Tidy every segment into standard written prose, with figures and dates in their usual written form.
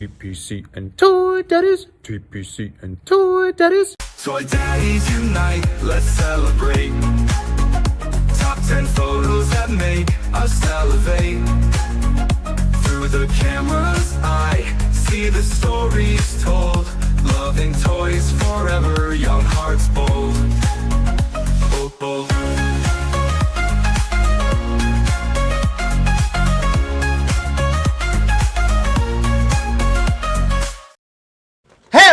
TPC and Toy Daddies, TPC and Toy Daddies. Toy Daddies unite, let's celebrate. Top 10 photos that make us elevate. Through the camera's eye, see the stories told. Loving toys forever, young hearts bold. Bold, bold. Hey!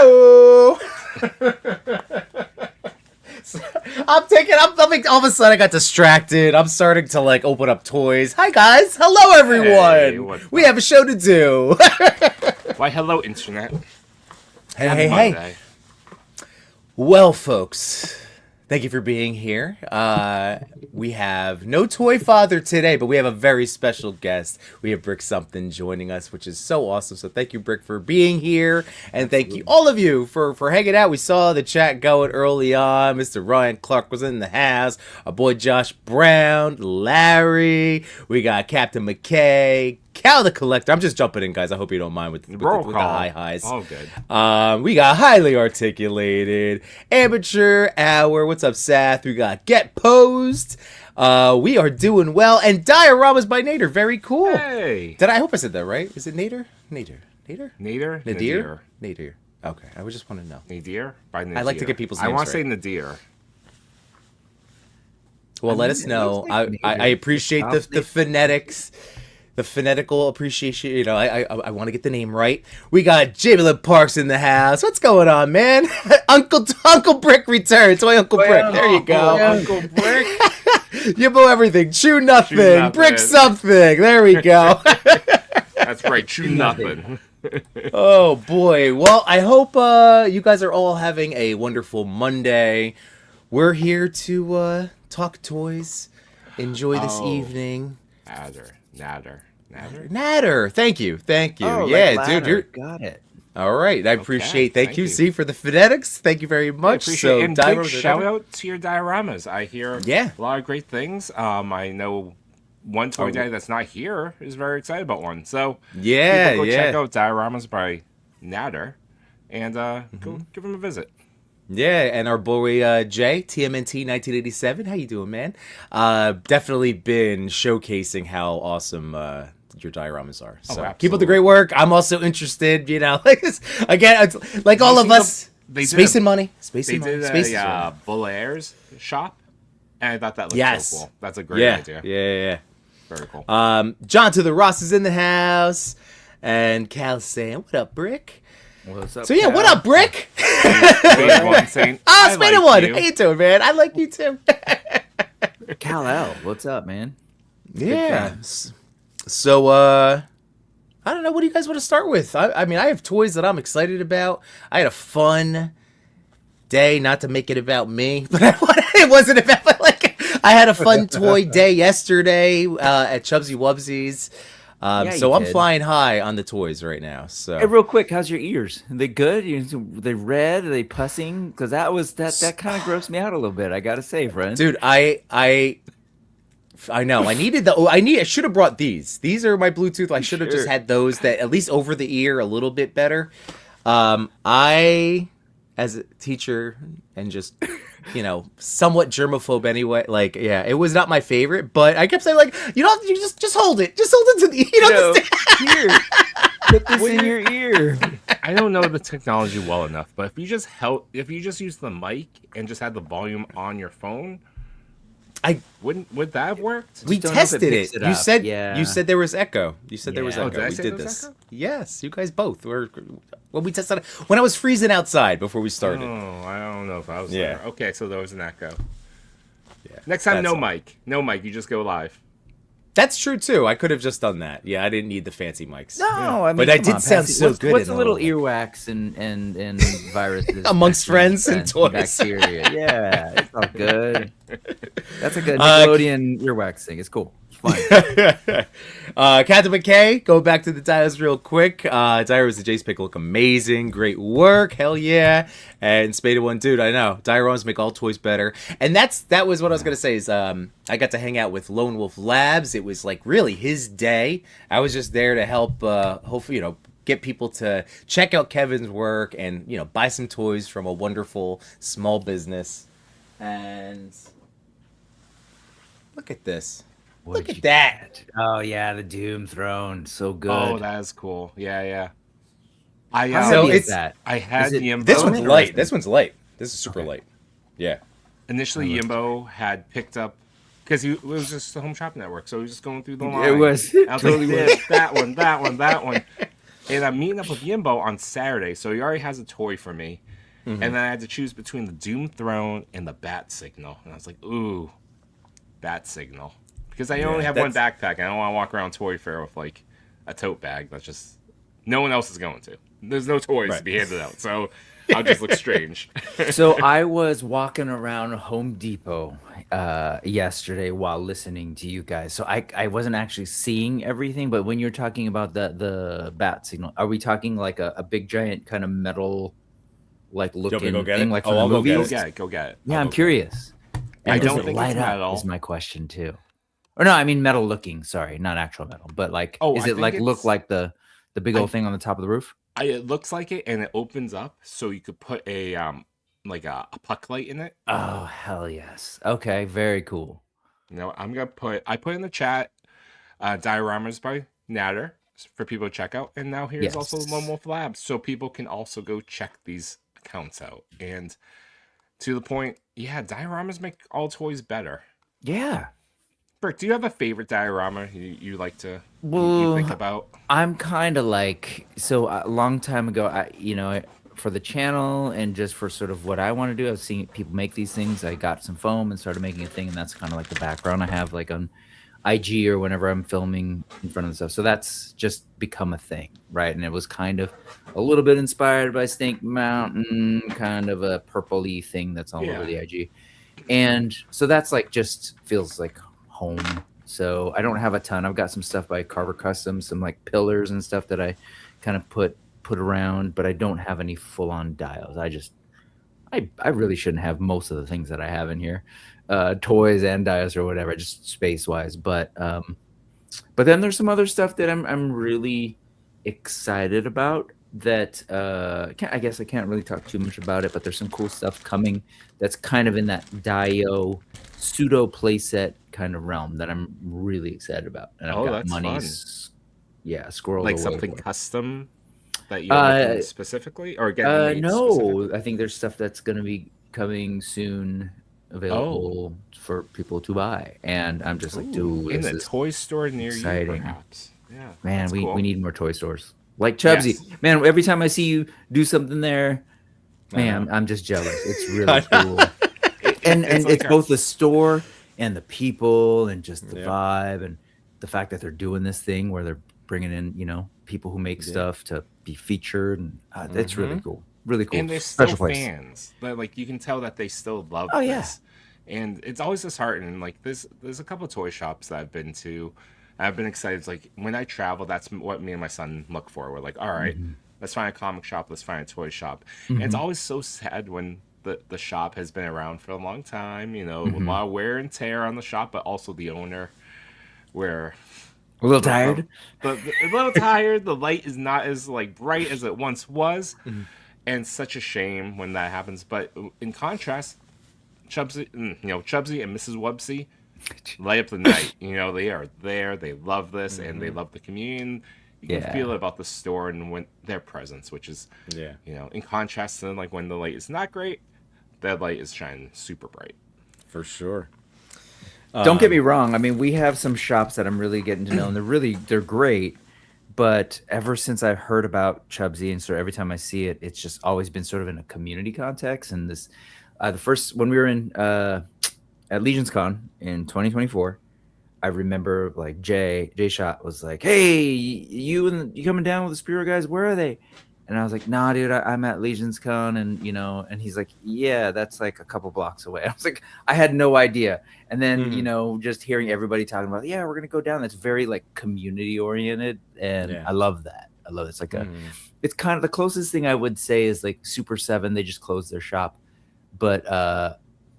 All of a sudden I got distracted. I'm starting to open up toys. Hi guys. Hello everyone. Hey, we have a show to do. Why, hello, internet. Hey. Well, folks, thank you for being here. We have no Toy.Father today, but we have a very special guest. We have Brick Something joining us, which is so awesome. So thank you, Brick, for being here. And thank you, all of you, for hanging out. We saw the chat going early on. Mr. Ryan Clark was in the house. Our boy Josh Brown, Larry. We got Captain McKay. Cal the Collector. I'm just jumping in, guys. I hope you don't mind with the high highs. All good. We got Highly Articulated, Amateur Hour. What's up, Seth? We got Get Posed. We are doing well. And Dioramas by Nader. Very cool. Hey. I hope I said that right? Is it Nader? Nader. Nadir? Nadir. Okay. I just want to know. Nadir? By Nadir. I like to get people's names I want to say right. Nadir. Well, let us know. I appreciate the phonetics. The phonetical appreciation, I want to get the name right. We got Jamie Parks in the house. What's going on, man? Uncle Brick returns. Toy Uncle Brick. There you go. Uncle Brick. Yimbo everything. Chew nothing. Brick something. There we go. That's right. Chew nothing. Oh, boy. Well, I hope you guys are all having a wonderful Monday. We're here to talk toys. Enjoy this evening. Natter. Thank you. Oh, yeah, like dude, you're got it. all right. I appreciate. Thank you. See for the phonetics. Thank you very much. I appreciate it. And big Dioramas shout out to your dioramas. I hear a lot of great things. I know one toy daddy that's not here is very excited about one. So people go check out Dioramas by Natter and go give him a visit. Yeah, and our boy Jay, TMNT 1987. How you doing, man? Definitely been showcasing how awesome your dioramas are. So keep up the great work. I'm also interested, again, it's like all of us. Space and money. They did a Belair's shop, and I thought that looked so cool. That's a great idea. Yeah. Very cool. John to the Ross is in the house, and Cal saying, "What up, Brick?" What's up? So yeah, Cal? What up, Brick? Saying, Spaded one. How you doing, man? I like you too. Cal L, what's up, man? Yeah. So, I don't know. What do you guys want to start with? I mean, I have toys that I'm excited about. I had a fun day, not to make it about me, but it wasn't about, I had a fun toy day yesterday at Chubsy Wubsies. So I'm flying high on the toys right now. So hey, real quick, how's your ears? Are they good? Are they red? Are they pussing? Because that kind of grossed me out a little bit. I gotta say, friend. Dude, I know. I should have brought these. These are my Bluetooth. I should have just had those that at least over the ear a little bit better. I, as a teacher and just, somewhat germaphobe anyway. It was not my favorite, but I kept saying you just hold it. Just hold it to the, Here, put this in your ear. I don't know the technology well enough, but if you just use the mic and just had the volume on your phone, would that have worked? We tested it. You said Yeah. you said there was echo. You said there was echo. Did I We say did there was this. echo? Yes, you guys both were. When we tested it, when I was freezing outside before we started. Oh, I don't know if I was Yeah. there. Okay, so there was an echo. Yeah. Next time, That's no all. mic. No mic. You just go live. That's true too. I could have just done that. Yeah, I didn't need the fancy mics. No, I mean, But I come did on, sound Patsy. so What's- good What's in a little all. earwax and viruses Amongst friends and toys. bacteria? Yeah, it's all good. That's a good Nickelodeon earwax thing. It's cool. It's fine. Captain McKay, go back to the dials real quick. Dioramas and Jace Pick look amazing. Great work. Hell yeah. And Spaded One, dude, I know. Dioramas make all toys better. And that was what I was going to say is I got to hang out with Lone Wolf Labs. It was really his day. I was just there to help, hopefully, get people to check out Kevin's work and, buy some toys from a wonderful small business. And look at this. Look at that. Get? Oh yeah, the Doom Throne, so good. Oh, that is cool. Yeah. I How heavy is that? I had Yimbo. This one's light. This one's light. This is super light. Yeah. Initially, Yimbo had picked up because it was just a home shopping network, so he was just going through the line. It was totally that one. And I'm meeting up with Yimbo on Saturday, so he already has a toy for me. And then I had to choose between the Doom Throne and the Bat Signal, and I was like, ooh, Bat Signal, because I only have one backpack. I don't want to walk around Toy Fair with like a tote bag. That's just no one else is going to. There's no toys to be handed out, so I'll just look strange. So I was walking around Home Depot yesterday while listening to you guys. So I wasn't actually seeing everything, but when you're talking about the Bat Signal, are we talking like a big giant kind of metal like looking thing like from the movies? Go get it. Yeah, I'm curious. And I does don't it think light it's up metal. is my question too. Or no, I mean metal looking, sorry, not actual metal, but like is it like look like the big old thing on the top of the roof? It looks like it, and it opens up so you could put a like a puck light in it. Oh hell yes! Okay, very cool. I'm gonna I put in the chat dioramas by Natter for people to check out, and now here's also Lone Wolf Labs, so people can also go check these accounts out. And to the point, dioramas make all toys better. Yeah. Bert, do you have a favorite diorama you like to you think about? I'm kind of like, so a long time ago, for the channel and just for sort of what I want to do, I've seen people make these things. I got some foam and started making a thing, and that's kind of like the background I have like on IG or whenever I'm filming in front of the stuff. So that's just become a thing, right? And it was kind of a little bit inspired by Snake Mountain, kind of a purpley thing that's all over the IG. And so that's like just feels like home. So I don't have a ton. I've got some stuff by Carver Custom, some like pillars and stuff that I kind of put around, but I don't have any full-on dials. I really shouldn't have most of the things that I have in here, toys and dials or whatever, just space-wise. But then there's some other stuff that I'm really excited about that I guess I can't really talk too much about it, but there's some cool stuff coming that's kind of in that Dio pseudo playset kind of realm that I'm really excited about. And I've got money squirreled like away something for. Custom that you're looking specifically, or getting no, I think there's stuff that's going to be coming soon available for people to buy, and I'm just like, dude, in the toy store near you, perhaps. Yeah, man, we need more toy stores like Chubsy. Man, every time I see you do something there, man, I'm just jealous. It's really cool. And it's both the store and the people and just the vibe and the fact that they're doing this thing where they're bringing in, people who make stuff to be featured, and that's really cool. Really cool. And they're still fans. But like you can tell that they still love this. And it's always disheartening. Like there's a couple of toy shops that I've been to. I've been excited. It's like when I travel, that's what me and my son look for. We're like, all right, let's find a comic shop, let's find a toy shop. And it's always so sad when the shop has been around for a long time, a lot of wear and tear on the shop, but also the owner where a little tired. A little tired. The light is not as like bright as it once was. And such a shame when that happens. But in contrast, Chubsy and Mrs. Wubsy light up the night. They are there. They love this, and they love the community. You can feel it about the store and when their presence, which is, in contrast to like when the light is not great, that light is shining super bright. For sure. Don't get me wrong. I mean, we have some shops that I'm really getting to know, and they're great. But ever since I've heard about Chubsy, and so every time I see it, it's just always been sort of in a community context. And this, the first when we were in at Legion's Con in 2024, I remember like Jay Shot was like, "Hey, you coming down with the Spiro guys? Where are they?" And I was like, "Nah, dude, I'm at Legion's Con," and and he's like, "Yeah, that's like a couple blocks away." I was like, I had no idea. And then just hearing everybody talking about, "Yeah, we're gonna go down." That's very like community oriented, and I love that. I love it. It's like it's kind of the closest thing I would say is like Super 7. They just closed their shop, but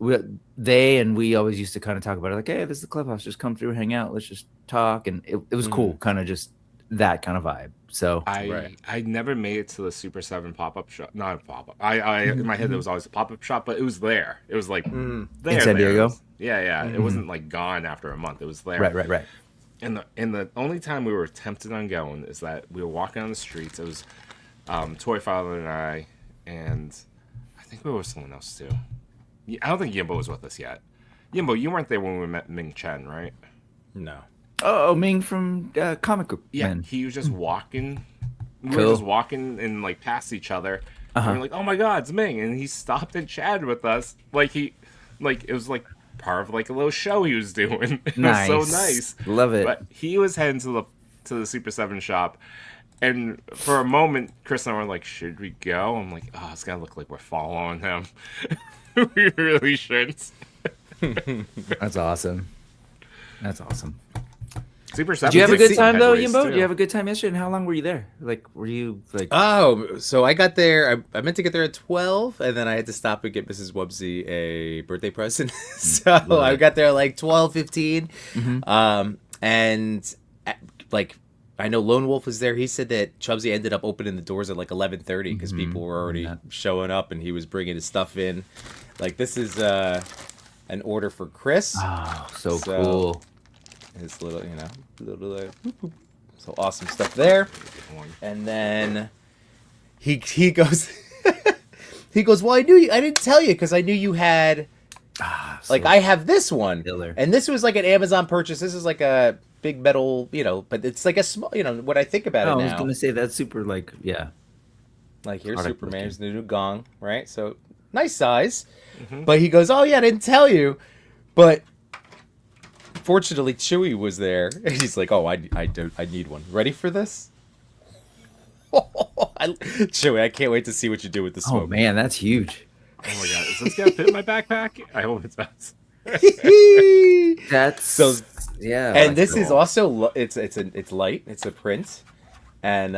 we always used to kind of talk about it like, "Hey, this is the clubhouse. Just come through, hang out. Let's just talk." And it was cool, kind of just that kind of vibe. So I never made it to the Super 7 pop-up shop. Not a pop-up. I in my head, there was always a pop-up shop, but it was there. It was like there. In San there. It Diego? was- yeah. It wasn't like gone after a month. It was there. right. And the only time we were tempted on going is that we were walking on the streets. It was Toy.Father and I, and I think we were with someone else too. I don't think Yimbo was with us yet. Yimbo, you weren't there when we met Ming Chen, right? No. Oh, Ming from Comic Book Yeah, Man. he was just walking. We Cool. were just walking and like past each other. And we're like, "Oh my God, it's Ming!" And he stopped and chatted with us. It was like part of like a little show he was doing. It was so nice. Love it. But he was heading to the Super 7 shop, and for a moment, Chris and I were like, "Should we go?" I'm like, "Oh, it's gonna look like we're following him. We really shouldn't." That's awesome. That's awesome. Super 7. Did you have a good did time though, headways, Yimbo? too. Did you have a good time yesterday? And how long were you there? Like, were you like? Oh, so I got there. I meant to get there at 12, and then I had to stop and get Mrs. Wubsy a birthday present. So I got there at like 12:15. And like I know Lone Wolf was there. He said that Chubsy ended up opening the doors at like 11:30 because people were already showing up, and he was bringing his stuff in. Like this is an order for Chris. Oh, so cool. His little, so awesome stuff there. And then he goes, he goes, well, I didn't tell you because I knew you had, like I have this one, Killer. and this was like an Amazon purchase. This is like a big metal, but it's like a small, when I think about I it was now, gonna say that's super like like here's product Superman's new gong, right? So nice size. But he goes, oh yeah, I didn't tell you, but. Fortunately, Chewie was there, and he's like, "Oh, I need one. Ready for this?" Chewie, I can't wait to see what you do with the smoke. Oh man, that's huge. Oh my God, is this gonna fit in my backpack? I hope it does. That's So, yeah. and that's this is cool. also it's light. It's a print, and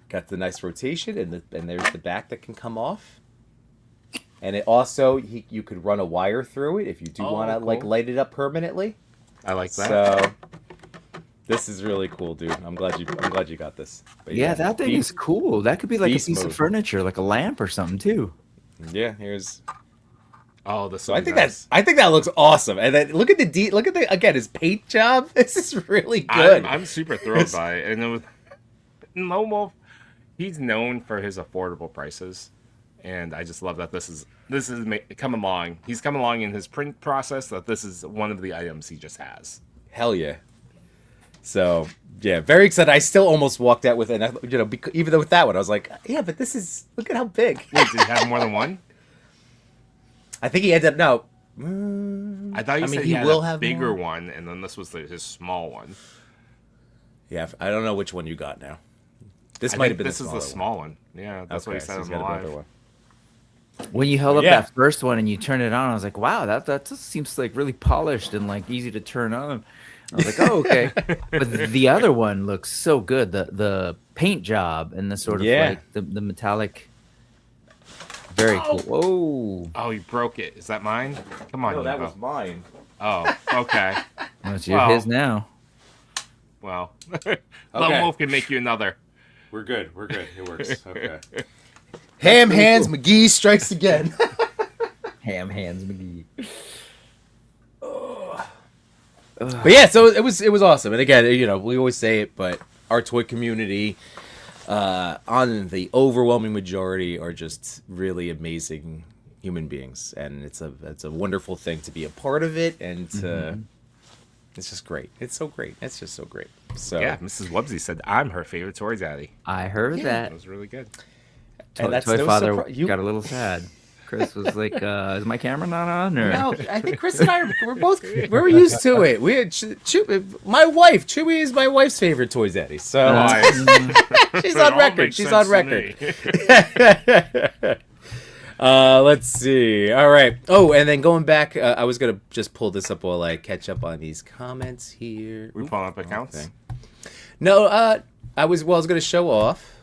got the nice rotation, and there's the back that can come off. And it also you could run a wire through it if you do want to like cool. light it up permanently. I like that. So this is really cool, dude. I'm glad you got this. But Yeah, that thing is cool. That could be like a beast piece mode. of furniture, like a lamp or something too. Yeah, here's. Oh, this. So I think that looks awesome. And then look at again his paint job. This is really good. I'm super thrilled by it. And it was Lone Wolf. He's known for his affordable prices, and I just love that this is come along. He's come along in his print process. That this is one of the items he just has. Hell yeah. So yeah, very excited. I still almost walked out with it. And even though with that one, I was like, yeah, but this is look at how big. Wait, did he have more than one? I think he ended up I thought you said he will had a have bigger more. one, and then this was his small one. Yeah, I don't know which one you got now. This I might think have been this is the small one. Yeah, that's what he said on the live. When you held up Yeah. that first one and you turned it on, I was like, wow, that just seems like really polished and like easy to turn on. I was like, oh, okay. But the other one looks so good. The paint job and the sort of like the metallic. Very cool. Whoa. Oh, you broke it. Is that mine? Come on, No, that Yimbo. was mine. Oh, okay. Well, it's Wow. his now. Well, Lone Wolf can make you another. We're good. It works. Okay. Ham Hands McGee strikes again. Ham Hands McGee. But yeah, so it was awesome. And again, we always say it, but our toy community, on the overwhelming majority, are just really amazing human beings, and it's a wonderful thing to be a part of it, and it's just great. It's so great. It's just so great. So Yeah, Mrs. Wubsy said I'm her favorite toy daddy. I heard That that. was really good. and that's no Toy.Father surprise. got a little sad. Chris was like, "Is my camera not on?" Or No, I think Chris and I we're used to it. We had my wife, Chewie is my wife's favorite toy daddy. So she's It on all record. makes She's sense on to record. me. Let's see. All right. Oh, and then going back, I was gonna just pull this up while I catch up on these comments here. We pulling up accounts. thing. No, I was gonna show off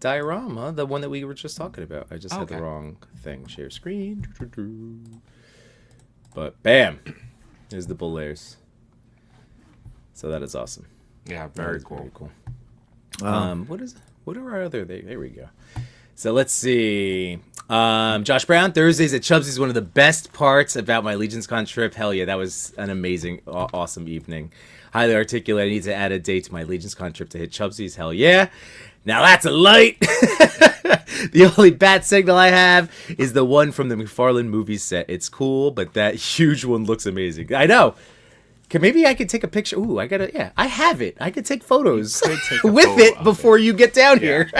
diorama, the one that we were just talking about. I just had the Okay. wrong thing. Share screen. But bam, there's the Belaires. So that is awesome. Yeah, That very is cool. Very cool. What are our other? There we go. So let's see. Josh Brown, Thursdays at Chubbs is one of the best parts about my LegionsCon trip. Hell yeah, that was an amazing, awesome evening. Highly articulate. I need to add a date to my LegionsCon trip to hit Chubbsies. Hell yeah. Now that's a light. The only bat signal I have is the one from the McFarlane movie set. It's cool, but that huge one looks amazing. I know. Maybe I could take a picture. Ooh, I have it. I could take photos with it before you get down here.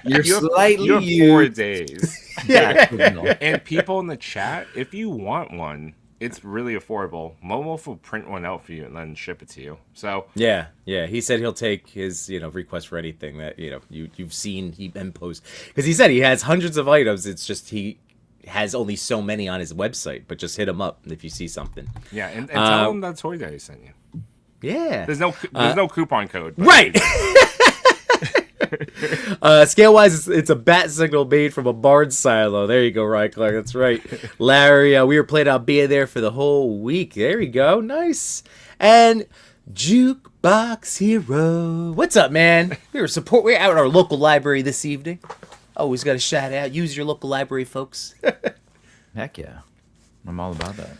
You're slightly you have 4 used. days. Yeah. And people in the chat, if you want one, it's really affordable. Momo will print one out for you and then ship it to you. So yeah. He said he'll take his request for anything that you've seen him post, because he said he has hundreds of items. It's just he has only so many on his website, but just hit him up if you see something. Yeah, and tell him that Toy Daddy sent you. Yeah. There's no coupon code. Right. Scale wise, it's a bat signal made from a barn silo. There you go, Ryan Clark. That's right. Larry, we were planning on being there for the whole week. There we go. Nice. And Jukebox Hero. What's up, man? We're out at our local library this evening. Always got a shout out. Use your local library, folks. Heck yeah. I'm all about that.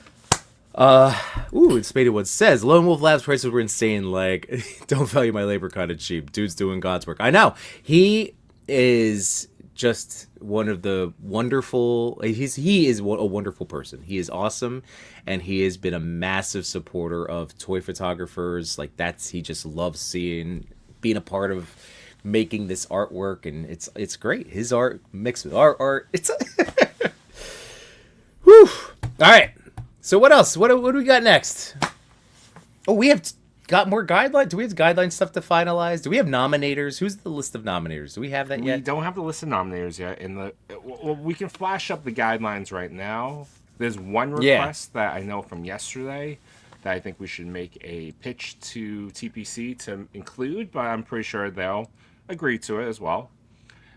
And Spaded One says, Lone Wolf Labs prices were insane. Like, don't value my labor kind of cheap. Dude's doing God's work. I know. He is just one of the wonderful, he is a wonderful person. He is awesome. And he has been a massive supporter of toy photographers. Like, he just loves being a part of making this artwork. And it's great. His art mixed with our art. It's whew. All right. So what else? What do we got next? Oh, we have got more guidelines. Do we have guideline stuff to finalize? Do we have nominators? Who's the list of nominators? Do we have that yet? We don't have the list of nominators yet. We can flash up the guidelines right now. There's one request that I know from yesterday that I think we should make a pitch to TPC to include, but I'm pretty sure they'll agree to it as well.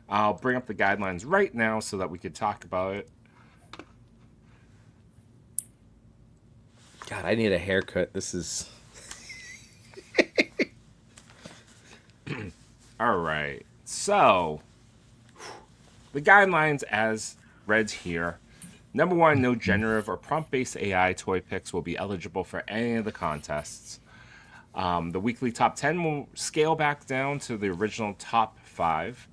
I'll bring up the guidelines right now so that we could talk about it. God, I need a haircut. This is... All right. So, the guidelines as read here. Number 1, no generative or prompt-based AI toy picks will be eligible for any of the contests. The weekly top 10 will scale back down to the original top 5.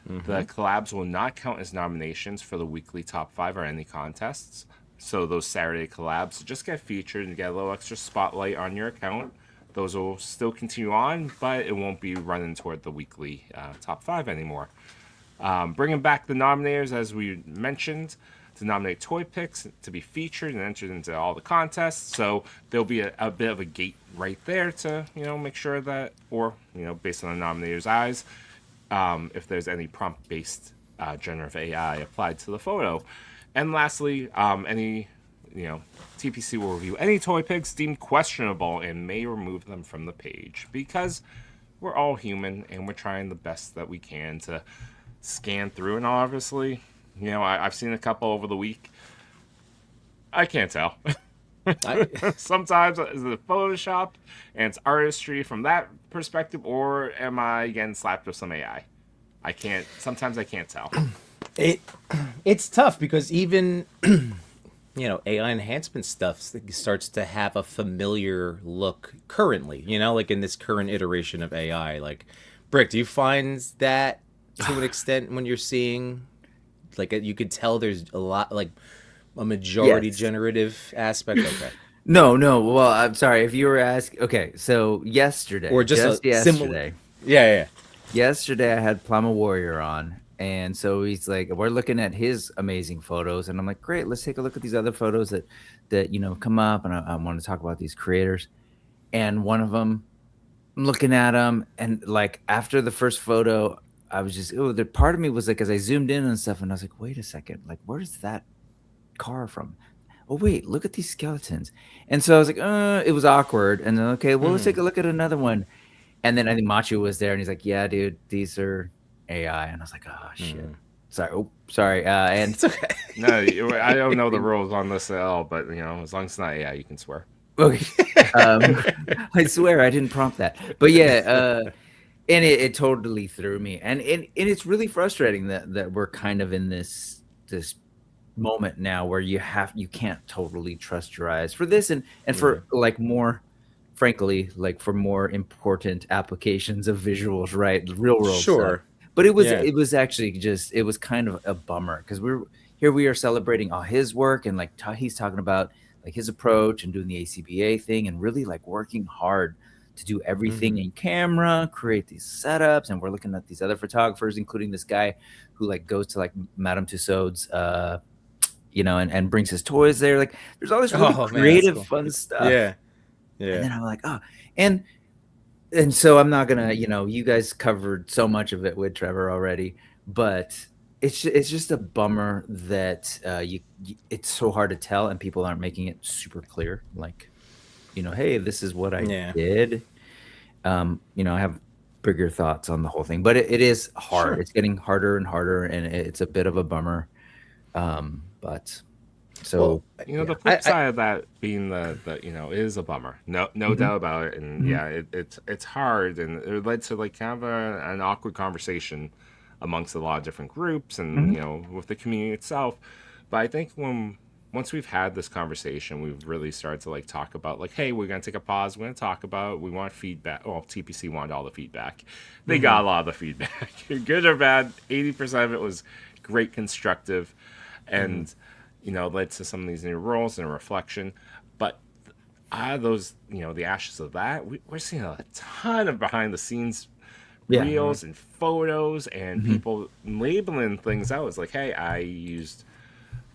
Mm-hmm. The collabs will not count as nominations for the weekly top 5 or any contests. So those Saturday collabs just get featured and get a little extra spotlight on your account. Those will still continue on, but it won't be running toward the weekly top 5 anymore. Bringing back the nominators, as we mentioned, to nominate toy picks to be featured and entered into all the contests. So there'll be a bit of a gate right there to make sure that, or based on the nominator's eyes, if there's any prompt-based generative AI applied to the photo. And lastly, any TPC will review any toy pics deemed questionable and may remove them from the page, because we're all human and we're trying the best that we can to scan through. And obviously, I've seen a couple over the week. I can't tell. Sometimes is it Photoshop and it's artistry from that perspective, or am I getting slapped with some AI? Sometimes I can't tell. It's tough because even AI enhancement stuff starts to have a familiar look currently, like in this current iteration of AI. Like, Brick, do you find that to an extent when you're seeing, like, you could tell there's a lot, like a majority generative aspect? Okay. No. Well, I'm sorry if you were asking. Okay, so yesterday, or just yesterday, similar. Yeah. Yesterday I had Plama Warrior on. And so he's like, we're looking at his amazing photos. And I'm like, great, let's take a look at these other photos that come up. And I want to talk about these creators. And one of them, I'm looking at them. And like after the first photo, I was just, the part of me was like, as I zoomed in and stuff, and I was like, wait a second, like, where's that car from? Oh, wait, look at these skeletons. And so I was like, it was awkward. And then, okay, well, let's take a look at another one. And then I think Machu was there and he's like, yeah, dude, these are AI. And I was like, oh shit. Sorry. And it's okay. No, I don't know the rules on this at all, but as long as it's not AI, you can swear. Okay. I swear I didn't prompt that. But yeah, And it totally threw me, and it's really frustrating that we're kind of in this moment now where you can't totally trust your eyes for this, and for like more, frankly, like for more important applications of visuals, right? Real world stuff. Sure. But Yeah. it was actually just, it was kind of a bummer because we are celebrating all his work, and like he's talking about like his approach and doing the ACBA thing and really like working hard to do everything in camera, create these setups, and we're looking at these other photographers, including this guy who like goes to like Madame Tussauds, and brings his toys there. Like, there's all this really Oh man, that's creative, cool. fun stuff. Yeah. And Yeah. then I'm like, oh, and so I'm not gonna, you guys covered so much of it with Trevor already, but it's just a bummer that it's so hard to tell, and people aren't making it super clear. Like, hey, this is what I Yeah. did. I have bigger thoughts on the whole thing, but it is hard. Sure. It's getting harder and harder, and it's a bit of a bummer. But so The flip side of that being the it is a bummer, no doubt about it, and it's hard, and it led to like kind of an awkward conversation amongst a lot of different groups, and with the community itself. But I think once we've had this conversation, we've really started to like talk about like, hey, we're gonna take a pause, we're gonna talk about, we want feedback. Well, TPC wanted all the feedback. They got a lot of the feedback, good or bad. 80% of it was great, constructive, and led to some of these new roles and a reflection. But out of those, the ashes of that, we're seeing a ton of behind the scenes reels and photos, and people labeling things out. It's like, hey, I used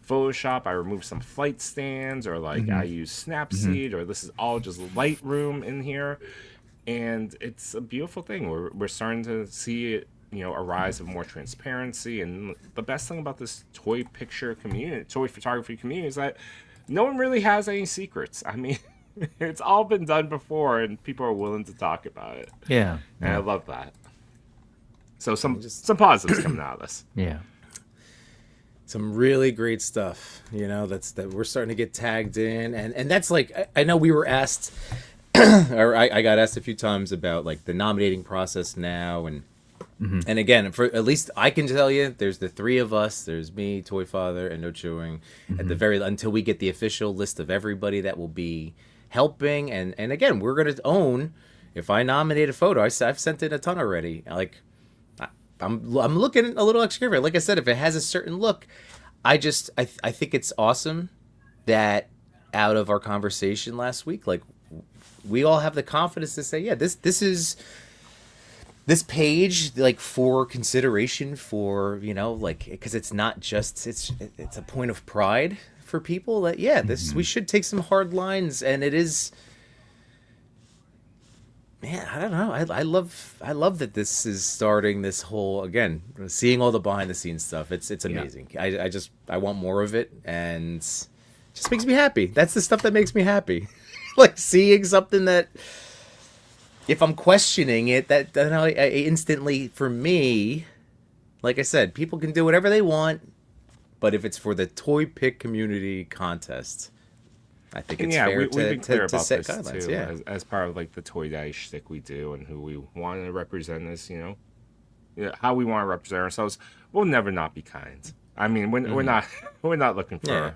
Photoshop, I removed some flight stands, or like I used Snapseed, or this is all just Lightroom in here. And it's a beautiful thing. We're starting to see it, a rise of more transparency. And the best thing about this toy picture community, toy photography community, is that no one really has any secrets. I mean, it's all been done before, and people are willing to talk about it. yeah, And I love that. So some positives coming out of this. yeah. Some really great stuff, that we're starting to get tagged in, and that's like, I know we were asked, or I got asked a few times about like the nominating process now, and again, for at least I can tell you, there's the three of us. There's me, Toy.Father, and No.Chewing. At the until we get the official list of everybody that will be helping, and again, we're gonna own. If I nominate a photo, I've sent in a ton already. Like, I'm looking a little extra. Like I said, if it has a certain look, I think it's awesome that out of our conversation last week, like, we all have the confidence to say, yeah, this is this page, like, for consideration for, like, because it's not just, it's a point of pride for people that, we should take some hard lines, and it is, man, I don't know. I love that this is starting this whole, again, seeing all the behind the scenes stuff. It's amazing. I want more of it, and it just makes me happy. That's the stuff that makes me happy. Like, seeing something that, if I'm questioning it, that I instantly, for me, like I said, people can do whatever they want, but if it's for the ToyPic community contest, I think it's fair we've been clear to about set this guidelines. too, as part of like the Toy Daddy shtick we do, and who we want to represent us. How we want to represent ourselves. We'll never not be kind. I mean, we're not looking for. Yeah.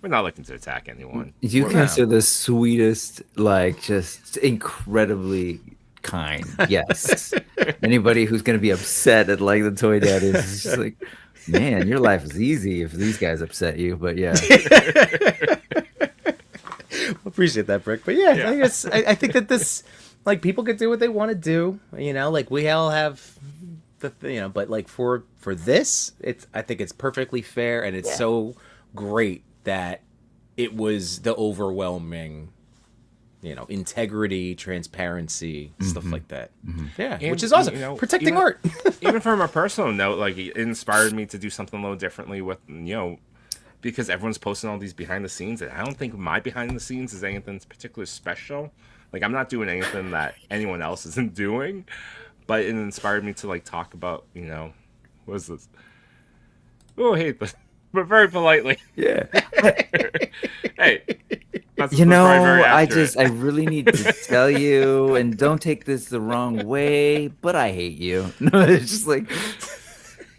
We're not looking to attack anyone. You guys are the sweetest, like, just incredibly kind. Yes. Anybody who's going to be upset at like the Toy Daddies is just like, man, your life is easy if these guys upset you. But yeah. Appreciate that, Brick. But yeah. I think that this, like, people can do what they want to do. Like, we all have the, but like for this, I think it's perfectly fair, and it's so great that it was the overwhelming, integrity, transparency, stuff like that. Yeah, And, which is awesome. Protecting even, art. Even from a personal note, like, it inspired me to do something a little differently with, because everyone's posting all these behind the scenes, and I don't think my behind the scenes is anything particularly special. Like, I'm not doing anything that anyone else isn't doing, but it inspired me to like talk about, what is this? Oh, I hate this. But very politely. Yeah. Hey, That's You know, very, very accurate. I really need to tell you, and don't take this the wrong way, but I hate you. No, it's just like,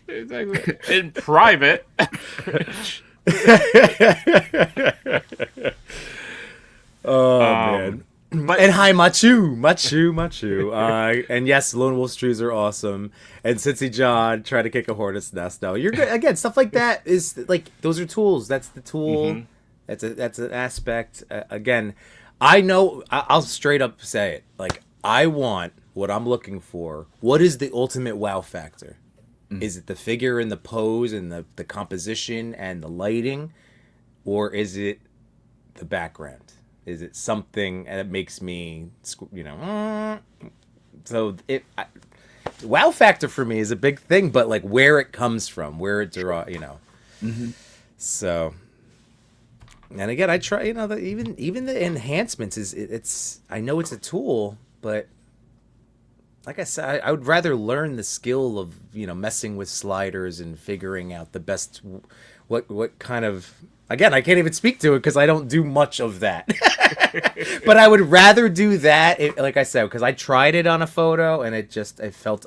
Exactly. In private. Oh man. But And hi, Machu. And yes, Lone Wolf Strews are awesome. And Cincy John tried to kick a hornet's nest. No, you're good. Again, stuff like that is like those are tools. That's the tool. That's an aspect. Again, I know. I'll straight up say it. Like I want what I'm looking for. What is the ultimate wow factor? Is it the figure and the pose and the composition and the lighting, or is it the background? Is it something that makes me, so wow factor for me is a big thing, but like where it comes from, where it So, and again, I try, even the enhancements it's I know it's a tool, but like I said, I would rather learn the skill of, messing with sliders and figuring out the best, what kind of, again, I can't even speak to it because I don't do much of that. But I would rather do that, like I said, because I tried it on a photo and I felt,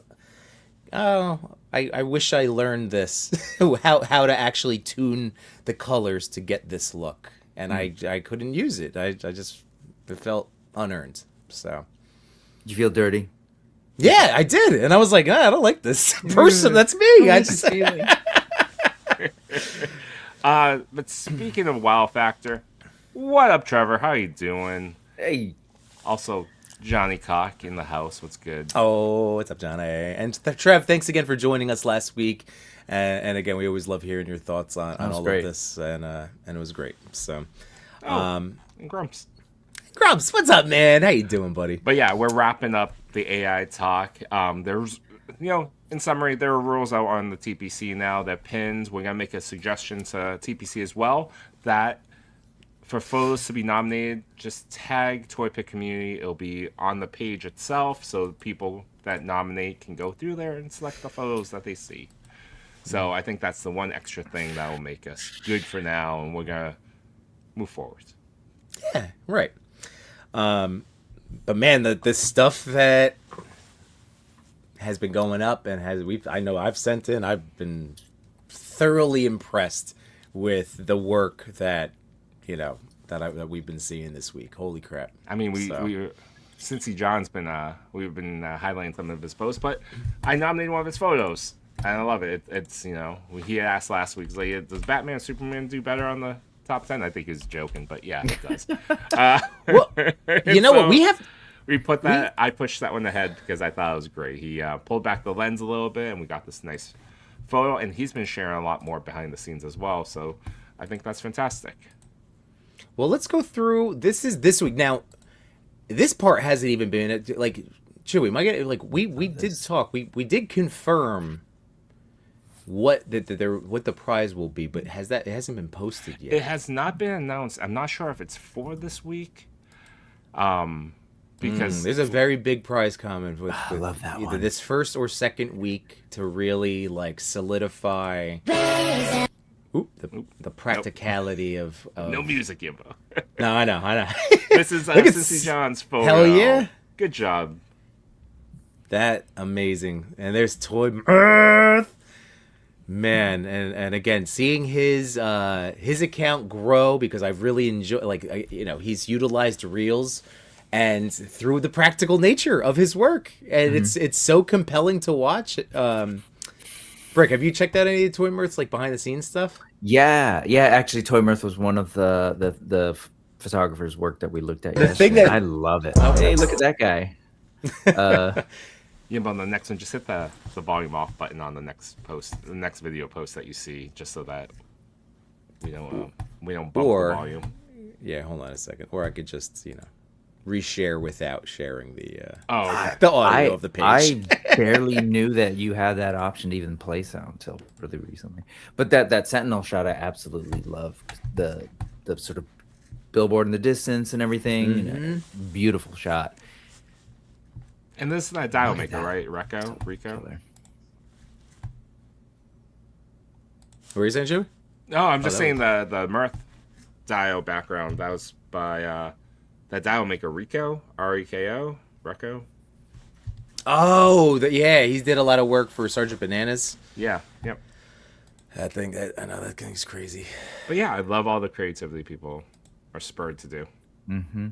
I wish I learned this, how to actually tune the colors to get this look. And I couldn't use it. It felt unearned. So. you feel dirty. Yeah, I did, and I was like, I don't like this person. That's me. I just. But speaking of wow factor, what up, Trevor? How you doing? Hey, Also, Johnny Cock in the house. What's good? Oh, what's up, Johnny? And Trev, thanks again for joining us last week. And again, we always love hearing your thoughts on all great. of this, and it was great. So, And Grumps. Grumps, what's up, man? How you doing, buddy? But yeah, we're wrapping up the AI talk. There's, in summary, there are rules out on the TPC now that pins. We're gonna make a suggestion to TPC as well that for photos to be nominated, just tag ToyPic community. It'll be on the page itself, so people that nominate can go through there and select the photos that they see. So I think that's the one extra thing that will make us good for now, and we're gonna move forward. Yeah, right. But man, the stuff that has been going up and I know I've sent in, I've been thoroughly impressed with the work that that we've been seeing this week. Holy crap! I mean, Cincy John's been we've been highlighting some of his posts, but I nominated one of his photos, and I love it. It's he had asked last week, like, does Batman and Superman do better on the top 10? I think he was joking, but yeah, it does. Well, what we put that. I pushed that one ahead because I thought it was great. He pulled back the lens a little bit, and we got this nice photo. And he's been sharing a lot more behind the scenes as well. So I think that's fantastic. Well, let's go through. This is this week now. This part hasn't even been like Chewy. We did talk. We did confirm what the prize will be, but it hasn't been posted yet. It has not been announced. I'm not sure if it's for this week. Because there's a very big prize coming with I love that either one. this first or second week to really like solidify the practicality of no music, Yimbo. No, I know. This is Cincy John's photo. Hell yeah. Good job. That amazing. And there's Toy Earth. Man, and again, seeing his account grow because I've really enjoyed he's utilized Reels and through the practical nature of his work, and it's so compelling to watch. Brick, have you checked out any of the Toy Mirth's behind the scenes stuff? Yeah. Actually, Toy Mirth was one of the photographer's work that we looked at. Thing that I love it. Oh, hey, look at that guy. On the next one, just hit the volume off button on the next post, the next video post that you see, just so that we don't bump the volume. Yeah, hold on a second. Or I could just reshare without sharing the okay. the audio of the page. I barely knew that you had that option to even play sound until really recently. But that Sentinel shot, I absolutely love. The sort of billboard in the distance and everything. Beautiful shot. And this is that dial maker, right? Rico? What are you saying, Joe? No, I'm just saying the Mirth Dio background. That was by that Dio maker Rico, Reko, Reco. Oh, yeah, he did a lot of work for Sergeant Bananas. Yeah, yep. That thing, I know that thing's crazy. But yeah, I love all the creativity people are spurred to do. Mm-hmm.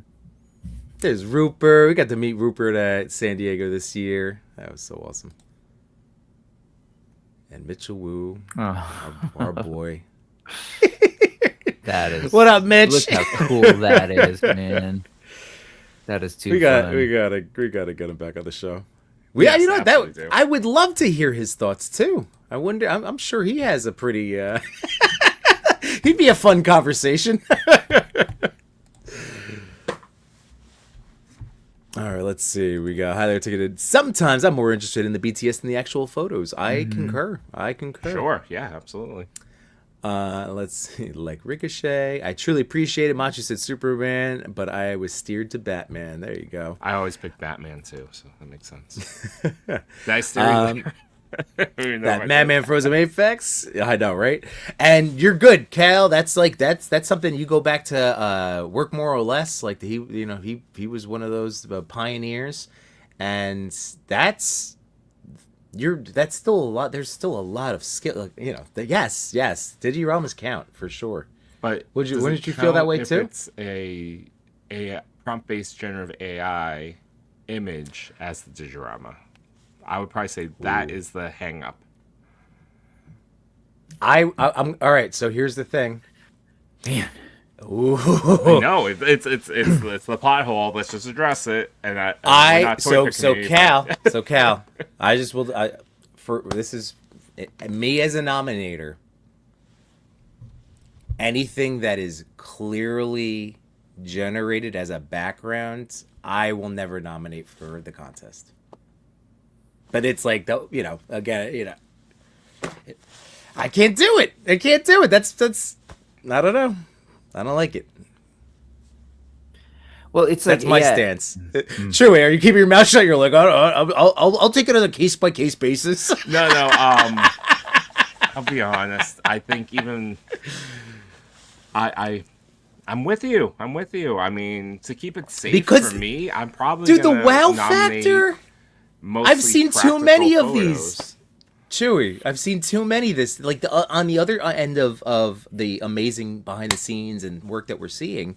There's Rupert. We got to meet Rupert at San Diego this year. That was so awesome. And Mitchell Wu, our boy. That is. What up, Mitch? Look how cool that is, man. That is too fun. We gotta get him back on the show. Yes, You know absolutely that do. I would love to hear his thoughts too. I wonder. I'm sure he has a pretty. He'd be a fun conversation. All right, let's see. We got highly ticketed. Sometimes I'm more interested in the BTS than the actual photos. I concur. Sure, yeah, absolutely. Let's see. Like Ricochet. I truly appreciate it. Machi said Superman, but I was steered to Batman. There you go. I always pick Batman too, so that makes sense. Nice theory. That Madman Frozen Apex. I know, right? And you're good, Cal. That's something you go back to Work More or Less. Like he was one of those pioneers, and that's still a lot. There's still a lot of skill. Yes. Digiramas count for sure. But Wouldn't you feel that way too? It's a prompt-based generative AI image as the Digirama. I would probably say that is the hang-up. I'm all right. So here's the thing. Man. Ooh. I know it's the plot hole. Let's just address it. And we're not ToyPic community, So Cal, I just will. This is me as a nominator. Anything that is clearly generated as a background, I will never nominate for the contest. But it's like, again, I can't do it. That's. I don't know. I don't like it. Well, it's like That's my stance. Sure, are you keeping your mouth shut? You're like, I'll take it on a case by case basis. No. I'll be honest. I think even I'm with you. I mean, to keep it safe Because, for me, I'm probably dude, the gonna wow nominate factor. mostly I've seen too practical many of photos. these. Chewy, I've seen too many of this. Like on the other end of the amazing behind the scenes and work that we're seeing,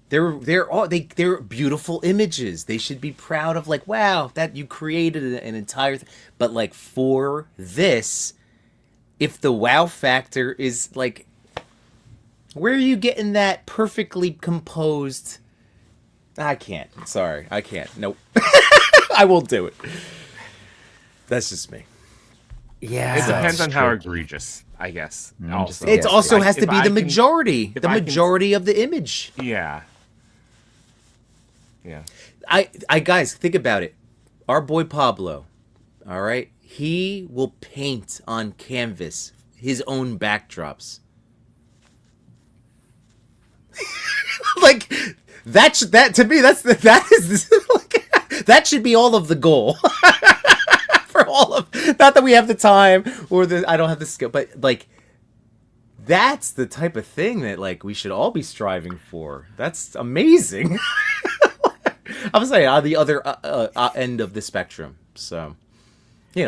they're beautiful images. They should be proud of, like, wow, that you created an entire but like for this, if the wow factor is like, where are you getting that perfectly composed? I can't. Sorry, I can't. Nope. I won't do it. That's just me. Yeah. It depends on how egregious, I guess. Also, It also Like, has to if be I the can- majority. if The I can- majority of the image. Yeah. Yeah. I guys, think about it. Our boy Pablo, all right? He will paint on canvas his own backdrops. Like that to me that should be all of the goal. For all of, not that we have the time or I don't have the skill, but like that's the type of thing that like we should all be striving for. That's amazing. I'm saying on the other end of the spectrum. So,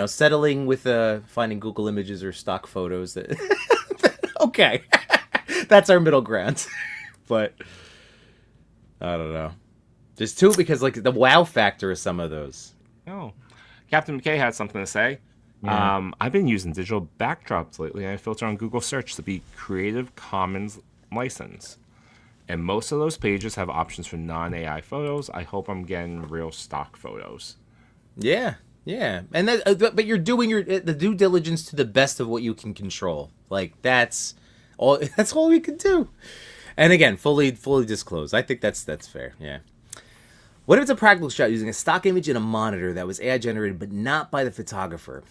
settling with finding Google Images or stock photos that okay. That's our middle ground. But I don't know. Just too, because like the wow factor of some of those. Oh. Captain McKay had something to say. Yeah. I've been using digital backdrops lately, and I filter on Google search to be Creative Commons license. And most of those pages have options for non-AI photos. I hope I'm getting real stock photos. Yeah, and but you're doing the due diligence to the best of what you can control. Like that's all. That's all we can do. And again, fully disclosed. I think that's fair. Yeah. What if it's a practical shot using a stock image and a monitor that was AI generated, but not by the photographer?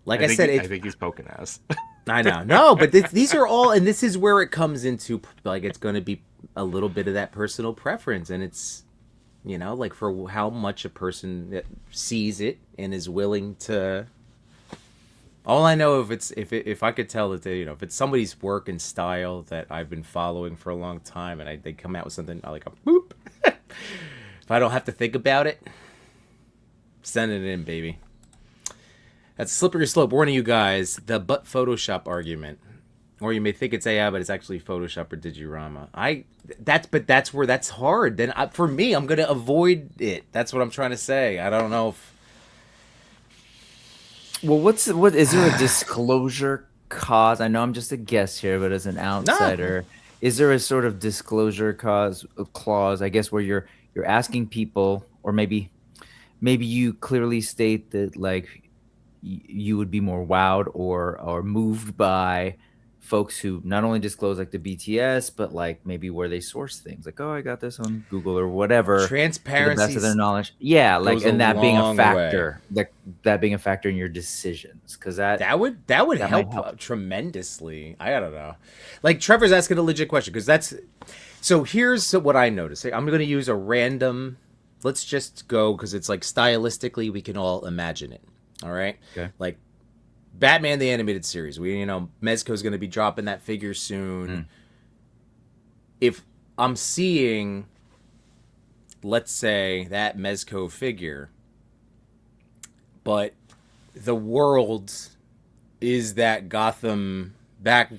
Like I said, I think he's poking at us. I know. No, but these are all, and this is where it comes into, like, it's going to be a little bit of that personal preference. And it's, like for how much a person that sees it and is willing to All I know if I could tell that if it's somebody's work and style that I've been following for a long time, and they come out with something I like a boop. If I don't have to think about it, send it in, baby. That's a slippery slope. Warning you guys, the but Photoshop argument, or you may think it's AI, but it's actually Photoshop or Digirama. That's where that's hard. Then for me, I'm gonna avoid it. That's what I'm trying to say. I don't know if. Well, what is there a disclosure cause? I know I'm just a guest here, but as an outsider, is there a sort of disclosure clause? I guess where you're asking people, or maybe you clearly state that like you would be more wowed or moved by folks who not only disclose like the BTS, but like maybe where they source things, like, oh, I got this on Google or whatever. Transparency, to the best of their knowledge. Yeah, like, and that being a factor, way. that being a factor in your decisions, because that would help tremendously. I don't know. Like Trevor's asking a legit question because so here's what I noticed. I'm going to use a random. Let's just go because it's like stylistically we can all imagine it. All right. Okay. Like Batman the Animated Series. Mezco's going to be dropping that figure soon. If I'm seeing, let's say, that Mezco figure, but the world is that Gotham but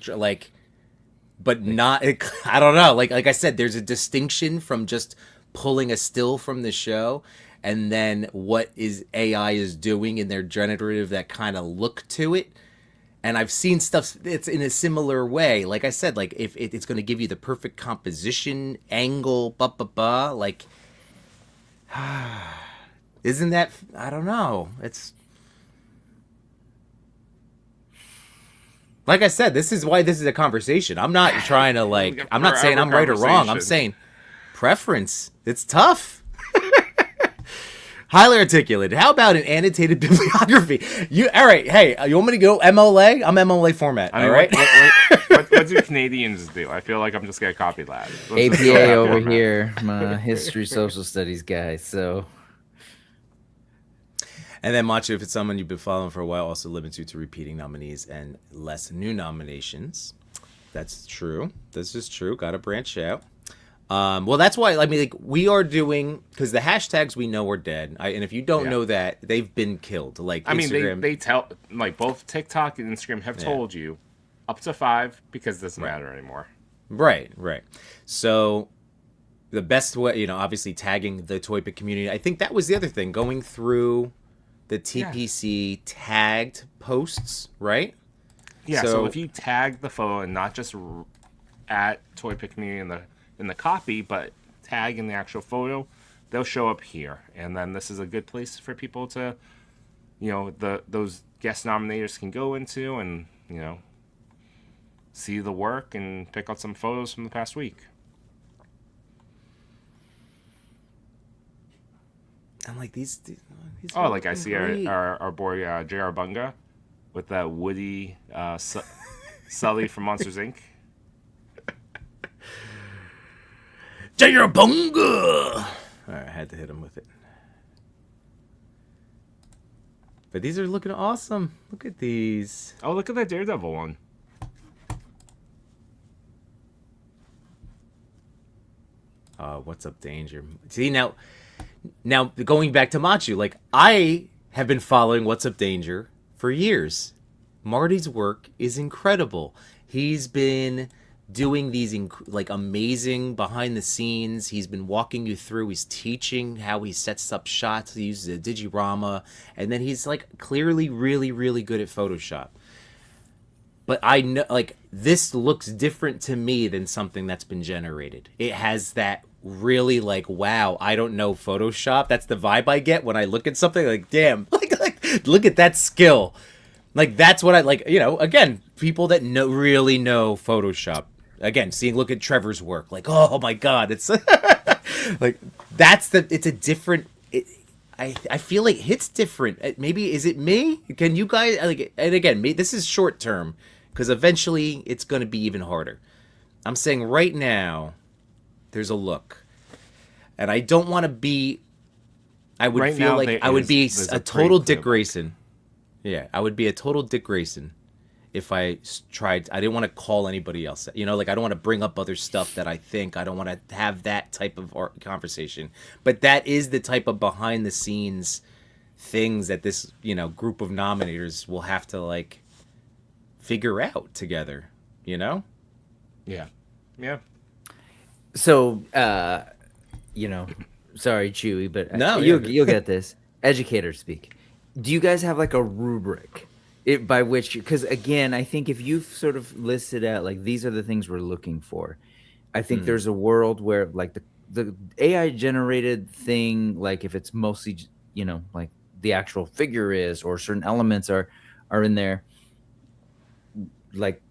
not, I don't know. Like I said, there's a distinction from just pulling a still from the show and then what AI is doing in their generative that kind of look to it. And I've seen stuff that's in a similar way. Like I said, like if it's going to give you the perfect composition, angle, like, isn't that, I don't know. It's, like I said, this is why this is a conversation. I'm not trying to I'm not saying I'm right or wrong. I'm saying preference. It's tough. Highly articulated. How about an annotated bibliography? All right. Hey, you want me to go MLA? I'm MLA format. I mean, all right. What do Canadians do? I feel like I'm just gonna copy that. APA over here, my history social studies guy. So. And then Macho, if it's someone you've been following for a while, also limits you to repeating nominees and less new nominations. That's true. This is true. Got to branch out. Well, that's why, we are doing, because the hashtags we know are dead. And if you don't know that, they've been killed. Like, Instagram. They tell, both TikTok and Instagram have told you up to 5 because it doesn't matter anymore. Right. So, the best way, obviously tagging the ToyPic community. I think that was the other thing, going through the TPC tagged posts, right? Yeah, so if you tag the photo and not just at ToyPic community in the copy, but tag in the actual photo, they'll show up here. And then this is a good place for people to, those guest nominators can go into and, see the work and pick out some photos from the past week. I'm like, these like I see our boy J.R. Bunga with that Woody Sully from Monsters, Inc. J.R. Bunga! All right, I had to hit him with it. But these are looking awesome. Look at these. Oh, look at that Daredevil one. What's up, Danger? See, now going back to Machu, I have been following What's Up, Danger for years. Marty's work is incredible. He's been doing these amazing behind the scenes. He's been walking you through. He's teaching how he sets up shots. He uses a Digirama, and then he's clearly really, really good at Photoshop. But I know this looks different to me than something that's been generated. It has that really wow, I don't know Photoshop. That's the vibe I get when I look at something damn, look at that skill. That's what I again, people that really know Photoshop. Again, look at Trevor's work. Oh my God, it's it's a different. I feel like it hits different. Maybe is it me? Can you guys And again, this is short term because eventually it's going to be even harder. I'm saying right now, there's a look, and I don't want to be. I would feel like I would be a total Dick Grayson. Yeah, I would be a total Dick Grayson if tried. I didn't want to call anybody else. You know, like I don't want to bring up other stuff that I think. I don't want to have that type of conversation. But that is the type of behind the scenes things that this, group of nominators will have to like figure out together, Yeah. Yeah. So, sorry, Chewy, but No, you'll get this. Educator speak. Do you guys have like a rubric by which, because again, I think if you've sort of listed out like these are the things we're looking for, I think there's a world where like the AI generated thing, like if it's mostly, like the actual figure is, or certain elements are in there, like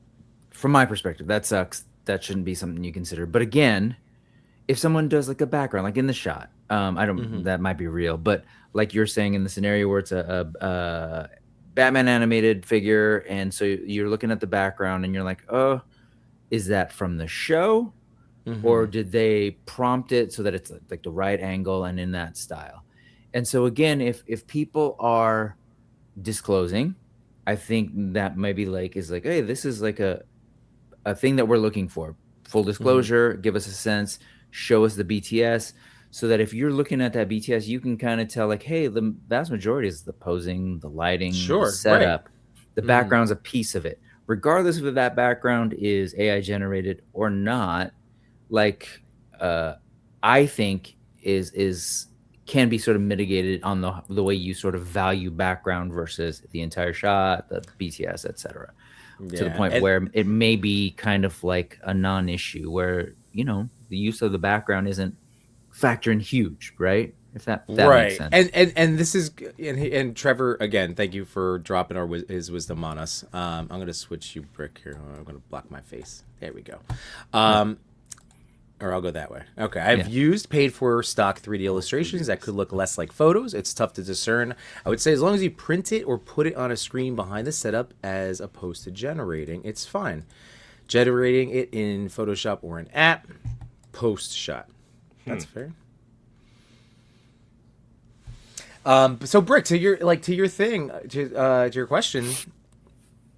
from my perspective, that sucks. That shouldn't be something you consider. But again, if someone does like a background, like in the shot, I don't, that might be real, but like you're saying in the scenario where it's a Batman animated figure, and so you're looking at the background and you're like, oh, is that from the show, or did they prompt it so that it's like the right angle and in that style? And so again, if people are disclosing, I think that maybe like is like, hey, this is like a thing that we're looking for. Full disclosure, give us a sense, show us the BTS, so that if you're looking at that BTS, you can kind of tell like, hey, the vast majority is the posing, the lighting, the setup. Right. The background's a piece of it. Regardless of if that background is AI generated or not, like I think is can be sort of mitigated on the way you sort of value background versus the entire shot, the BTS, etc. To the point where it may be kind of like a non-issue where, the use of the background isn't factoring huge, right? If that makes sense. And this is, and Trevor, again, thank you for dropping his wisdom on us. I'm going to switch you, Brick, here. I'm going to block my face. There we go. Or I'll go that way. Okay. I've used paid for stock 3D illustrations that could look less like photos. It's tough to discern. I would say as long as you print it or put it on a screen behind the setup as opposed to generating, it's fine. Generating it in Photoshop or an app, post shot. That's fair. So Brick, to your thing, to your question,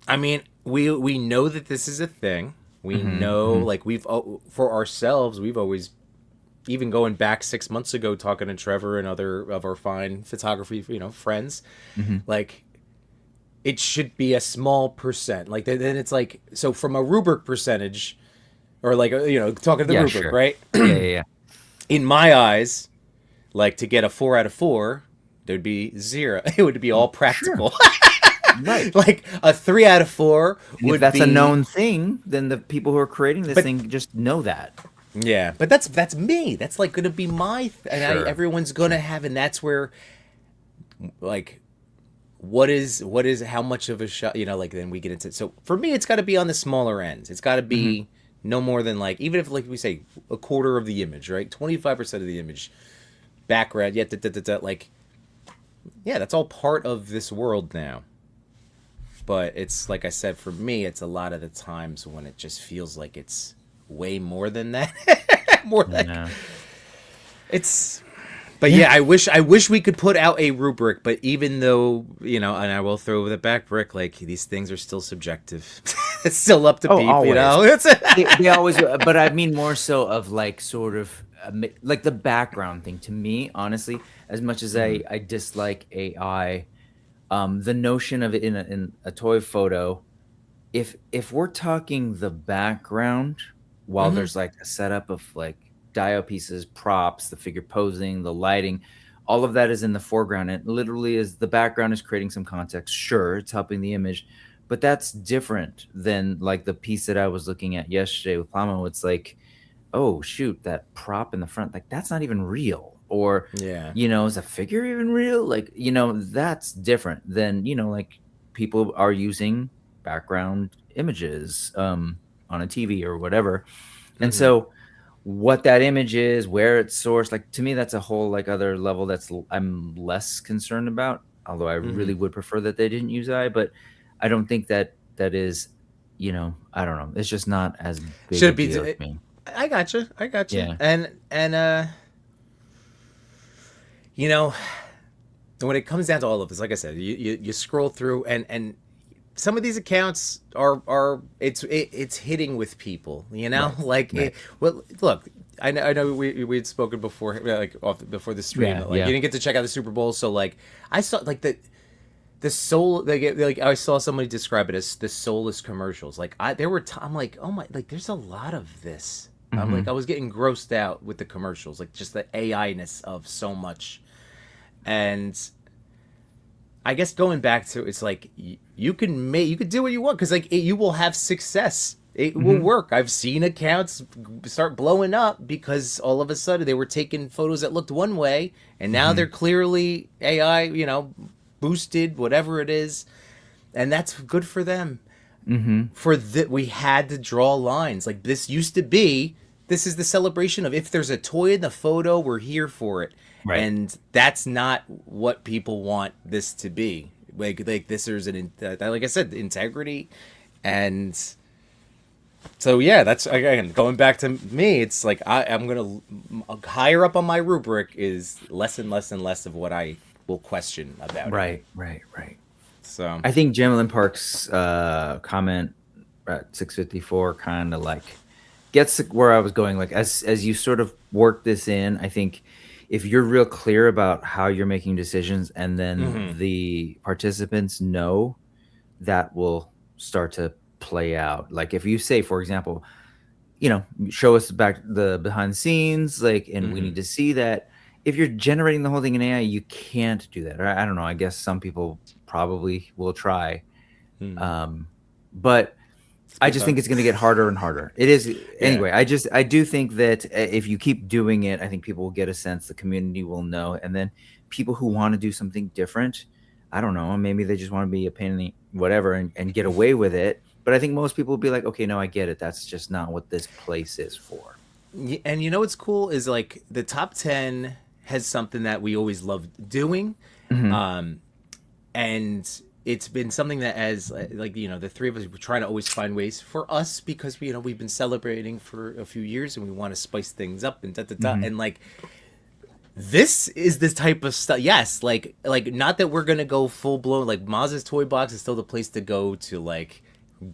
I mean, we know that this is a thing. We know, like for ourselves, we've always, even going back 6 months ago, talking to Trevor and other of our fine photography, friends, like it should be a small percent. Like then it's like, so from a rubric percentage, or like talking to the rubric, right? Yeah. In my eyes, like to get a 4 out of 4, there'd be 0. It would be all practical. Sure. Right. Like a 3 out of 4 would if that's a known thing, then the people who are creating this thing just know that. Yeah, but that's me. That's like going to be my and everyone's going to have, and that's where like what is how much of a shot, like then we get into. So for me, it's got to be on the smaller ends. It's got to be no more than like, even if like we say a quarter of the image, right? 25% of the image background. Like, yeah, that's all part of this world now. But it's like I said, for me, it's a lot of the times when it just feels like it's way more than that. More like it's. But yeah, I wish we could put out a rubric. But even though and I will throw the back brick, like these things are still subjective. It's still up to people, always. They always. But I mean more so of like sort of like the background thing. To me, honestly, as much as I dislike AI. The notion of it in a toy photo, if we're talking the background while there's like a setup of like diode pieces, props, the figure posing, the lighting, all of that is in the foreground. It literally is, the background is creating some context. Sure, it's helping the image, but that's different than like the piece that I was looking at yesterday with Plamo. It's like, oh shoot, that prop in the front, like that's not even real. Or, is a figure even real? Like, that's different than, like people are using background images on a TV or whatever. And so what that image is, where it's sourced, like to me, that's a whole like other level I'm less concerned about. Although I really would prefer that they didn't use AI, but I don't think that is, I don't know. It's just not as big a deal with me. I got you. Yeah. And when it comes down to all of this, like I said, you scroll through, and some of these accounts are it's hitting with people, you know, Right, like right. well, look, I know we'd spoken before, like before the stream, Yeah, that, like yeah. you didn't get to check out the Super Bowl, so like I saw like the soul, like I saw somebody describe it as the soulless commercials. Like there were I'm like, oh my, like there's a lot of this. I'm like, I was getting grossed out with the commercials, like just the AI-ness of so much. And I guess going back to, it's like you could do what you want, because like you will have success. It will work. I've seen accounts start blowing up because all of a sudden they were taking photos that looked one way, and now they're clearly AI, boosted, whatever it is, and that's good for them. For that, we had to draw lines. Like, this used to be, this is the celebration of, if there's a toy in the photo, we're here for it. Right. And that's not what people want this to be. Like this, there's like I said, integrity. And so, yeah, that's, again, going back to me, it's like I'm going to, higher up on my rubric is less and less and less of what I will question about it. Right. So I think Jamilyn Park's comment at 6:54 kind of like gets where I was going. Like, as you sort of work this in, I think if you're real clear about how you're making decisions, and then the participants know, that will start to play out. Like, if you say, for example, show us back the behind the scenes, like, and we need to see that. If you're generating the whole thing in AI, you can't do that. Or I don't know. I guess some people probably will try, but I just think it's going to get harder and harder. It is anyway. I do think that if you keep doing it, I think people will get a sense. The community will know, and then people who want to do something different, I don't know, maybe they just want to be a pain in the whatever and get away with it. But I think most people will be like, okay, no, I get it. That's just not what this place is for. And what's cool is, like, the top 10 has something that we always loved doing. And it's been something that, as like, the three of us, we're trying to always find ways for us, because we've been celebrating for a few years and we want to spice things up and and like, this is this type of stuff. Yes, like not that we're gonna go full blown, like, Maz's Toy Box is still the place to go to, like,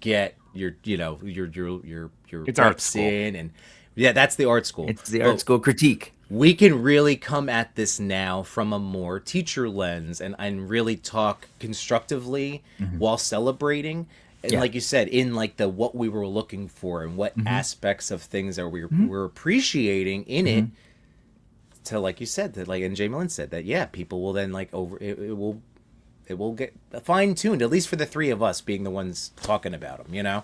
get your It's art reps school. in, and yeah, that's the art school. It's the art school critique. We can really come at this now from a more teacher lens, and really talk constructively while celebrating. And Yeah. like you said, in like the what we were looking for and what aspects of things are we're appreciating in it. To, like you said, that, like, and Jamilyn said that, yeah, people will then, like, it will get fine tuned, at least for the three of us being the ones talking about them,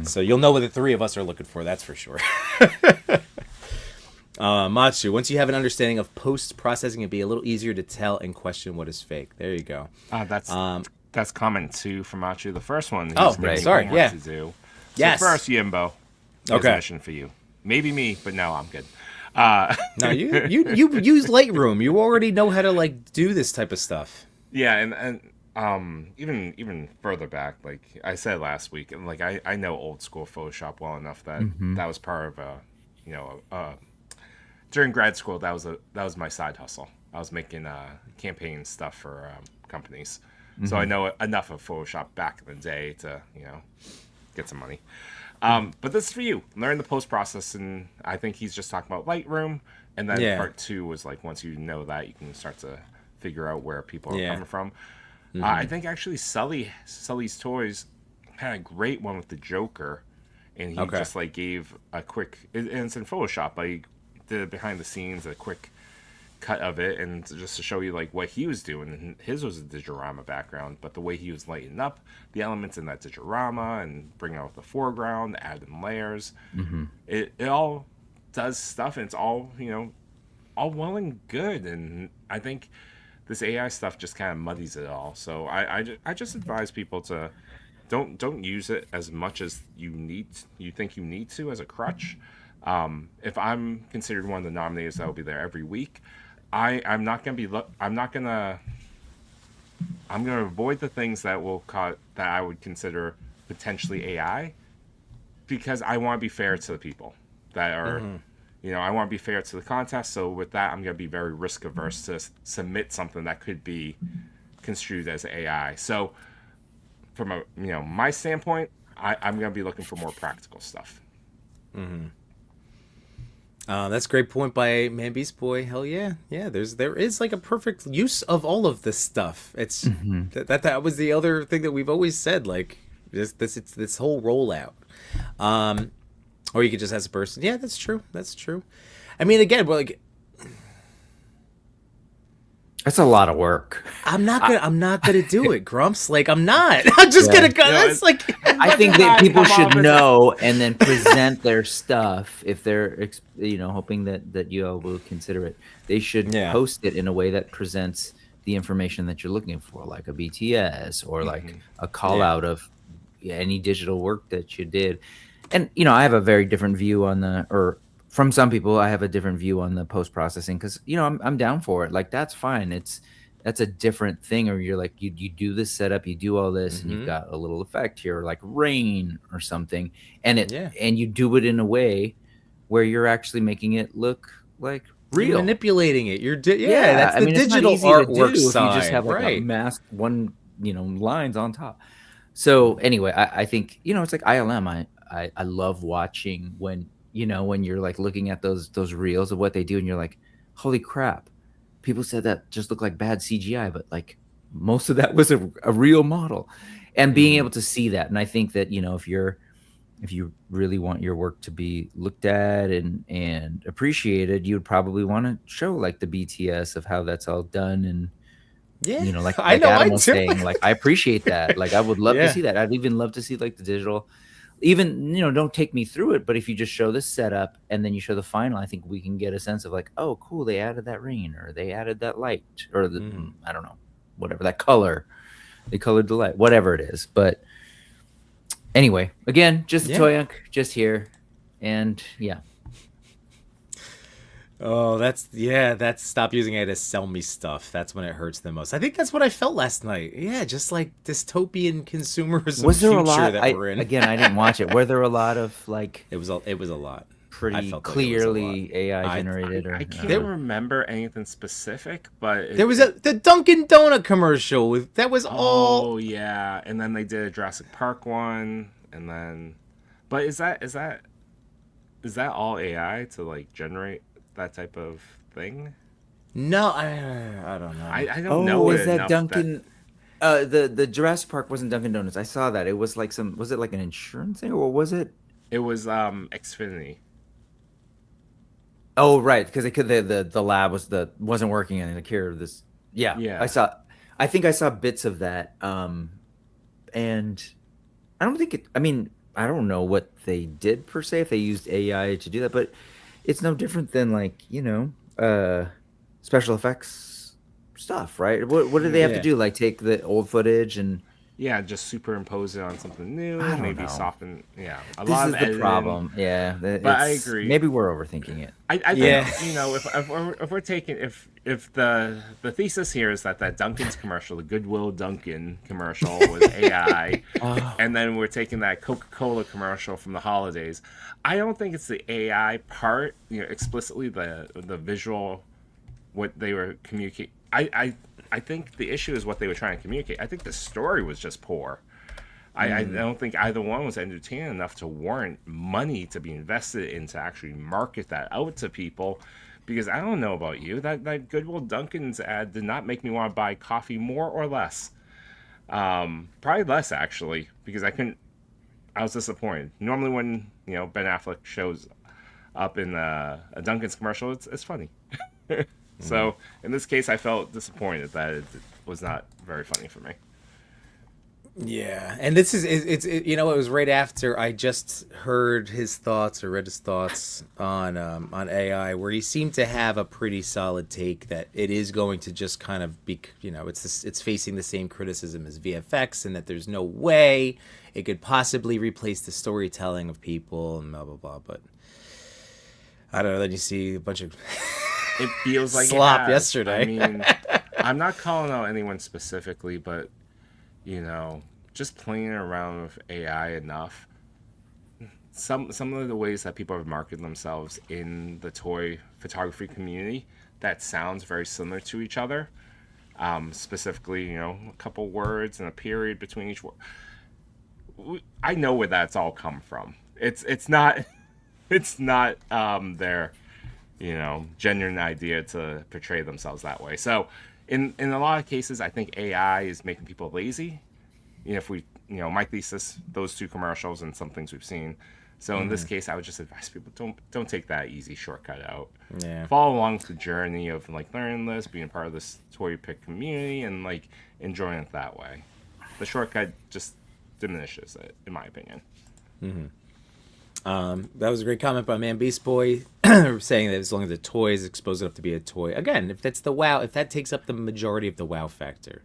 So you'll know what the three of us are looking for, that's for sure. Matsu, once you have an understanding of post-processing, it'd be a little easier to tell and question what is fake. There you go. That's comment 2 from Machu. The first one. Oh, giving right. you Sorry, homework yeah. To do. So Yes. first, Yimbo. Okay. A mission for you. Maybe me, but no, I'm good. No, you use Lightroom. You already know how to, like, do this type of stuff. Yeah, and even further back, like I said last week, and like I know old school Photoshop well enough that that was part of during grad school that was my side hustle. I was making campaign stuff for companies, so I know enough of Photoshop back in the day to get some money. But this is for you. Learn the post process, and I think he's just talking about Lightroom. And then part 2 was like, once you know that, you can start to figure out where people are coming from. I think actually Sully's Toys had a great one with the Joker, and he just like gave a quick, and it's in Photoshop, but he did behind the scenes a quick cut of it, and just to show you like what he was doing. And his was a digiorama background, but the way he was lighting up the elements in that digiorama and bringing out the foreground, adding layers, it all does stuff, and it's all all well and good. And I think this AI stuff just kind of muddies it all. So I just advise people to don't use it as much as you think you need to as a crutch. If I'm considered one of the nominators that will be there every week, I'm gonna avoid the things that that I would consider potentially AI, because I want to be fair to the people that are I want to be fair to the contest. So with that, I'm going to be very risk averse to submit something that could be construed as AI. So from a my standpoint, I'm going to be looking for more practical stuff. That's a great point by Man Beast Boy. Hell yeah, yeah. There is like a perfect use of all of this stuff. It's that was the other thing that we've always said. Like this whole rollout. Or you could just ask a person. Yeah, that's true. That's true. I mean, again, we're like, That's a lot of work. I'm not gonna do it, Grumps. Like I'm not. I'm just gonna go. That's like. I think that people should know and then present their stuff if they're hoping that you all will consider it. They should post it in a way that presents the information that you're looking for, like a BTS or like a call out of any digital work that you did. And I have a very different view on from some people, I have a different view on the post processing because I'm down for it. Like that's fine. That's a different thing. Or you're like you do this setup, you do all this, and you've got a little effect here, like rain or something, and and you do it in a way where you're actually making it look like real. You're manipulating it. That's the digital artwork side. If you just have like a masked one, lines on top. So anyway, I think it's like ILM. I love watching when you're like looking at those reels of what they do and you're like, holy crap, people said that just looked like bad CGI, but like most of that was a real model. And being able to see that, and I think that if you really want your work to be looked at and appreciated, you would probably want to show like the BTS of how that's all done. And like Adam was saying, like I appreciate that. Like I would love to see that. I'd even love to see like the digital. Even don't take me through it, but if you just show the setup and then you show the final, I think we can get a sense of like, oh, cool, they added that rain or they added that light or the I don't know, whatever that color, they colored the light, whatever it is. But anyway, again, just Toyunk, just here, and Oh, that's stop using it to sell me stuff. That's when it hurts the most. I think that's what I felt last night. Yeah, just like dystopian consumerism. Was there future a lot that we're in? Again, I didn't watch it. Were there a lot of like? It was a lot. Pretty clearly AI generated. I can't remember anything specific, but there was the Dunkin' Donut commercial that was all. Oh yeah, and then they did a Jurassic Park one, and then, but is that all AI to like generate that type of thing? No, I don't know. I don't know. Is that Dunkin'? The Jurassic Park wasn't Dunkin' Donuts. I saw that. It was like was it like an insurance thing or was it? It was Xfinity. Oh right, because the lab wasn't working and the cure of this. Yeah. I think I saw bits of that. And I don't think it. I mean, I don't know what they did per se if they used AI to do that, but it's no different than like special effects stuff, right? What do they have to do? Like take the old footage and just superimpose it on something new, maybe soften. Yeah, this is the problem. Yeah, but I agree. Maybe we're overthinking it. I think if we're taking if the thesis here is that Dunkin's commercial, the Goodwill Dunkin commercial was AI, and then we're taking that Coca-Cola commercial from the holidays. I don't think it's the AI part, explicitly the visual, what they were communicating. I think the issue is what they were trying to communicate. I think the story was just poor. I don't think either one was entertaining enough to warrant money to be invested in to actually market that out to people. Because I don't know about you, that Goodwill Dunkin's ad did not make me want to buy coffee more or less. Probably less actually, because I was disappointed. Normally when Ben Affleck shows up in a Dunkin's commercial, it's funny. So in this case, I felt disappointed that it was not very funny for me. Yeah, and this is it was right after I just heard his thoughts or read his thoughts on AI, where he seemed to have a pretty solid take that it is going to just kind of be it's facing the same criticism as VFX, and that there's no way it could possibly replace the storytelling of people and blah blah blah. But I don't know. Then you see a bunch of it feels like slop yesterday. I mean, I'm not calling out anyone specifically, but just playing around with AI enough, some of the ways that people have marketed themselves in the toy photography community that sounds very similar to each other. Specifically, you know, a couple words and a period between each word. I know where that's all come from. It's not it's not their, you know, genuine idea to portray themselves that way. So in a lot of cases, I think AI is making people lazy. You know, if we, you know, my thesis, those two commercials and some things we've seen. So in this case, I would just advise people don't take that easy shortcut out. Yeah. Follow along with the journey of like learning this, being part of this ToyPic community, and like enjoying it that way. The shortcut just diminishes it, in my opinion. That was a great comment by Man Beast Boy, saying that as long as the toy is exposed enough to be a toy. Again, if that's the wow, if that takes up the majority of the wow factor.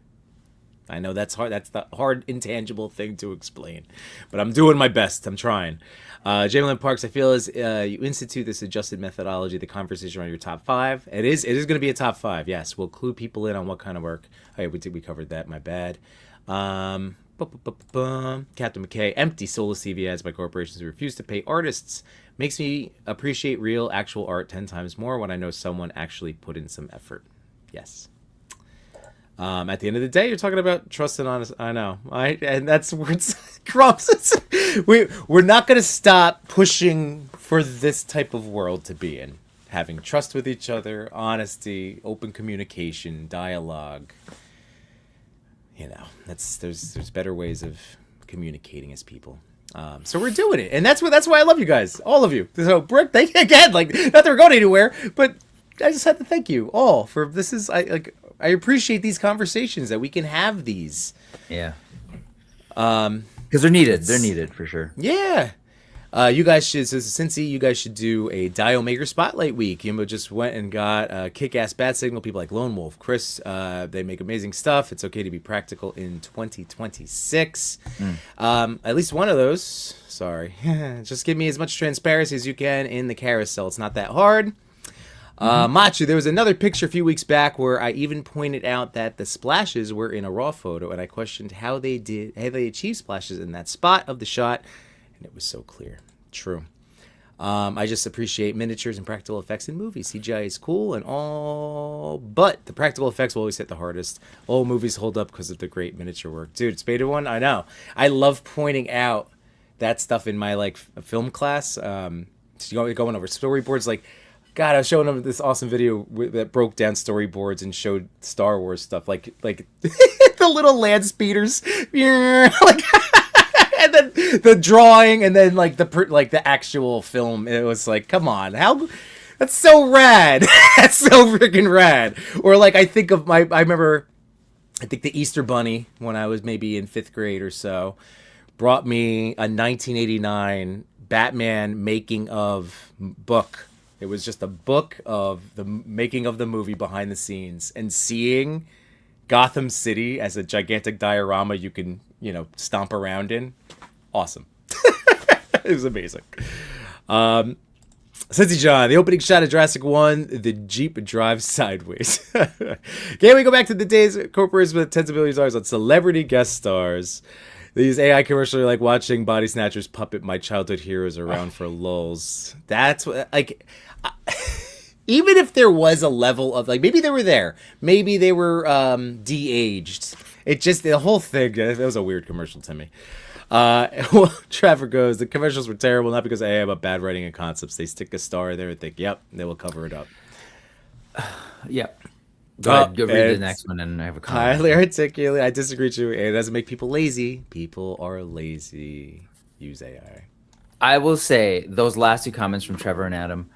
I know that's hard. That's the hard, intangible thing to explain, but I'm doing my best. I'm trying. Jamie Parks, I feel as you institute this adjusted methodology, the conversation around your top 5. It is going to be a top 5. Yes, we'll clue people in on what kind of work. Oh, yeah, we covered that. My bad. Captain McKay, empty soulless TV ads by corporations who refuse to pay artists makes me appreciate real, actual art 10 times more when I know someone actually put in some effort. Yes. At the end of the day, you're talking about trust and honest. I know, and that's where it's Grumps. We're not going to stop pushing for this type of world to be in, having trust with each other, honesty, open communication, dialogue. You know, there's better ways of communicating as people. So we're doing it, and that's why I love you guys, all of you. So Brooke, thank you again. Like, not that we're going anywhere, but I just had to thank you all for this. I appreciate these conversations that we can have these. Yeah. Because they're needed. They're needed for sure. Yeah. You guys should, so Cincy, you guys should do a Dio Maker Spotlight Week. Yimbo just went and got a kick-ass Bat Signal. People like Lone Wolf, Chris, they make amazing stuff. It's okay to be practical in 2026. At least one of those. Sorry. Just give me as much transparency as you can in the carousel. It's not that hard. Machu, there was another picture a few weeks back where I even pointed out that the splashes were in a raw photo, and I questioned how they achieved splashes in that spot of the shot, and it was so clear. True. I just appreciate miniatures and practical effects in movies. CGI is cool and all, but the practical effects will always hit the hardest. All movies hold up because of the great miniature work. Dude, it's Beta 1, I know. I love pointing out that stuff in my like film class. Going over storyboards, like, God, I was showing them this awesome video that broke down storyboards and showed Star Wars stuff, like the little land speeders, like, and then the drawing, and then like the actual film. It was like, come on, that's so rad. That's so freaking rad. Or like I think the Easter Bunny when I was maybe in 5th grade or so brought me a 1989 Batman making of book. It was just a book of the making of the movie behind the scenes, and seeing Gotham City as a gigantic diorama you can, stomp around in. Awesome. It was amazing. Cincy John, the opening shot of Jurassic 1, the Jeep drives sideways. Can we go back to the days corporations with tens of millions of dollars on celebrity guest stars? These AI commercials are like watching Body Snatchers puppet my childhood heroes around for lulz. That's what, like, even if there was a level of, like, maybe they were there. Maybe they were de-aged. It just, the whole thing, that was a weird commercial to me. Well, Trevor goes, the commercials were terrible, not because of AI, but bad writing and concepts. They stick a star there and think, yep, they will cover it up. Yep. Go ahead, go read the next one and I have a comment. Highly articulate. I disagree with you. It doesn't make people lazy. People are lazy. Use AI. I will say those last 2 comments from Trevor and Adam,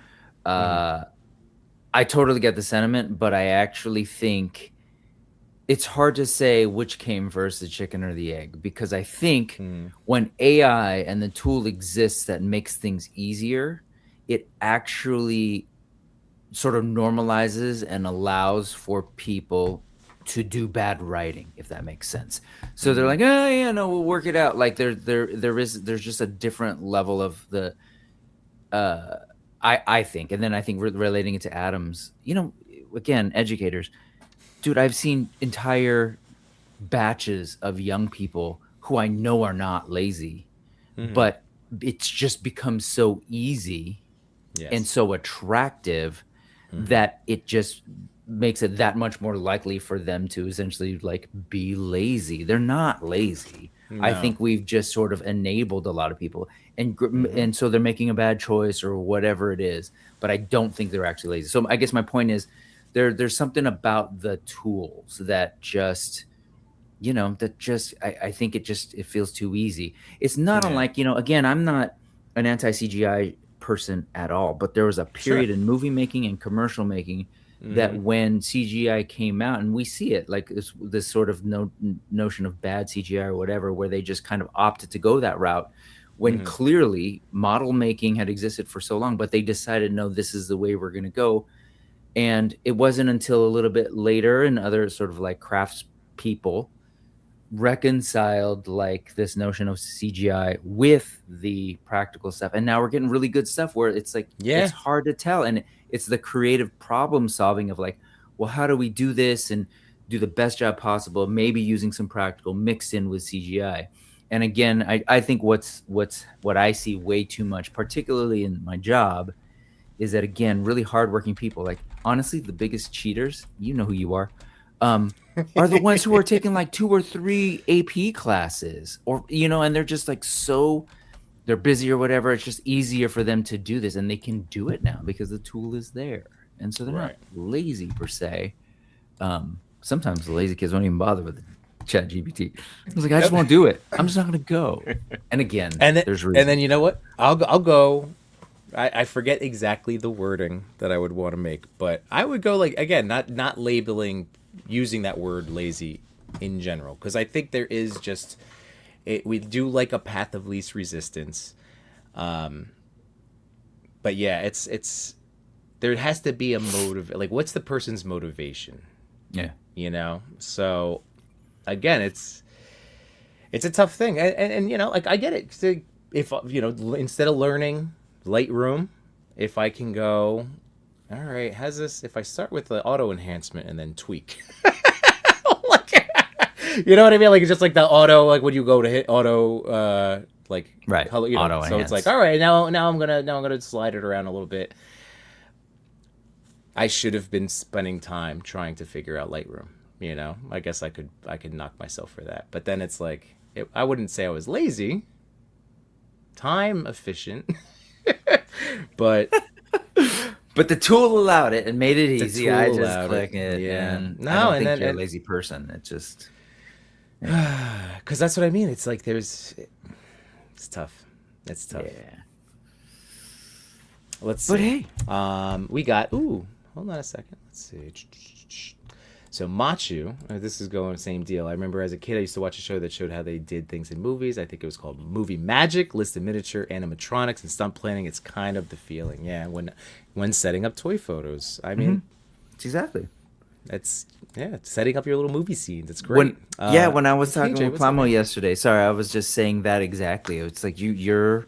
I totally get the sentiment, but I actually think it's hard to say which came first, the chicken or the egg, because I think when AI and the tool exists that makes things easier, it actually sort of normalizes and allows for people to do bad writing, if that makes sense. So they're like, oh yeah, no, we'll work it out. Like there's just a different level of the I think, and then I think relating it to Adam's, again, educators, dude, I've seen entire batches of young people who I know are not lazy, but it's just become so easy and Yes. so attractive that it just makes it that much more likely for them to essentially like be lazy. They're not lazy. I No. think we've just sort of enabled a lot of people, and Mm-hmm. and so they're making a bad choice or whatever it is. But I don't think they're actually lazy. So I guess my point is, there's something about the tools that just, that just, I think it feels too easy. It's not Yeah. unlike, again, I'm not an anti CGI person at all, but there was a Sure. period in movie making and commercial making that Mm-hmm. when CGI came out, and we see it like this sort of notion of bad CGI or whatever, where they just kind of opted to go that route when Mm-hmm. clearly model making had existed for so long, but they decided, no, this is the way we're going to go. And it wasn't until a little bit later, and other sort of like crafts people reconciled like this notion of CGI with the practical stuff. And now we're getting really good stuff where it's like it's Yeah. hard to tell. And it's the creative problem solving of like, well, how do we do this and do the best job possible? Maybe using some practical mixed in with CGI. And again, I think what I see way too much, particularly in my job, is that again, really hardworking people, like honestly, the biggest cheaters, you know who you are the ones who are taking like 2 or 3 AP classes, or and they're just like they're busy or whatever. It's just easier for them to do this, and they can do it now because the tool is there, and so they're not Right. lazy per se. Sometimes the lazy kids won't even bother with Chat GPT. I was like, I just won't do it. I'm just not going to go. And again, there's reasons. And then you know what? I'll go. I forget exactly the wording that I would want to make, but I would go like, again, not labeling, using that word lazy in general, because I think there is just we do like a path of least resistance. But yeah, it's there has to be a motive. Like, what's the person's motivation? Yeah. So again, it's a tough thing, and like, I get it. So if instead of learning Lightroom, if I can go, all right, has this, if I start with the auto enhancement and then tweak, like, you know what I mean? Like, it's just like the auto, like when you go to hit auto, like, Right. color, Auto so enhance. it's like, all right, now I'm gonna slide it around a little bit. I should have been spending time trying to figure out Lightroom. I guess I could knock myself for that. But then it's like, I wouldn't say I was lazy. Time efficient. But the tool allowed it and made it easy. I tool just allowed click it. it. Yeah. And No, I don't and think then- you're a and- lazy person. It just, because that's what I mean. It's like it's tough. It's tough. yeah. Let's But see. hey, We got. Ooh, hold on a second. Let's see. So Machu, this is going same deal. I remember as a kid, I used to watch a show that showed how they did things in movies. I think it was called Movie Magic. List of miniature animatronics and stunt planning. It's kind of the feeling, yeah. When setting up toy photos, I mean, it's exactly. it's setting up your little movie scenes. It's great. When I was talking TJ, with what's up, Plamo man? yesterday, sorry, I was just saying that exactly. It's like you're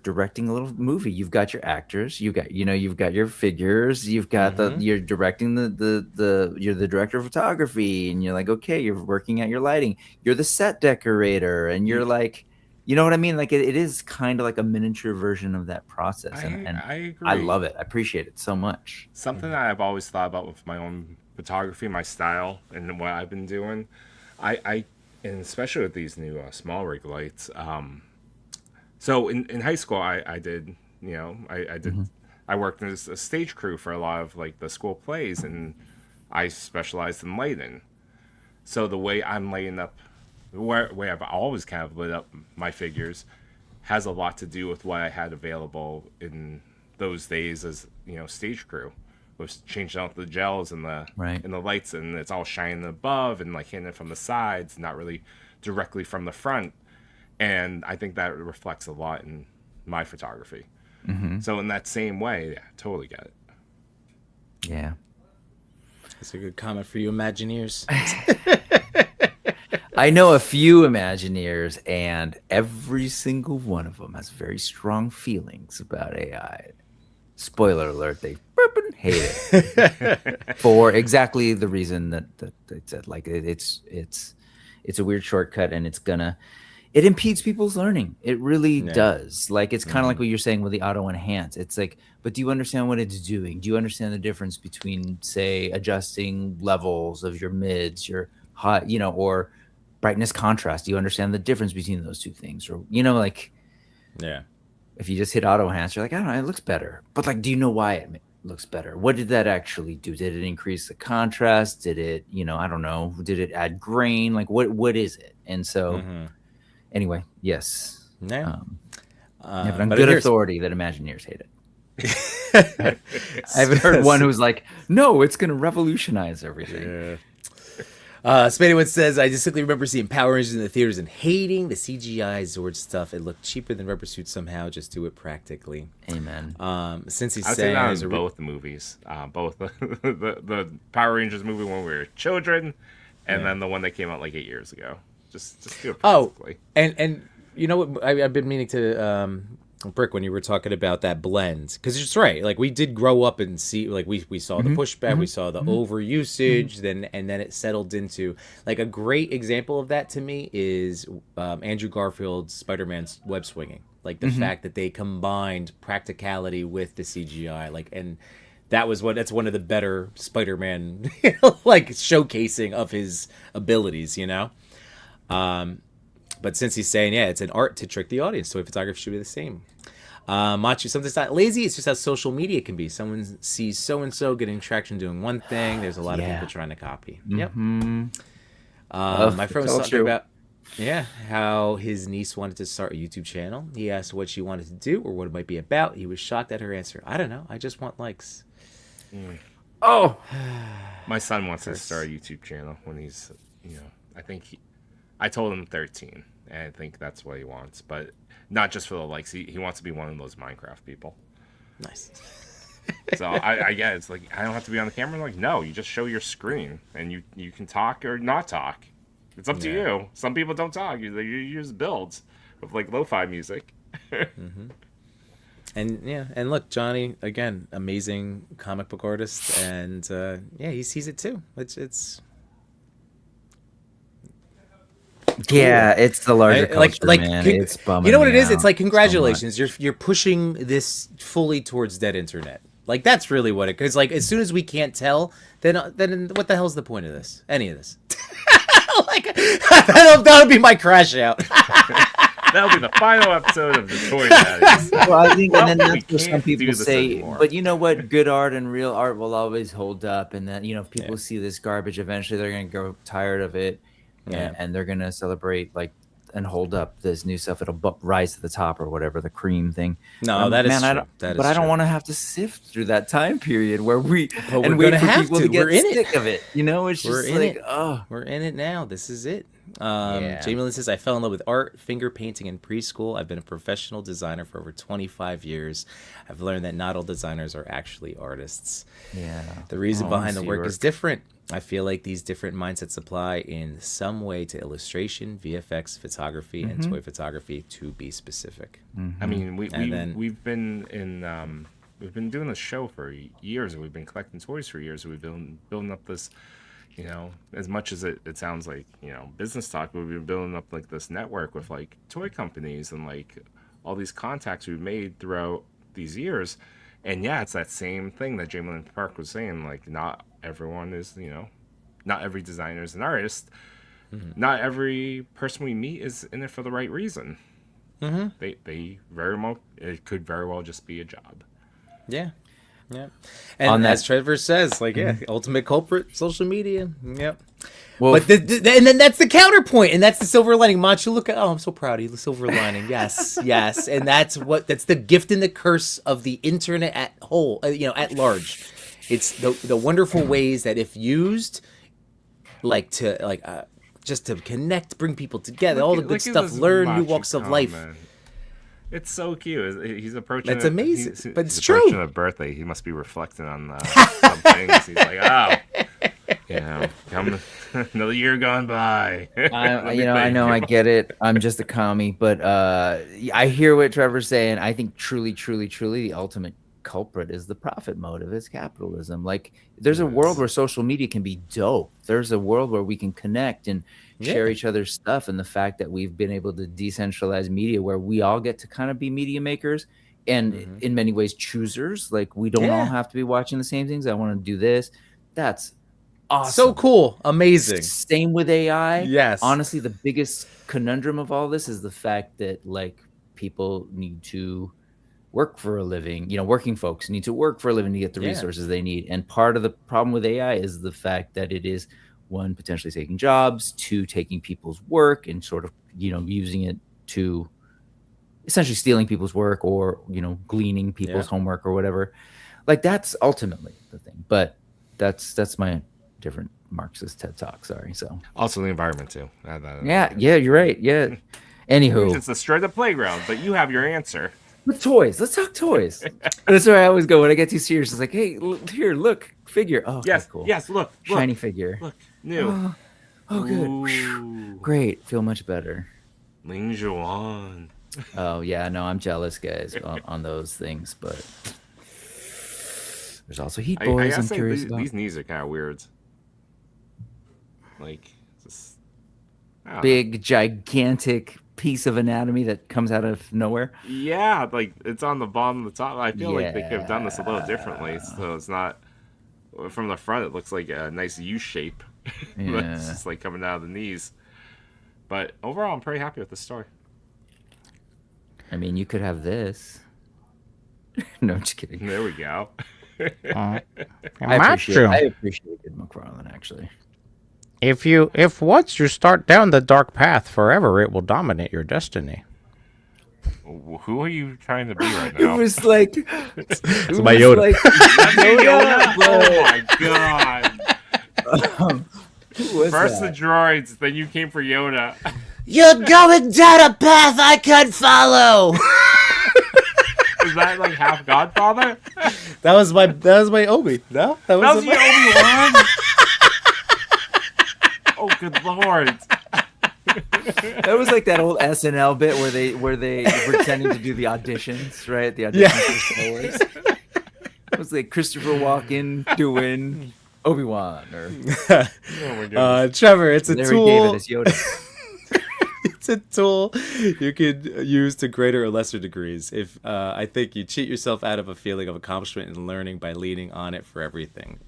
directing a little movie. You've got your actors, you've got your figures, you've got you're directing you're the director of photography, and you're like, okay, you're working at your lighting, you're the set decorator, and you're like, you know what I mean? Like it is kind of like a miniature version of that process. And I agree. I love it. I appreciate it so much. Something that I've always thought about with my own photography, my style, and what I've been doing, and especially with these new small rig lights. So in high school, I did, I did, I worked as a stage crew for a lot of like the school plays, and I specialized in lighting. So the way I'm lighting up, the way I've always kind of lit up my figures, has a lot to do with what I had available in those days as stage crew. Was changing out the gels and the Right. and the lights, and it's all shining above and like hitting it from the sides, not really directly from the front. And I think that reflects a lot in my photography. So in that same way, yeah, totally get it. Yeah. That's a good comment for you Imagineers. I know a few Imagineers, and every single one of them has very strong feelings about AI. Spoiler alert, they frippin' hate it for exactly the reason that they said. Like it's a weird shortcut, and it impedes people's learning. It really Yeah. does. Like, it's kind of like what you're saying with the auto enhance. It's like, but do you understand what it's doing? Do you understand the difference between, say, adjusting levels of your mids, your high, or brightness contrast? Do you understand the difference between those two things? Or, like, Yeah. if you just hit auto enhance, you're like, I don't know, it looks better. But like, do you know why it looks better? What did that actually do? Did it increase the contrast? Did it, I don't know, did it add grain? Like, what is it? And so anyway, yes. Yeah. I have it on but good here's- authority that Imagineers hate it. I haven't heard one who's like, no, it's going to revolutionize everything. Spadewitz says, I distinctly remember seeing Power Rangers in the theaters and hating the CGI Zord stuff. It looked cheaper than rubber suits somehow. Just do it practically. Amen. Since he's I would say saying that as in a both movies, both the Power Rangers movie when we were children, and then the one that came out like 8 years ago. Just do it practically. and you know what? I've been meaning to Brick when you were talking about that blend, because it's right. Like, we did grow up and see, like, we saw the pushback, we saw the over usage, then it settled into, like, a great example of that to me is Andrew Garfield's Spider-Man's web swinging. Like, the fact that they combined practicality with the CGI, like, and that's one of the better Spider-Man like showcasing of his abilities, But since he's saying, it's an art to trick the audience, toy photography should be the same. Machu, something's not lazy. It's just how social media can be. Someone sees so-and-so getting traction doing one thing. There's a lot of people trying to copy. Yep. My friend was talking about, how his niece wanted to start a YouTube channel. He asked what she wanted to do or what it might be about. He was shocked at her answer. I don't know. I just want likes. Oh, My son wants to start a YouTube channel when he's, I told him 13, and I think that's what he wants, but not just for the likes. He wants to be one of those Minecraft people. Nice. So I get it. It's like, I don't have to be on the camera. I'm like, no, you just show your screen, and you can talk or not talk. It's up to you. Some people don't talk. You use builds with like lo-fi music. And look, Johnny, again, amazing comic book artist, and he sees it too. It's it's the larger culture, man. It's bumming. You know what it me is? It's out like, so congratulations, much. you're pushing this fully towards dead internet. Like, that's really what it. Because like, as soon as we can't tell, then what the hell's the point of this? Any of this? Like, that'll be my crash out. That'll be the final episode of the Toy Daddies. Well, I think, and then we that's what some can't do people this say. anymore. But you know what? Good art and real art will always hold up. And then, if people see this garbage, eventually they're going to grow tired of it. And they're going to celebrate, like, and hold up this new stuff. It'll rise to the top or whatever, the cream thing. No, that is true. I don't want to have to sift through that time period where we But and we're wait gonna for have people to. to get We're in it. sick of it. It's We're just in like, it. oh. We're in it now. This is it. Jamie Lynn says, I fell in love with art, finger painting in preschool. I've been a professional designer for over 25 years. I've learned that not all designers are actually artists. Yeah. The reason behind the see work work. is different. I feel like these different mindsets apply in some way to illustration, VFX, photography, and toy photography, to be specific. I mean, we've been doing this show for years, and we've been collecting toys for years. We've been building up this, as much as it sounds like, business talk, but we've been building up like this network with like toy companies and like all these contacts we've made throughout these years. And it's that same thing that Jamie Lynn Park was saying, like, not everyone is, not every designer is an artist. Not every person we meet is in it for the right reason. They it could very well just be a job. Yeah. And as Trevor says, like, ultimate culprit, social media. Yep. Well, but and then that's the counterpoint, and that's the silver lining. Machu, look at, I'm so proud of you. The silver lining, yes, and that's the gift and the curse of the internet at whole, at large. It's the wonderful ways that, if used, just to connect, bring people together, all the good stuff, learn new walks of life. Man. It's so cute. He's approaching. That's amazing, but it's approaching true. A birthday. He must be reflecting on some things. He's like, another year gone by. I know, I get it. I'm just a commie, but I hear what Trevor's saying. I think truly, the ultimate culprit is the profit motive. It's capitalism. Like, there's a world where social media can be dope. There's a world where we can connect and share each other's stuff, and the fact that we've been able to decentralize media where we all get to kind of be media makers and in many ways choosers. Like we don't all have to be watching the same things. I want to do this. That's awesome. So cool. Amazing. Same with AI. Yes. Honestly, the biggest conundrum of all this is the fact that like people need to work for a living. Working folks need to work for a living to get the resources they need. And part of the problem with AI is the fact that it is, one, potentially taking jobs, two, taking people's work and sort of, using it to essentially stealing people's work or, gleaning people's homework or whatever. Like that's ultimately the thing. But that's my different Marxist TED Talk. Sorry. So also the environment too. Yeah, you're right. Yeah. Anywho, it's destroy the playground, but you have your answer. With toys, let's talk toys. That's where I always go when I get too serious. It's like, hey, here, look, figure. Oh, okay, yes, cool. Yes, look, shiny figure. Look, new. Oh, good. Great, feel much better. Ling Zhuan. Oh yeah, no, I'm jealous, guys, on those things, but there's also Heat Boys. I'm curious about. These knees are kind of weird. Like, just big, gigantic piece of anatomy that comes out of nowhere. Yeah, like it's on the bottom and the top. I feel like they could have done this a little differently, so it's not from the front. It looks like a nice U shape. It's just like coming out of the knees. But overall, I'm pretty happy with the story. I mean, you could have this. No, I'm just kidding. There we go. I appreciated McFarlane actually. If once you start down the dark path forever, it will dominate your destiny. Who are you trying to be right now? It was like it's my Yoda. Like, Yoda? Oh my god! First the droids, then you came for Yoda. You're going down a path I can't follow. Is that like half Godfather? That was my Obi. No, that was your Obi-Wan. Oh, good lord! That was like that old SNL bit where they pretending to do the auditions, right? The auditions for Star Wars. It was like Christopher Walken doing Obi-Wan or Trevor. It's a Larry tool. David as Yoda. It's a tool you could use to greater or lesser degrees. If I think you cheat yourself out of a feeling of accomplishment and learning by leaning on it for everything.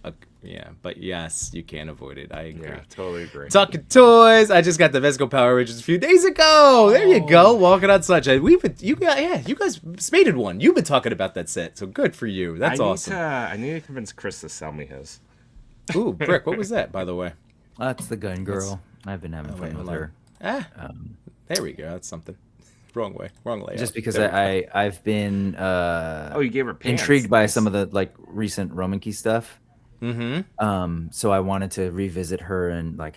But yes, you can't avoid it. I agree. Yeah, totally agree. Talking toys. I just got the Vesco Power Rangers a few days ago. There you go. Walking on Sunshine. You guys mated one. You've been talking about that set, so good for you. That's awesome. I need to convince Chris to sell me his. Ooh, Brick. What was that, by the way? That's the gun girl. I've been having fun with her. There we go. That's something. Wrong layout. Just because I've been you gave her pants. intrigued by some of the like recent Roman Key stuff. Mm-hmm. So I wanted to revisit her and like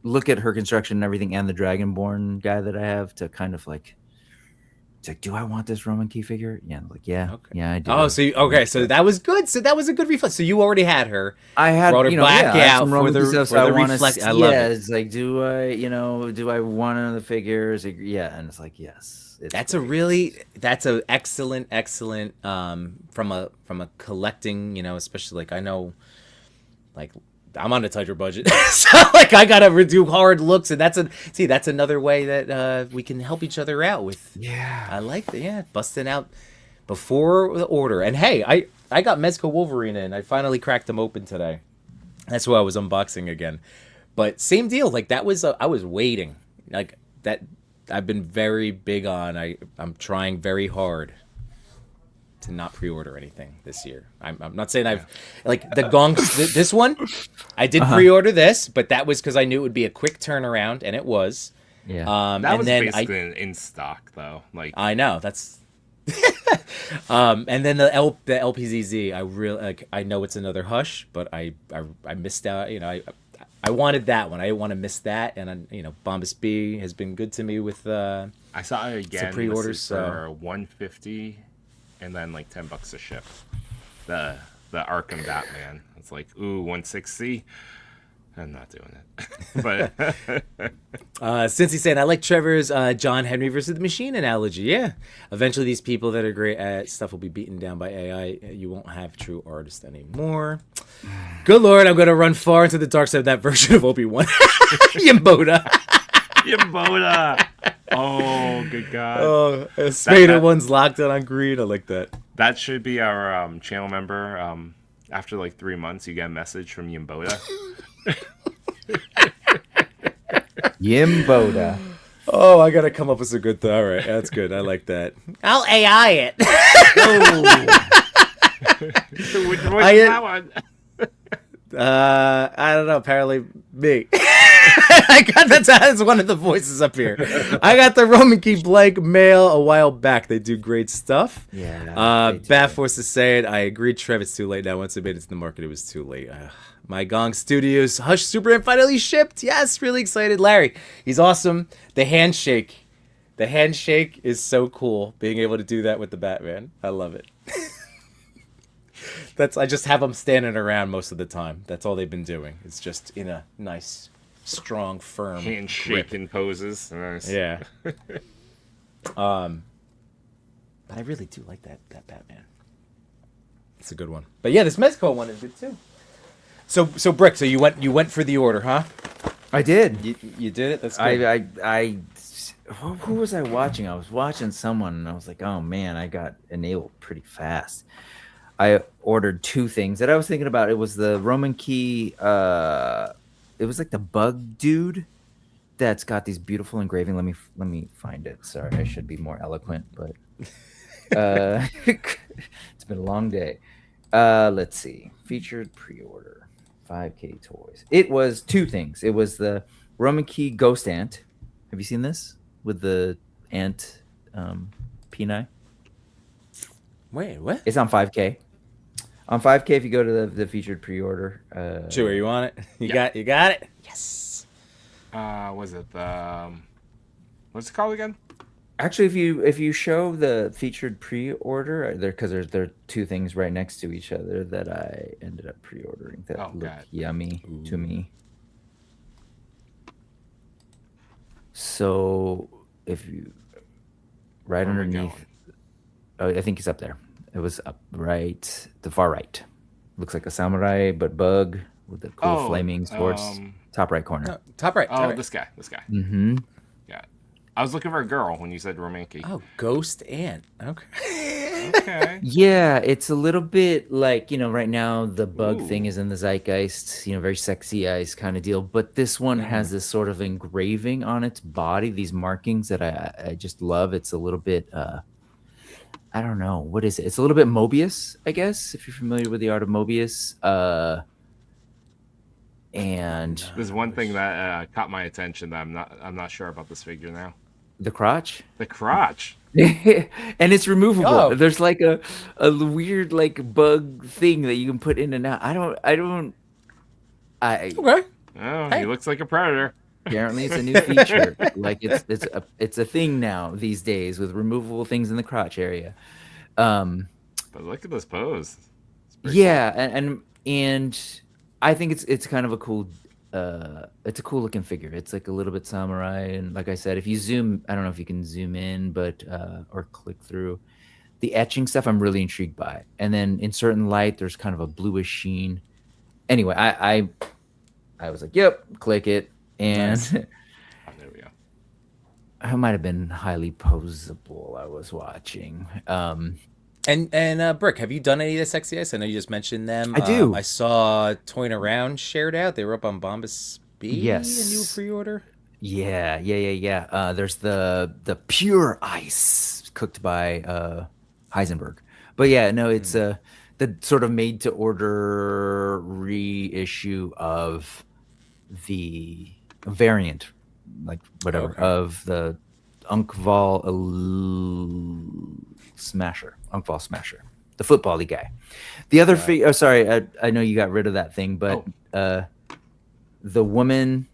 look at her construction and everything, and the Dragonborn guy that I have to kind of like. It's like, do I want this Roman Key figure? Yeah, I'm like, yeah, I do. Oh, so that was good. So that was a good reflex. So you already had her. I had brought her back out for the reflex. I love it. It's like, do I want another figure? It's like, yeah, and it's like, yes. That's an excellent from a collecting, especially like I know, like I'm on a tighter budget, so like I gotta do hard looks, and that's another way that we can help each other out with. Yeah, I like that. Yeah, busting out before the order. And hey, I got Mezco Wolverine in. I finally cracked him open today. That's why I was unboxing again. But same deal. Like that was I was waiting. Like that. I've been very big on. I'm trying very hard to not pre-order anything this year. I'm not saying I've like the Gong. This one, I did pre-order this, but that was because I knew it would be a quick turnaround, and it was. Yeah. That was basically in stock though. Like I know that's. And then the LPZZ, I really like. I know it's another Hush, but I missed out. I wanted that one. I didn't want to miss that, and Bombas B has been good to me with. I saw it again. Pre-orders for $150. And then like $10 to ship. The Arkham Batman. It's like, ooh, 160. I'm not doing it. But Since he's saying, I like Trevor's John Henry versus the Machine analogy. Yeah. Eventually, these people that are great at stuff will be beaten down by AI. You won't have true artists anymore. Good Lord, I'm going to run far into the dark side of that version of Obi-Wan. Yimboda. Yimboda. Oh, good God. Oh, Spader one's locked on green. I like that. That should be our channel member. After like 3 months, you get a message from Yimboda. Yimboda. Oh, I got to come up with some good All right, that's good. I like that. I'll AI it. Which voice is that one? I don't know. Apparently, me. I got that's one of the voices up here. I got the Roman Key blank mail a while back. They do great stuff. Yeah. Bad Force is saying, I agree, Trev. It's too late now. Once it made it to the market, it was too late. My Gong Studios Hush Superman finally shipped. Yes, really excited. Larry, he's awesome. The handshake is so cool. Being able to do that with the Batman, I love it. I just have them standing around most of the time. That's all they've been doing. It's just in a nice, strong, firm handshaking poses. Nice. Yeah. But I really do like that Batman. It's a good one. But yeah, this Mezco one is good too. So Brick, so you went for the order, huh? I did. You did it. That's good. Who was I watching? I was watching someone, and I was like, oh man, I got enabled pretty fast. I ordered 2 things that I was thinking about. It was the Roman Key. It was like the bug dude that's got these beautiful engraving. Let me find it. Sorry, I should be more eloquent, but it's been a long day. Let's see. Featured pre-order 5K toys. It was 2 things. It was the Roman Key Ghost Ant. Have you seen this with the ant peni? Wait, what? It's on 5K. On 5K, if you go to the featured pre-order. Sure, you want it? You got it? Yes. Was it what's it called again? Actually, if you show the featured pre-order, because there are 2 things right next to each other that I ended up pre-ordering that look yummy to me. So if you underneath, I think it's up there. It was up right, the far right. Looks like a samurai, but bug with the cool flaming swords. Top right corner. No, top right. Oh, this guy. Mm-hmm. Yeah. I was looking for a girl when you said Romanki. Oh, Ghost Ant. Okay. Okay. Yeah, it's a little bit like, right now the bug thing is in the zeitgeist, very sexy eyes kind of deal. But this one has this sort of engraving on its body, these markings that I just love. It's a little bit, I don't know. What is it? It's a little bit Mobius, I guess, if you're familiar with the art of Mobius. And there's one thing that caught my attention that I'm not sure about this figure now. The crotch? The crotch. And it's removable. Oh. There's like a weird like bug thing that you can put in and out. Okay. Oh, he looks like a predator. Apparently it's a new feature. Like it's a thing now these days with removable things in the crotch area. But look at this pose. Yeah, and I think it's kind of a cool it's a cool looking figure. It's like a little bit samurai, and like I said, if you zoom, I don't know if you can zoom in, but or click through the etching stuff, I'm really intrigued by. And then in certain light, there's kind of a bluish sheen. Anyway, I was like, yep, click it. And Nice. There we go. I might have been highly posable. I was watching. And Brick, have you done any of the sexy ice? I know you just mentioned them. I do. I saw Toying Around shared out. They were up on Bombas B. Yes. A new pre-order. Yeah. There's the pure ice cooked by Heisenberg. But yeah, no, it's the sort of made to order reissue of the variant, like whatever, of the Unkval Smasher, the football-y guy. The other sorry, I know you got rid of that thing, but the woman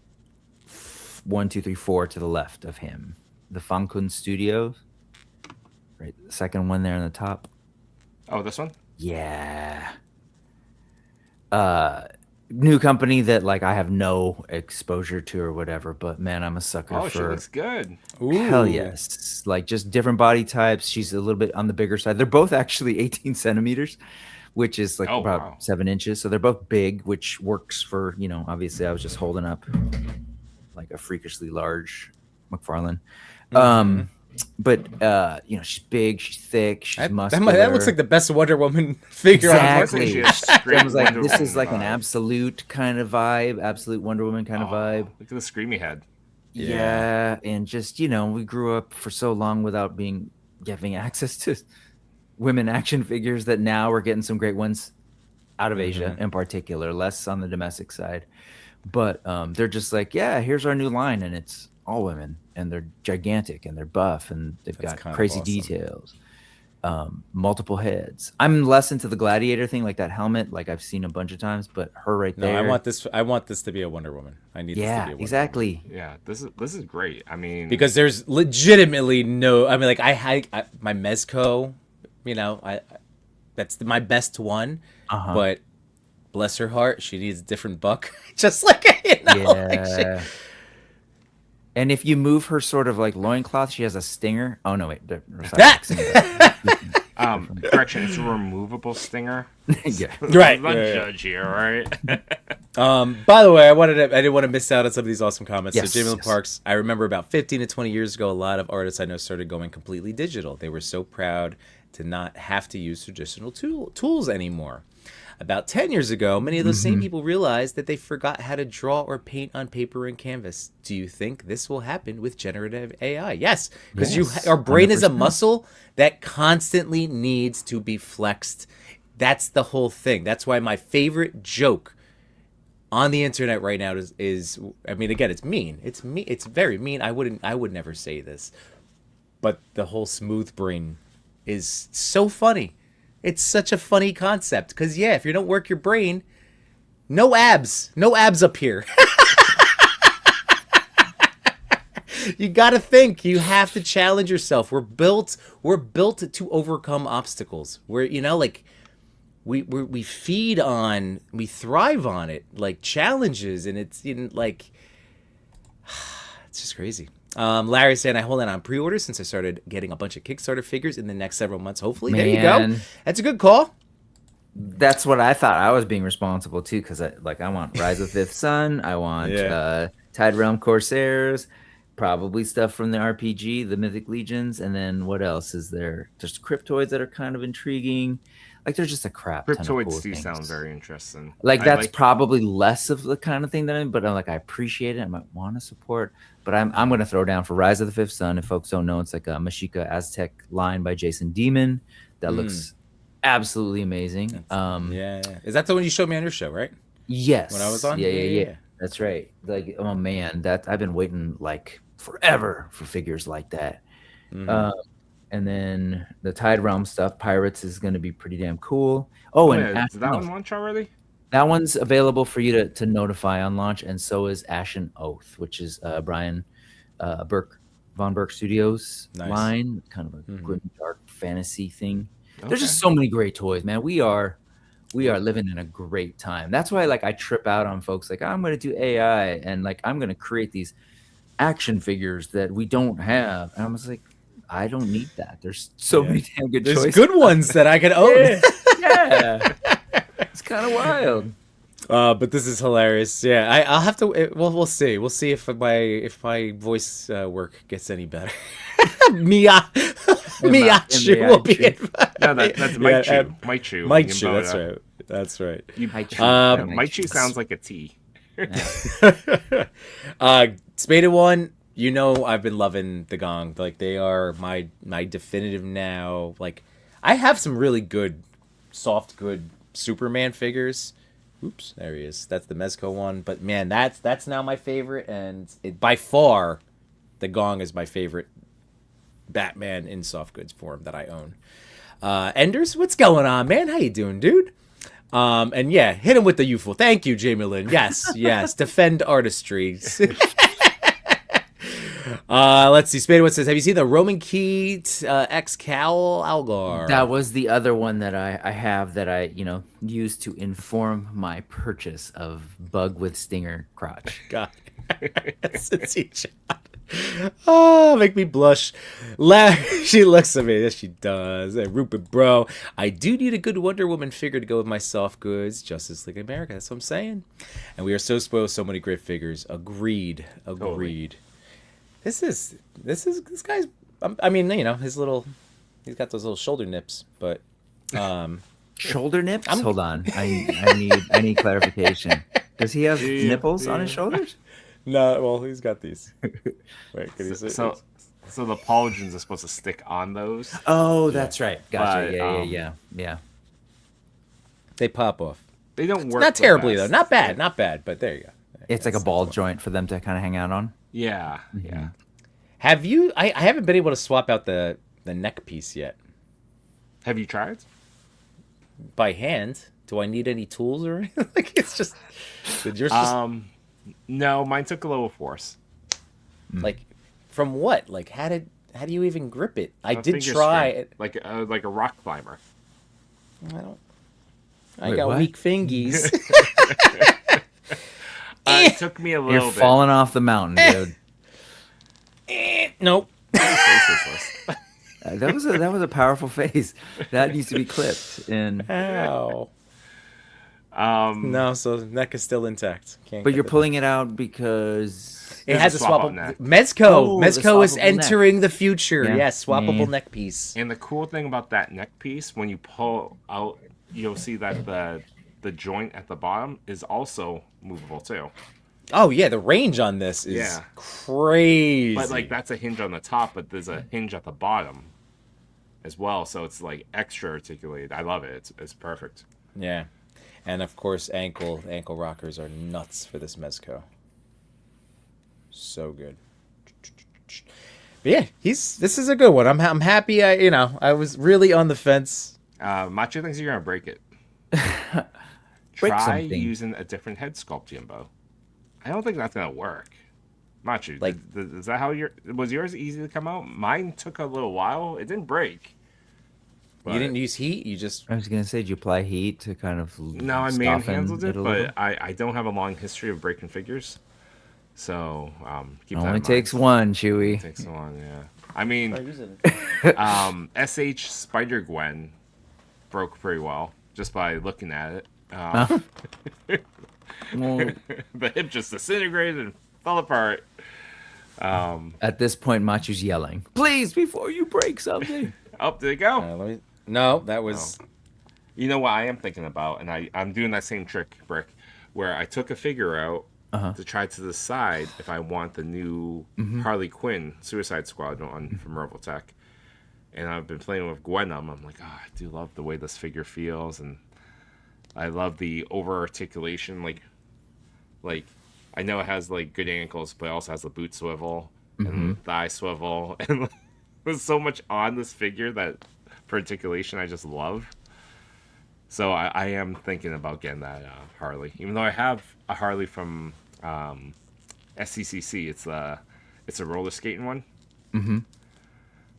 1, 2, 3, 4 to the left of him, the Fankun Studios, right, the second one there on the top. Oh, this one? Yeah. new company that like I have no exposure to or whatever, but man, I'm a sucker Oh, she for looks good. hell yes. Like just different body types. She's a little bit on the bigger side. They're both actually 18 centimeters, which is like Oh, about wow. 7 inches. So they're both big, which works for, obviously I was just holding up like a freakishly large McFarlane. But she's big, she's thick, she's muscular. That looks like the best Wonder Woman figure on the market. Exactly. She has straight I was like, Wonder this is Woman like an vibe. absolute kind of vibe, absolute Wonder Woman kind of vibe. Look at the screamy head. Yeah, and just we grew up for so long without having access to women action figures that now we're getting some great ones out of Asia in particular, less on the domestic side. But they're just like, yeah, here's our new line, and it's all women, and they're gigantic, and they're buff, and they've got kind of crazy awesome. details, multiple heads. I'm less into the gladiator thing, like that helmet, like I've seen a bunch of times, but her right No, there. I want this to be a Wonder Woman. I need this to be a Wonder Woman. Exactly. Yeah, this is great. I mean, Because there's legitimately no. I mean, like I my Mezco, that's my best one. But bless her heart, she needs a different buck. Just like Yeah. And if you move her sort of like loincloth, she has a stinger. Oh no, wait. correction, it's a removable stinger. Yeah. Right. Not Yeah. judge here, all right? By the way, I didn't want to miss out on some of these awesome comments. Yes, So Jamie yes. Parks, I remember about 15 to 20 years ago, a lot of artists I know started going completely digital. They were so proud to not have to use traditional tools anymore. About 10 years ago, many of those same people realized that they forgot how to draw or paint on paper and canvas. Do you think this will happen with generative AI? Yes, because Yes, our brain is a 100%. muscle that constantly needs to be flexed. That's the whole thing. That's why my favorite joke on the internet right now is I mean, again, it's mean. It's very mean. I would never say this. But the whole smooth brain is so funny. It's such a funny concept because if you don't work your brain, no abs up here. You got to think. You have to challenge yourself. We're built to overcome obstacles. We're we feed on, we thrive on it, like challenges, and it's it's just crazy. Larry's saying I hold on pre-order since I started getting a bunch of Kickstarter figures in the next several months. Hopefully, there you go. Man. That's a good call. That's what I thought. I was being responsible too, because I want Rise of Fifth Sun. I want Tide Realm Corsairs, probably stuff from the RPG, the Mythic Legions, and then what else is there? There's Cryptoids that are kind of intriguing. Like there's just a crap ton of cool Cryptoids do things. sound very interesting. Like I that's probably less of the kind of thing that but I'm like, I appreciate it. I might want to support, but I'm going to throw down for Rise of the Fifth Sun. If folks don't know, it's like a Mexica Aztec line by Jason Demon that looks absolutely amazing. Is that the one you showed me on your show, right? Yes. When I was on? Yeah. That's right. Like, oh man, I've been waiting like forever for figures like that. And then the Tide Realm stuff, Pirates, is going to be pretty damn cool. Oh, and did that one launch already? that one's available for you to notify on launch, and so is Ashen Oath, which is Brian Von Burke Studios line, kind of a grim, dark fantasy thing. There's just so many great toys, man. We are living in a great time. That's why, like, I trip out on folks like, I'm going to do AI and like I'm going to create these action figures that we don't have, and I'm just like, I don't need that. There's so many damn good choices. There's good ones that I can own. Yeah. It's kind of wild. But this is hilarious. Yeah, I'll have to. We'll see. We'll see if my voice work gets any better. Miyachu will be in. No, that's Mike Chu. Mike Chu. Mike Chu. That's right. Mike Chu sounds like a T. Spaded One. You know, I've been loving the Gong. Like, they are my definitive now. Like, I have some really good, soft, good Superman figures. Oops, there he is. That's the Mezco one. But man, that's now my favorite, and by far, the Gong is my favorite Batman in soft goods form that I own. Enders, what's going on, man? How you doing, dude? And yeah, hit him with the youthful. Thank you, Jamie Lynn. Yes, defend artistry. Let's see. Spadewood says, have you seen the Roman Keat X Cowl Algar? That was the other one that I have that I used to inform my purchase of bug with stinger crotch. God. That's each shot. Oh, make me blush. She looks at me. Yes, she does. Hey, Rupert, bro. I do need a good Wonder Woman figure to go with my soft goods. Justice League America. That's what I'm saying. And we are so spoiled with so many great figures. Agreed. Totally. This guy's. I mean, he's got those little shoulder nips, but. Shoulder nips? Hold on. I need clarification. Does he have nipples on his shoulders? No, well, he's got these. Wait, can you see? So the pauldrons are supposed to stick on those. Oh, that's right. Gotcha. But, Yeah. They pop off. They don't work. Not the terribly best. though. Not bad. But there you go. It's like a ball joint for them to kind of hang out on. Yeah. Have you? I haven't been able to swap out the neck piece yet. Have you tried? By hand. Do I need any tools or anything? Like it's just. Did yours just No, mine took a little force. like from what? Like how do you even grip it? I A did finger try strength, it. like a rock climber. I Wait, got what? weak fingies. It took me a You're little bit. falling off the mountain, dude. Nope. That was a powerful face. That needs to be clipped. And Ow. No, so the neck is still intact. Can't but get you're the- pulling it out because It has a a swap out swappable neck. Mezco. Oh, the Mezco is swappable neck. entering the future. Yeah. Yes, swappable Yeah. neck piece. And the cool thing about that neck piece, when you pull out, you'll see that the joint at the bottom is also movable too. Oh yeah, the range on this is Yeah. crazy. But like that's a hinge on the top, but there's a hinge at the bottom as well, so it's like extra articulated. I love it. It's perfect. yeah, and of course ankle rockers are nuts for this Mezco. So good. But yeah, this is a good one. I'm happy. I was really on the fence. Macho thinks you're gonna break it. Break Try something. using a different head sculpt, Yimbo. I don't think that's gonna work. Macho, Like- is that how was yours easy to come out? Mine took a little while. It didn't break. You didn't use heat. You just I was gonna say, did you apply heat to kind of No, I soften manhandled it, a little? but I don't have a long history of breaking figures. So keep that in Only mind. takes one, Chewy. It takes one, yeah. I mean, using SH Spider Gwen broke pretty well just by looking at it. Well, The hip just disintegrated and fell apart. at this point, Machu's yelling, "Please, before you break something!" Oh, there you go. No, that was You know what I am thinking about, and I'm doing that same trick, Brick, where I took a figure out to try to decide if I want the new Harley Quinn Suicide Squad one from Marvel Tech. And I've been playing with Gwenom. I'm like, I do love the way this figure feels, and I love the over articulation. Like I know it has like good ankles, but it also has the boot swivel and the thigh swivel, and there's so much on this figure that for articulation I just love. So I am thinking about getting that Harley, even though I have a Harley from SCCC. It's a roller skating one.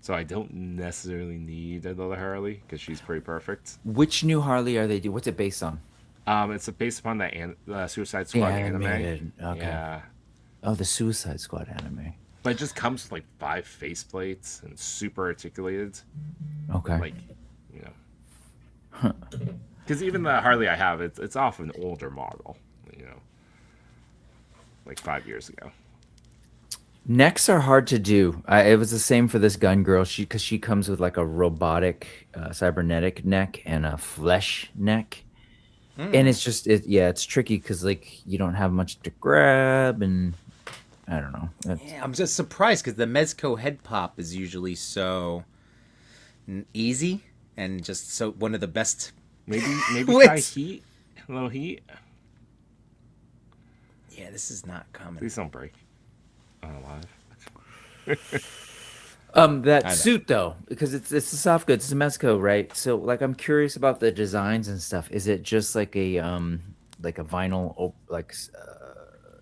So I don't necessarily need another Harley because she's pretty perfect. Which new Harley are they doing? What's it based on? It's based upon the Suicide Squad anime. animated. Okay. Yeah, Oh, the Suicide Squad anime. but it just comes with like 5 faceplates and super articulated. Okay. Like, because even the Harley I have, it's off an older model. Like 5 years ago. Necks are hard to do. It was the same for this gun girl. Because she comes with like a robotic, cybernetic neck and a flesh neck, and it's just it's tricky because like you don't have much to grab, and I don't know. Yeah, I'm just surprised because the Mezco head pop is usually so easy and just so one of the best. Maybe What? try heat, a little heat. Yeah, this is not coming. Please don't break. Alive. That suit though, because it's a soft goods, it's a Mezco, right? So like I'm curious about the designs and stuff. Is it just like a vinyl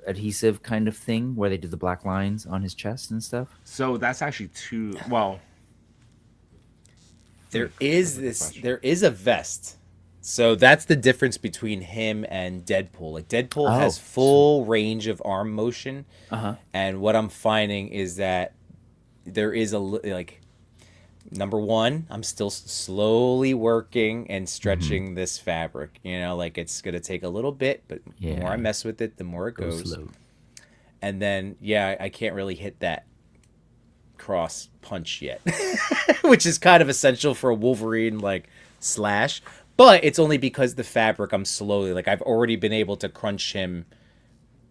adhesive kind of thing where they did the black lines on his chest and stuff? So that's actually well. There Question. is a vest. So that's the difference between him and Deadpool. Like Deadpool Oh, has full range of arm motion, Uh-huh. and what I'm finding is that there is like number one, I'm still slowly working and stretching this fabric. You know, like it's gonna take a little bit, but the more I Yeah. mess with it, the more it Go goes. slow. And then I can't really hit that cross punch yet, which is kind of essential for a Wolverine like slash. But it's only because the fabric I'm slowly like I've already been able to crunch him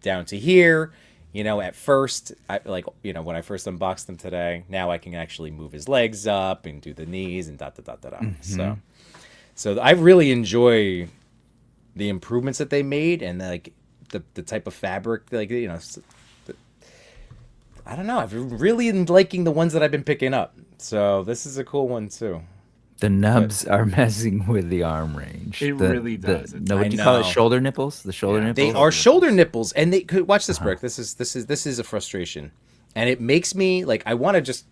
down to here. You know, at first, when I first unboxed him today, now I can actually move his legs up and do the knees and da da da da da. So I really enjoy the improvements that they made and like the type of fabric, like I don't know. I've really been liking the ones that I've been picking up. So this is a cool one too. The nubs are messing with the arm range. It really does. No, I what do you call it? know. Shoulder nipples? The shoulder Yeah. nipples? They are shoulder nipples, and they could watch this, Brick. This is a frustration, and it makes me like I want to just.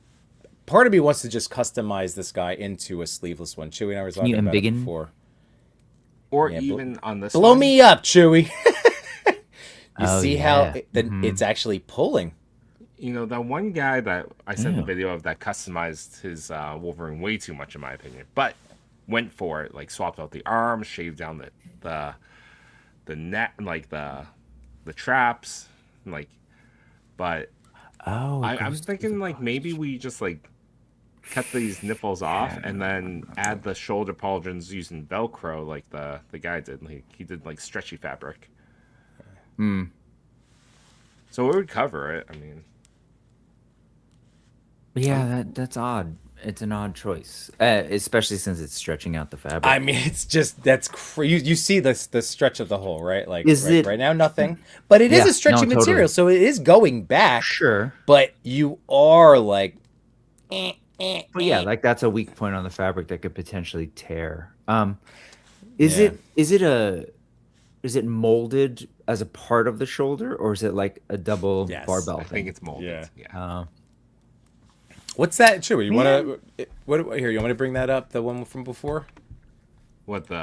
Part of me wants to just customize this guy into a sleeveless one. Chewy and I were talking you about it embiggen? before. Or Yeah, even on this Blow one, me up, Chewy. You Oh, see how yeah. it's actually pulling. You know, that one guy that I sent the video of that customized his Wolverine way too much, in my opinion, but went for it, like swapped out the arms, shaved down the net, like the traps, like. But Oh, it I'm goes- thinking like maybe we just like cut these nipples off and then add the shoulder pauldrons using Velcro, like the guy did. Like he did like stretchy fabric. So it would cover it. I mean. yeah, that's odd. It's an odd choice, especially since it's stretching out the fabric. I mean, it's just that's you see the stretch of the hole, right? Like Is it- right now, nothing. But it is Yeah, a stretchy no, material, totally. so it is going back. Sure. But you are like, But yeah, like that's a weak point on the fabric that could potentially tear. Is Yeah. it molded as a part of the shoulder, or is it like a double Yes, barbell I thing? think it's molded. Yeah. Yeah. what's that? Chewy, you want to what here? You want me to bring that up? The one from before? What the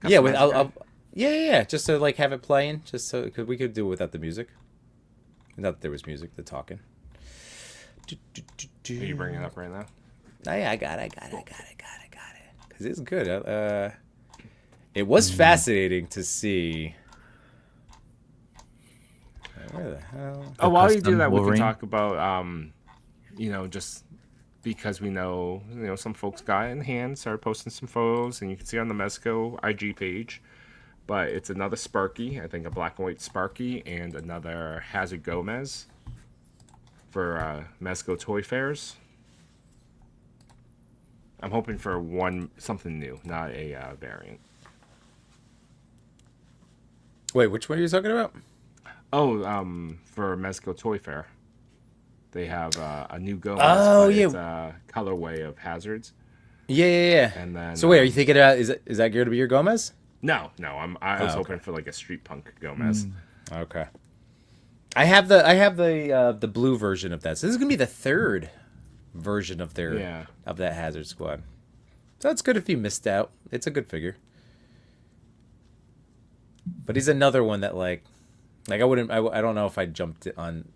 Yeah, customized guy? yeah. Just to like have it playing, just so because we could do it without the music. Not that there was music. The talking. Are you bringing it up right now? Oh, yeah, I got it. Because it's good. It was fascinating to see. Where the hell? Oh, while you do custom that, we Wolverine? can talk about, just because we know, some folks got it in hand, started posting some photos, and you can see on the Mezco IG page. But it's another Sparky, I think a black and white Sparky, and another Hazard Gomez for Mezco Toy Fairs. I'm hoping for something new, not a variant. Wait, which one are you talking about? Oh, for Mezco Toy Fair, they have a new Gomez. Oh, but yeah. It's a colorway of hazards. Yeah. And then, So wait, are you thinking about is that going to be your Gomez? No, I was okay. hoping for like a street punk Gomez. Okay. I have the blue version of that. So this is gonna be the third version of of that Hazard Squad. So that's good if you missed out. It's a good figure. But he's another one that like I don't know if I jumped on.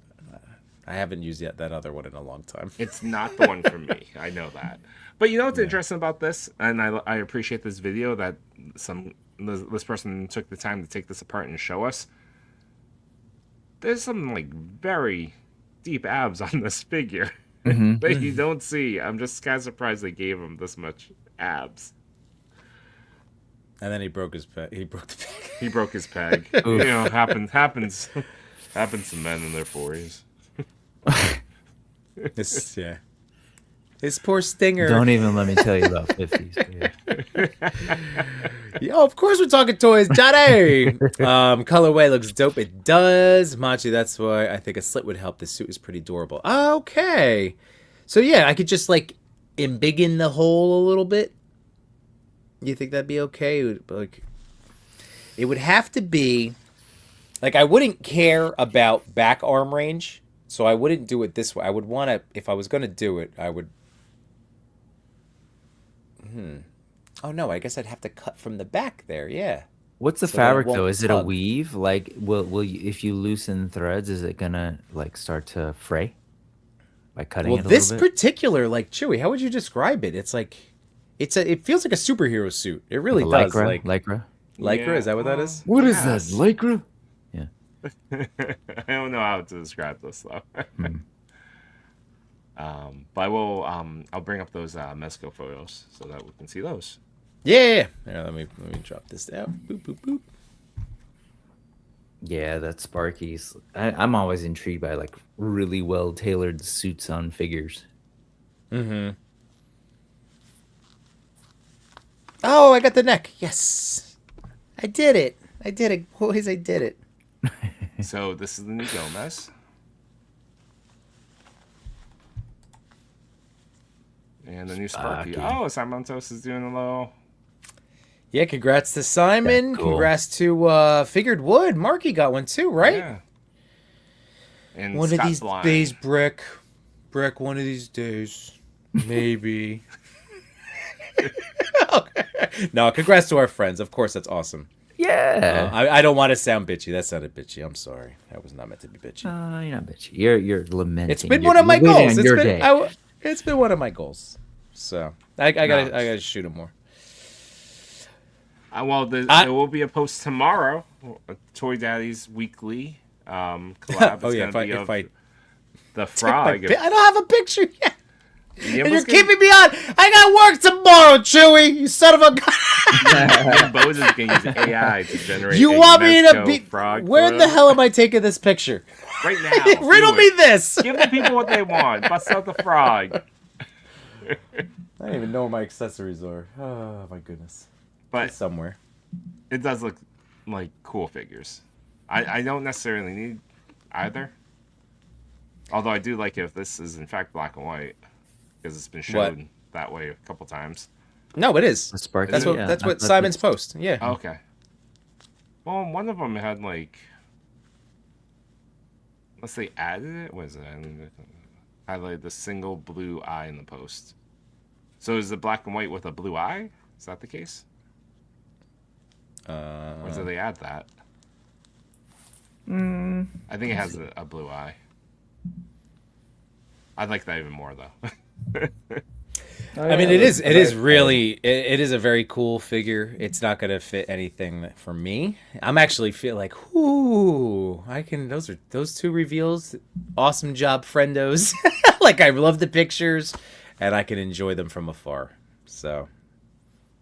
I haven't used that other one in a long time. It's not the one for me. I know that. But you know what's interesting about this, and I appreciate this video that this person took the time to take this apart and show us. There's some like very deep abs on this figure that you don't see. I'm just kind of surprised they gave him this much abs. And then he broke his peg. He broke the peg. He broke his peg. Happens to men in their 40s. His poor stinger. Don't even let me tell you about 50s. Dude. Yeah, of course we're talking toys, Johnny. Colorway looks dope. It does, Machi. That's why I think a slit would help. This suit is pretty durable. Okay, so yeah, I could just like embiggen the hole a little bit. You think that'd be okay? Like, it would have to be like I wouldn't care about back arm range, so I wouldn't do it this way. I would want to, if I was going to do it, I would. Oh no, I guess I'd have to cut from the back there. Yeah. What's the So that it fabric though? won't Is it a tug. weave? Like, will you, if you loosen threads, is it gonna like start to fray by cutting Well, it a this little bit? particular, like Chewy, how would you describe it? It's like, it feels like a superhero suit. It really Like does. lycra, Like lycra. lycra, is that what that is? What is Yes. that, lycra? Yeah. I don't know how to describe this though. Hmm. But I will. I'll bring up those Mezco photos so that we can see those. Yeah. Here, let me drop this down. Boop boop boop. Yeah, that Sparky's. I'm always intrigued by like really well tailored suits on figures. Oh, I got the neck. Yes, I did it. I did it, boys. I did it. So this is the new Gomez. And the new Sparky. Sparky. Oh, Simontos is doing a little. Yeah, congrats to Simon. That's cool. Congrats to Figured Wood. Marky got one too, right? Yeah. And One Scott of these Blind. days, Brick. Brick, one of these days. Maybe. No, congrats to our friends. Of course, that's awesome. Yeah. I don't want to sound bitchy. That sounded bitchy. I'm sorry. That was not meant to be bitchy. You're not bitchy. You're lamenting. It's been You're- one of my you're waiting goals. on your day. It's been one of my goals. So I gotta shoot him more. Well, there will be a post tomorrow. Toy Daddies Weekly collab. Oh It's yeah, gonna be if I the frog. I don't have a picture yet. Yimbo's And you're gonna- keeping me on. I got work tomorrow, Chewy. You son of a gun. Yimbo's is going to use AI to generate. You a want me to Mezco be? frog Where photo. the hell am I taking this picture? Right now. Riddle do me it. this. Give the people what they want. Bust out the frog. I don't even know where my accessories are. Oh my goodness. But Somewhere. it does look like cool figures. I don't necessarily need either. Although I do like it if this is in fact black and white, because it's been shown that way a couple times. No, it is. The Sparky, That's what yeah, that's what that's Simon's what's- post. Yeah. Okay. Well, one of them had like, unless they added it, was it? Highlighted the single blue eye in the post. So is it black and white with a blue eye? Is that the case? Or did they add that? I think it has a blue eye. I'd like that even more though. I mean, it is really, it is a very cool figure. It's not going to fit anything for me. I'm actually feel like, ooh, I can, those two reveals. Awesome job, friendos. Like, I love the pictures and I can enjoy them from afar. So,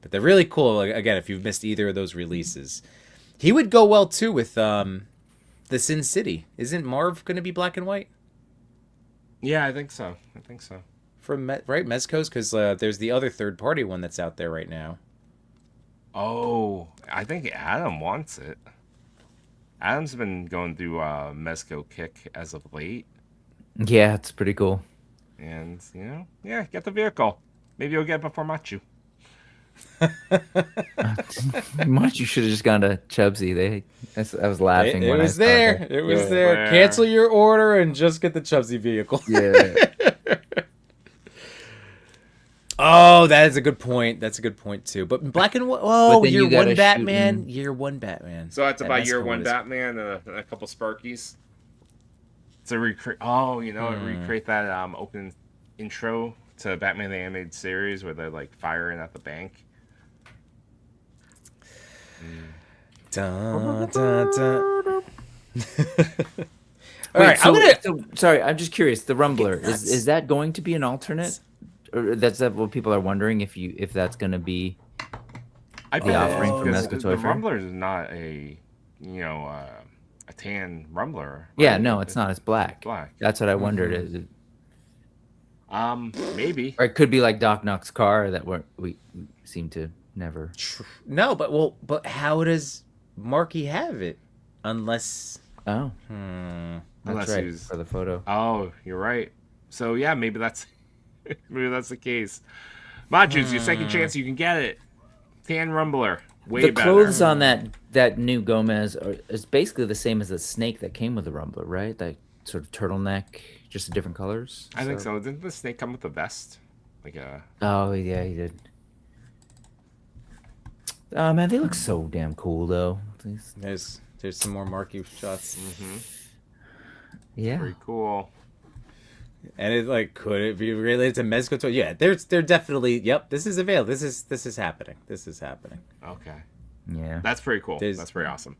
but they're really cool. Like, again, if you've missed either of those releases, he would go well too with, the Sin City. Isn't Marv going to be black and white? Yeah, I think so. From right Mezco's, because there's the other third party one that's out there right now. Oh, I think Adam wants it. Adam's been going through Mezco kick as of late, Yeah, it's pretty cool. and get the vehicle. Maybe you'll get it before Machu. Much you should have just gone to Chubsy. I was laughing It when was I saw there. that. It was Yeah. there. Where? Cancel your order and just get the Chubsy vehicle. Yeah. Oh, that is a good point. That's a good point too. But black and white. Oh, But then year you gotta one shoot Batman. in- Year one Batman. So that's That about year Mezco one is- Batman and a couple Sparkies. To recreate. Oh, recreate that open intro to Batman the Animated Series where they're like firing at the bank. Dun, dun, dun. All Wait, right, so, I'm gonna. so- sorry, I'm just curious. The Rumbler is that going to be an alternate? Or that's that what people are wondering if that's going to be I The bet offering it is, from because Mezco Toy the Fair? Rumbler is not a a tan Rumbler. Yeah, right? no, it's not. It's black. Black. That's what I wondered. Is it, Maybe. or it could be like Doc Knock's car that we seem to never. No, but how does Marky have it? Unless. Oh, Unless that's right he's- for the photo. Oh, you're right. So yeah, maybe that's the case. Maju's your second chance. You can get it. Tan Rumbler. way The better. clothes on that new Gomez is basically the same as the snake that came with the Rumbler, right? That sort of turtleneck, just different colors. I think so. Didn't the snake come with a vest? Like a Oh yeah, he did. Oh man, they look so damn cool though. There's some more Marky shots. Yeah. pretty cool. And it like, could it be related to Mezco toy? Yeah, they're definitely. Yep, this is available. This is happening. This is happening. Okay, Yeah. that's pretty cool. There's- That's pretty awesome.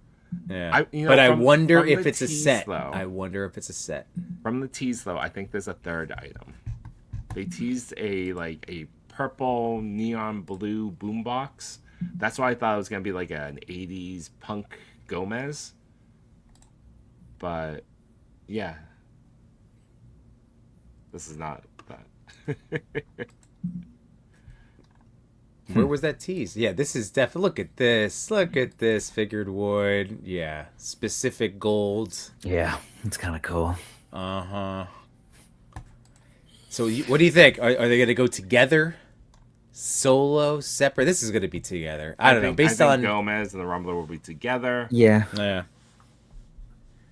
Yeah, I but I from- wonder from if the it's a tease, set. though. I wonder if it's a set. From the tease, though, I think there's a third item. They teased a purple neon blue boombox. That's why I thought it was gonna be like an '80s punk Gomez. But yeah, this is not that. Where was that tease? Yeah, this is definitely. Look at this. Look at this figured wood. Yeah, specific golds. Yeah, it's kind of cool. So, what do you think? Are they going to go together, solo, separate? This is going to be together. I don't know. Based I on think Gomez and the Rumbler will be together. Yeah. yeah,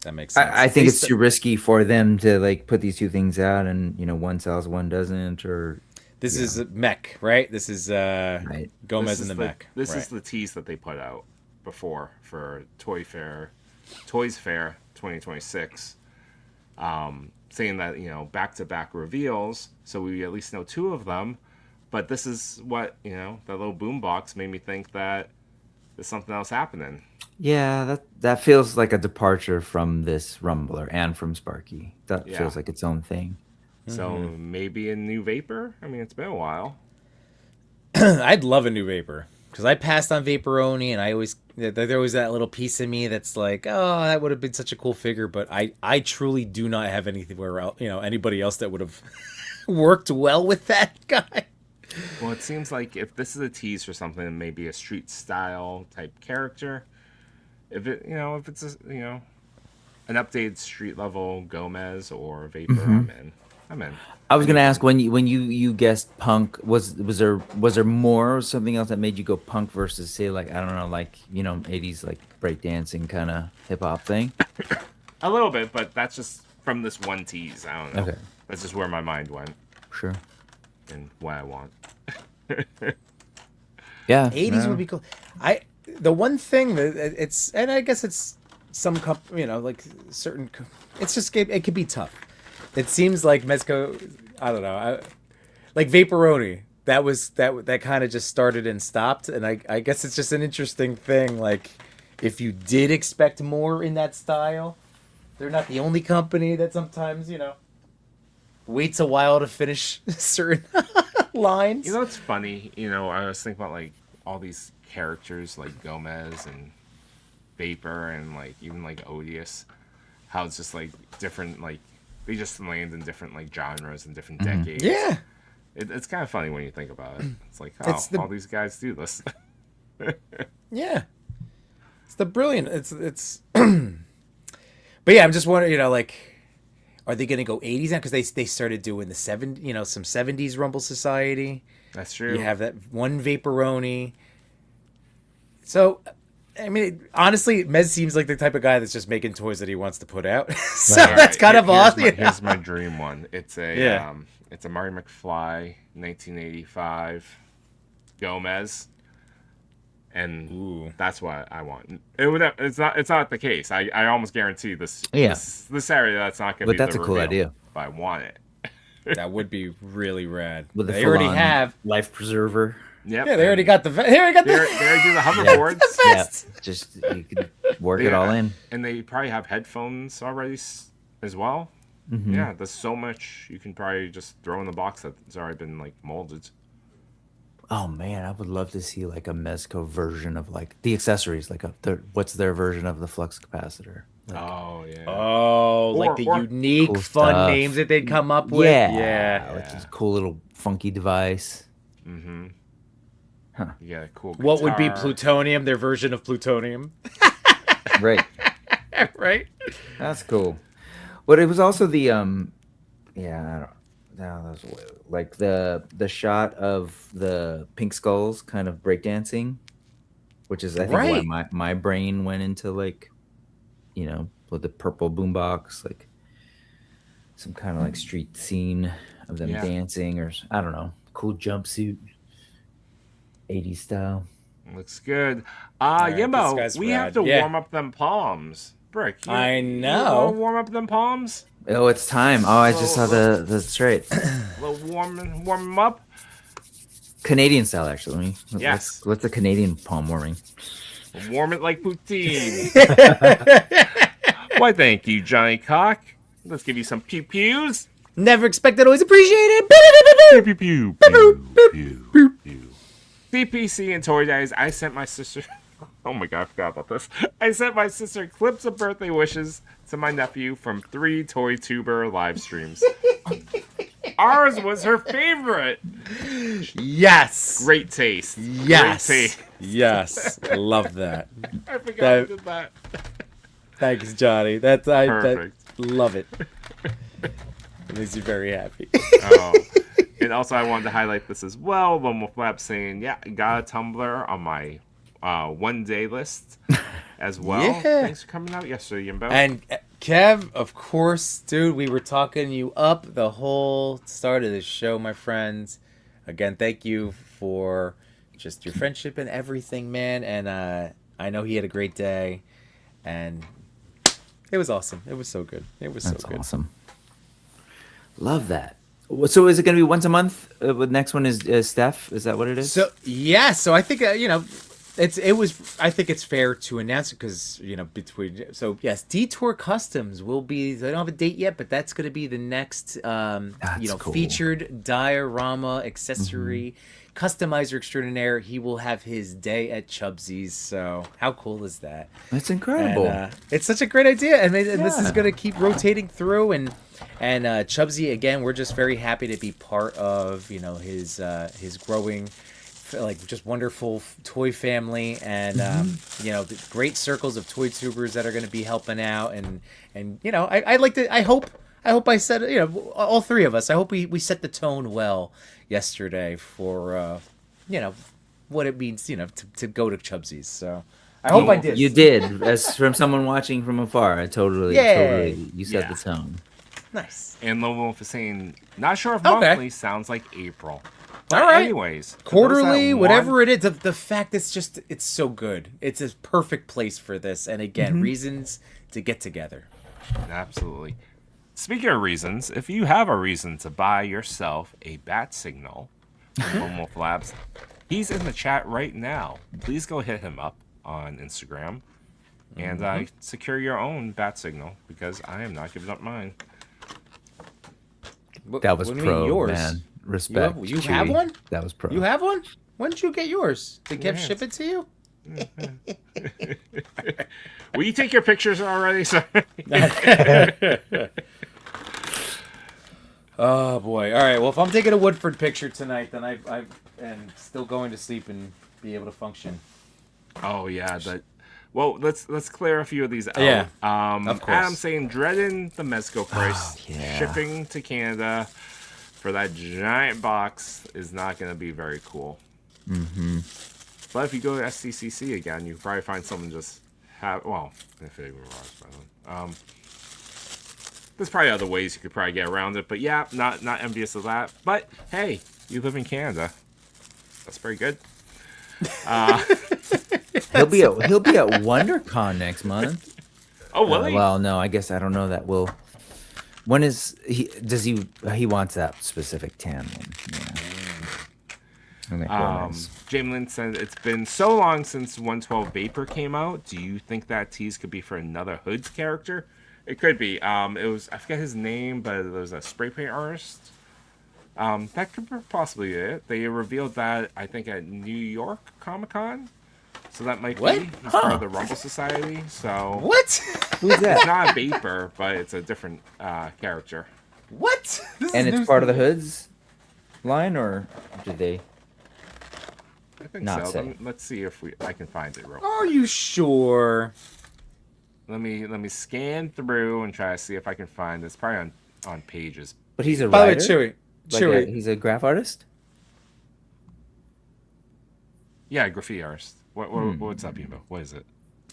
that makes sense. I think it's Based- too risky for them to like put these two things out and one sells, one doesn't, or This is a mech, right? This is right. Gomez This and is the mech. This right. is the tease that they put out before for Toys Fair 2026, saying that back-to-back reveals, so we at least know two of them. But this is what that little boombox made me think that there's something else happening. Yeah, that feels like a departure from this Rumbler and from Sparky. That Yeah. feels like its own thing. So maybe a new Vapor. I mean, it's been a while. I'd love a new Vapor because I passed on Vaporoni, and there was that little piece of me that's like, oh, that would have been such a cool figure. But I truly do not have anywhere else, anybody else that would have worked well with that guy. Well, it seems like if this is a tease for something, maybe a street style type character. If it's an updated street level Gomez or Vapor, I'm in. I was gonna ask when you guessed punk, was there more or something else that made you go punk versus say like I don't know, like 80s like breakdancing kind of hip hop thing? A little bit, but that's just from this one tease. I don't know. Okay. That's just where my mind went Sure. and what I want. Yeah. 80s no. would be cool. The one thing that it's, and I guess it's some like certain. It's just it could be tough. It seems like Mezco, I don't know, like Vaporoni. That kind of just started and stopped, and I guess it's just an interesting thing. Like, if you did expect more in that style, they're not the only company that sometimes waits a while to finish certain lines. It's funny. I was thinking about like all these characters like Gomez and Vapor and like even like Odious, how it's just like different, like they just land in different like genres and different decades. Yeah. It's kind of funny when you think about it. It's like, all these guys do this. Yeah. It's the brilliant. It's. But yeah, I'm just wondering. Like, are they gonna go 80s now? Because they started doing the some 70s Rumble Society. That's true. You have that one Vaporoni. So, I mean, honestly, Mez seems like the type of guy that's just making toys that he wants to put out. So All right, that's kind of awesome. Here's my dream one. It's a Yeah. it's a Marty McFly 1985 Gomez, and Ooh. that's what I want. It's not the case. I almost guarantee this. Yeah. This area that's not going to But be. that's the a cool reveal, idea. But I want it. That would be really rad. With the They already full-on have. life preserver. Yep. Yeah, they already and got the. They already got They the. already do the hoverboards. Yeah, just you could work it all in. And they probably have headphones already as well. Mm-hmm. Yeah, there's so much you can probably just throw in the box that's already been like molded. Oh man, I would love to see like a Mezco version of like the accessories, like what's their version of the flux capacitor? Like, Oh yeah. Oh, like the Or- unique, Cool fun stuff. names that they'd come up with. yeah, like just a cool little funky device. Mm-hmm. Huh. You got a cool. What would be guitar. plutonium? Their version of plutonium, Right, right? that's cool. But it was also the I don't no, that was like the shot of the pink skulls kind of breakdancing. which is I think Right. why my brain went into like, with the purple boombox, like some kind of like street scene of them Yeah. dancing, or I don't know, cool jumpsuit, 80s style. Looks good. right, this Yimbo, guy's we have rad. to Yeah. warm up them palms. Brick, I You know. want to warm up them palms? Oh, it's time. Oh, I just saw the straight Well, warm them up. Canadian style actually. Yes. What's the Canadian palm warming? Warm it like poutine. Why, thank you, Johnny Cock. Let's give you some pew pews. Never expected, always appreciated. Pew pew pew pew pew pew. CPC and Toy Daddies. I sent my sister. Oh my god, I forgot about this. I sent my sister clips of birthday wishes to my nephew from 3 Toy Tuber live streams. Ours was her favorite. Yes. Great taste. Yes. Great taste. Yes. I love that. I forgot That- I did that. Thanks, Johnny. I Perfect. love it. It makes you very happy. Oh. And also, I wanted to highlight this as well. Lomo Flap saying, yeah, got a Tumblr on my 1-day list as well. Yeah. Thanks for coming out yesterday, Yimbo. And Kev, of course, dude, we were talking you up the whole start of the show, my friends. Again, thank you for just your friendship and everything, man. And I know he had a great day, and it was awesome. It was so good. It was That's so good. awesome. Love that. So is it going to be once a month? The next one is Steph. Is that what it is? So yeah, so I think I think it's fair to announce it because yes, Detour Customs will be. They don't have a date yet, but that's going to be the next Cool. featured diorama accessory customizer extraordinaire. He will have his day at Chubsy's. So how cool is that? That's incredible. And, it's such a great idea, and this is Yeah. going to keep rotating through. And Chubsy, again, we're just very happy to be part of his growing, like, just wonderful toy family, and the great circles of toy tubers that are going to be helping out. And I like to. I hope I said, all three of us. I hope we set the tone well yesterday for what it means to go to Chubsy's. So I hope I did. You did, as from someone watching from afar. I totally, you set Yeah. the tone. Nice. And Lomo for saying, not sure if Okay. monthly sounds like April. But All right. anyways. Quarterly, whatever it is, the fact it's so good. It's a perfect place for this, and again, reasons to get together. Absolutely. Speaking of reasons, if you have a reason to buy yourself a bat signal from Lomo Labs, he's in the chat right now. Please go hit him up on Instagram and secure your own bat signal, because I am not giving up mine. That was What do you mean, pro, yours? man. Respect. You have Chewy. one? That was pro. You have one? When did you get yours? Did Kev Yes. ship it to you? Will you take your pictures already, sir? Oh boy! All right. Well, if I'm taking a Woodford picture tonight, then I am still going to sleep and be able to function. Oh yeah, well, let's clear a few of these out. Yeah, of course. Adam saying dreading the Mezco price. yeah. Shipping to Canada for that giant box is not going to be very cool. Mm-hmm. But if you go to STCC again, you can probably find someone just if it even was by then. There's probably other ways you could probably get around it, but yeah, not envious of that. But hey, you live in Canada. That's pretty good. He'll be at WonderCon next month. Oh, will he? Well, no, I guess I don't know that. When is he? Does he wants that specific tan one? Yeah. Okay, nice. Jamelin said it's been so long since 112 Vapor came out. Do you think that tease could be for another Hoods character? It could be. It was, I forget his name, but it was a spray paint artist. That could possibly be it. They revealed that, I think, at New York Comic Con. So that might What? be. He's part of the Rumble Society. So What? Who's it's that? not a Vapor, but it's a different character. What? This And is it's news part of to the me. Hoods line, or did they? I think Not so. say. Let's see if I can find it real quick. Are you sure? Let me scan through and try to see if I can find this. Probably on pages. But he's a By the way, writer. Chewy, He's a graph artist. Yeah, graffiti artist. What's up, Yimbo? What is it?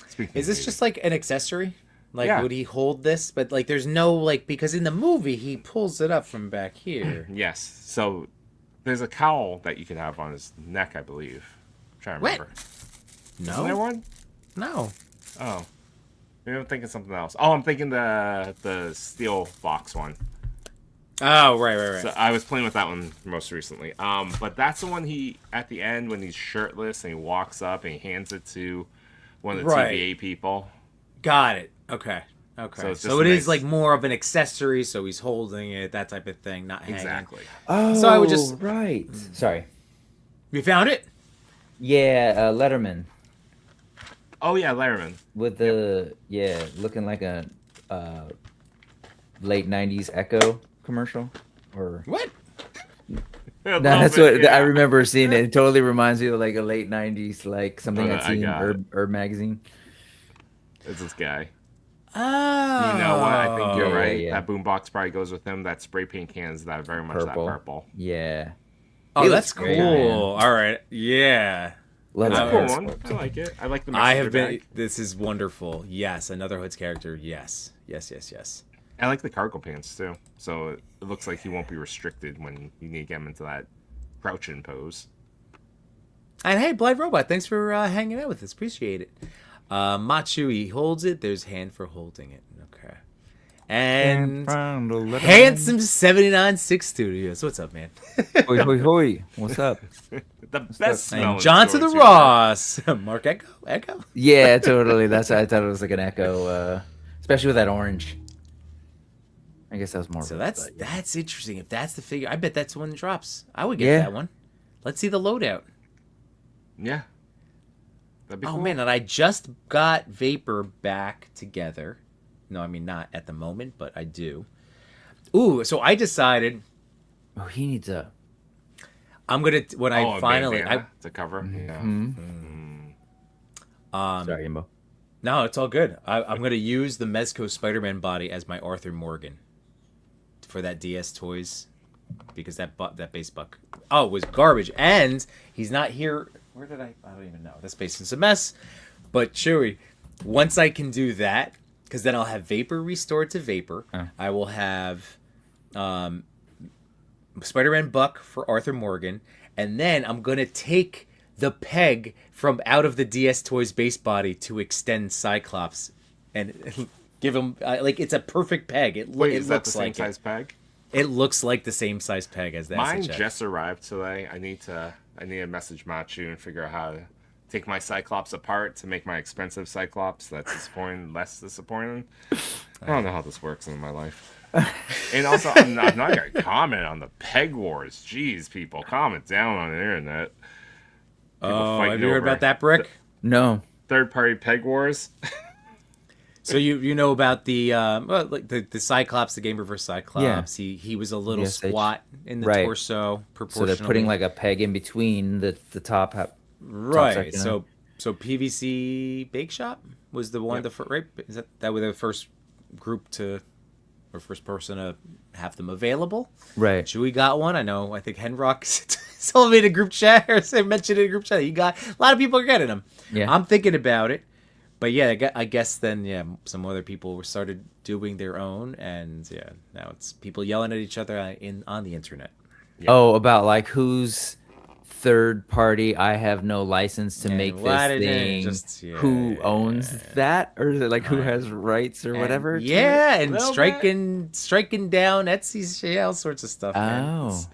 Speaking Is of this baby. just like an accessory? Like, Yeah. would he hold this? But like, there's no like because in the movie he pulls it up from back here. Yes. So there's a cowl that you can have on his neck, I believe. I'm trying to What? remember. Isn't there No, one? no. Oh. Maybe I'm thinking something else. Oh, I'm thinking the steel box one. Oh, right. So I was playing with that one most recently. But that's the one he at the end when he's shirtless and he walks up and he hands it to one of the Right. TVA people. Got it. Okay. Okay. So it's So, just it is nice. like more of an accessory, so he's holding it, that type of thing, not hanging. Exactly. Oh, So I would just- right. Sorry. You found it? Yeah, Letterman Oh yeah, Letterman. with the looking like a late '90s Echo commercial, or What? no, that's what I remember seeing. It totally reminds me of like a late '90s, like something Oh, I'd I seen in got it. Herb magazine. It's this guy. Oh. You know what? I think you're Yeah, right. yeah. That boombox probably goes with him. That spray paint cans that are very much Purple. that purple. Yeah, Oh, He that's looks great, cool. man. All right. Yeah. Love It's Oh, a that cool yeah. hair. one. I like it. I like the I messenger have been. bag. This is wonderful. Yes, another Hood's character. Yes. I like the cargo pants too. So it looks like he won't be restricted when you need to get him into that crouching pose. And hey, Blind Robot, thanks for hanging out with us. Appreciate it. Machu, he holds it. There's hand for holding it. Okay. And handsome 79 6 Studios. What's up, man? Hoi, hoi, hoi. What's up? The best smelling And John to the toys, Ross. Mark Echo. Yeah, totally. That's I thought it was like an Echo, especially with that orange. I guess that was more. So of it, that's but, yeah. that's interesting. If that's the figure, I bet that's one that drops. I would get Yeah. that one. Let's see the loadout. Yeah. That'd be Oh cool. man, and I just got Vapor back together. No, I mean not at the moment, but I do. Ooh, so I decided Oh, he needs a. I'm gonna when I a finally bandana to cover. Yeah. Sorry, Yimbo. No, it's all good. I'm gonna use the Mezco Spider-Man body as my Arthur Morgan for that DS Toys because that base buck was garbage, and he's not here. Where did I don't even know. This basement's a mess. But Chewy, once I can do that, because then I'll have Vapor restored to Vapor. Oh. I will have Spider-Man Buck for Arthur Morgan, and then I'm gonna take the peg from out of the DS Toys base body to extend Cyclops, and give him like it's a perfect peg. Wait, It is that the looks same like size peg? it looks like the same size peg as that. Mine just arrived today. I need to message Machu and figure out how to take my Cyclops apart to make my expensive Cyclops that's disappointing less disappointing. I don't know how this works in my life. And also, I'm not gonna comment on the peg wars. Jeez, people, comment down on the internet. People Oh, fighting have you heard over about that, Brick? No. third-party peg wars? So you know about the like the Cyclops, the Game Reverse Cyclops. He was a little Yes, they- squat in the right. torso, So proportionally. they're putting like a peg in between the top half. right. section, So PVC Bake Shop was the one Yep. right? Is that was the first group to or first person to have them available? Right. Chewy got one. I think Henrock told me in a group chat or mentioned in a group chat. A lot of people are getting them. Yeah. I'm thinking about it. But yeah, I guess then some other people started doing their own, and now it's people yelling at each other on the internet. Oh, about like whose third party I have no license to And make why this did it thing. just- Who owns that, or is it like who has rights or whatever? to Yeah, it? and Little striking down Etsy's all sorts of stuff. Man. Oh.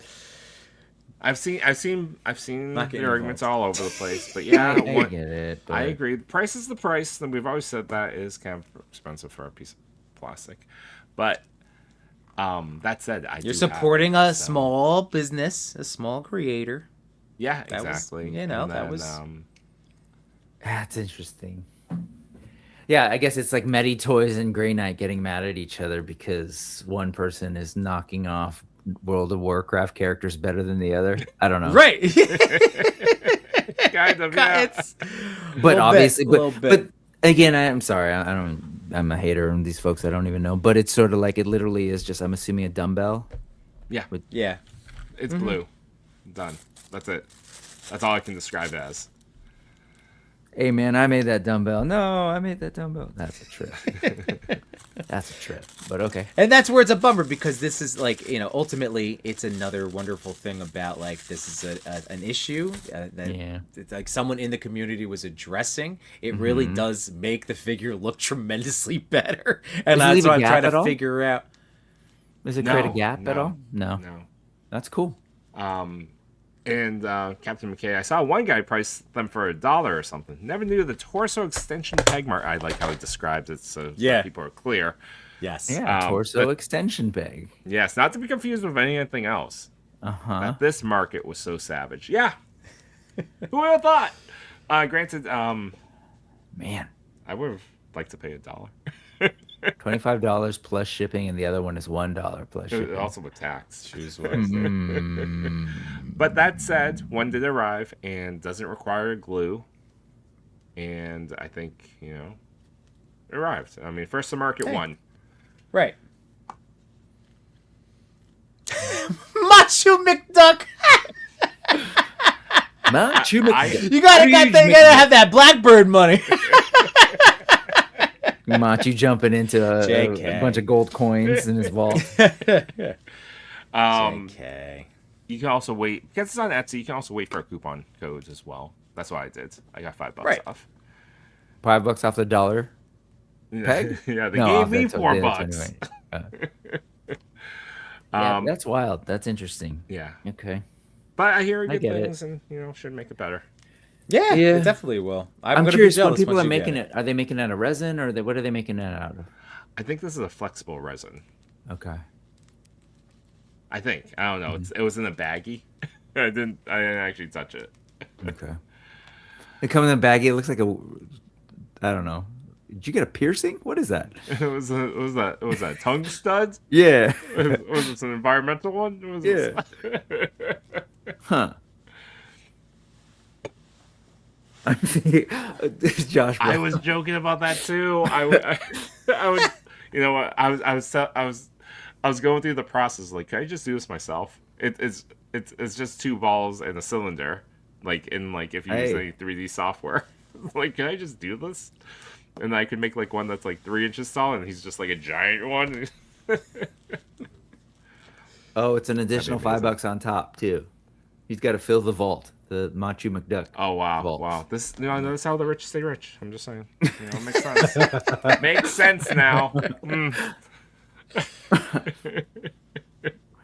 I've seen Not the getting arguments involved. all over the place, but yeah, I what, get it. I but- agree. The price is the price, and we've always said that is kind of expensive for a piece of plastic. But that said, You're supporting a small business, a small creator. Yeah, That was- exactly. you know, And that then, was- That's interesting. Yeah, I guess it's like Medi Toys and Grey Knight getting mad at each other because one person is knocking off World of Warcraft characters better than the other. I don't know. Right. kind of, yeah. It's But little obviously, bit, little but again, I'm sorry. I don't. I'm a hater on these folks. I don't even know. But it's sort of like it literally is just. I'm assuming a dumbbell. Yeah, yeah. it's blue. Done. That's it. That's all I can describe it as. Hey man, I made that dumbbell. No, I made that dumbbell. That's a trip. That's a trip. But okay. And that's where it's a bummer because this is like, ultimately it's another wonderful thing about like this is an issue that it's like someone in the community was addressing. It really does make the figure look tremendously better. And Does it that's leave a what I'm gap trying at to all? figure out. Does it No, create a gap at no, all? No. No. That's cool. And Captain McKay, I saw one guy price them for $1 or something. Never knew the torso extension peg mark. I like how he describes it, so people are clear. Yes. Yeah, torso but- extension peg. Yes, not to be confused with anything else. That this market was so savage. Yeah. Who would have thought? Granted, Man, I would have liked to pay $1. $25 plus shipping, and the other one is $1 plus shipping. Also with tax. Choose But that said, one did arrive and doesn't require glue. And I think, it arrived. I mean, first to market one. Right. Machu McDuck. Machu McDuck. You gotta have that Blackbird money. Machu jumping into a JK. bunch of gold coins in his vault. JK. You can also wait, because it's on Etsy, you can also wait for a coupon code as well. That's what I did. I got $5 off. $5 off the dollar peg? Yeah, they No, gave me that's $4. anyway. Yeah, that's wild. That's interesting. Yeah. Okay. But I hear good get it. things and, should make it better. Yeah, Yeah. it definitely will. I'm gonna curious be when jealous people once are you get making it. Are they making it out of resin, or what are they making it out of? I think this is a flexible resin. Okay. I think. I don't know. It was in a baggie. I didn't actually touch it. Okay. They come in a baggie. It looks like I don't know. Did you get a piercing? What is that? It was a tongue stud? Yeah. Was it an environmental one? Huh. I'm thinking, Josh. I was joking about that too. I would, you know what? I was going through the process. Like, can I just do this myself? It's just 2 balls and a cylinder. Like if you use any 3D software. Like, can I just do this? And I could make like one that's like 3 inches tall, and he's just like a giant one. Oh, it's an additional $5 on top too. He's got to fill the vault, the Machu McDuck. Oh wow, vault. wow! Notice how the rich stay rich. I'm just saying, it makes sense. Makes sense now.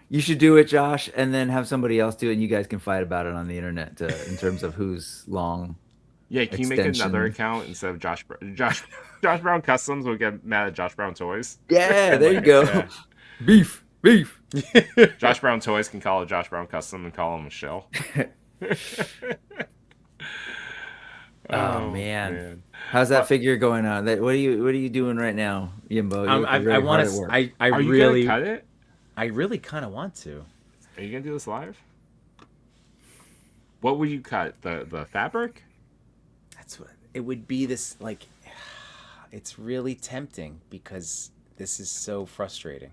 You should do it, Josh, and then have somebody else do it, and you guys can fight about it on the internet in terms of who's long. Yeah, can you make another account instead of Josh Brown Customs? We'll get mad at Josh Brown Toys. Yeah, there you go. Yeah. Beef. Josh Brown Toys can call it Josh Brown Custom and call him a shell. Oh man. How's that figure going on? What are you doing right now, Yimbo? I want to. I Are you really gonna cut it? I really kind of want to. Are you gonna do this live? What would you cut? The fabric? That's what it would be. This like, it's really tempting because this is so frustrating.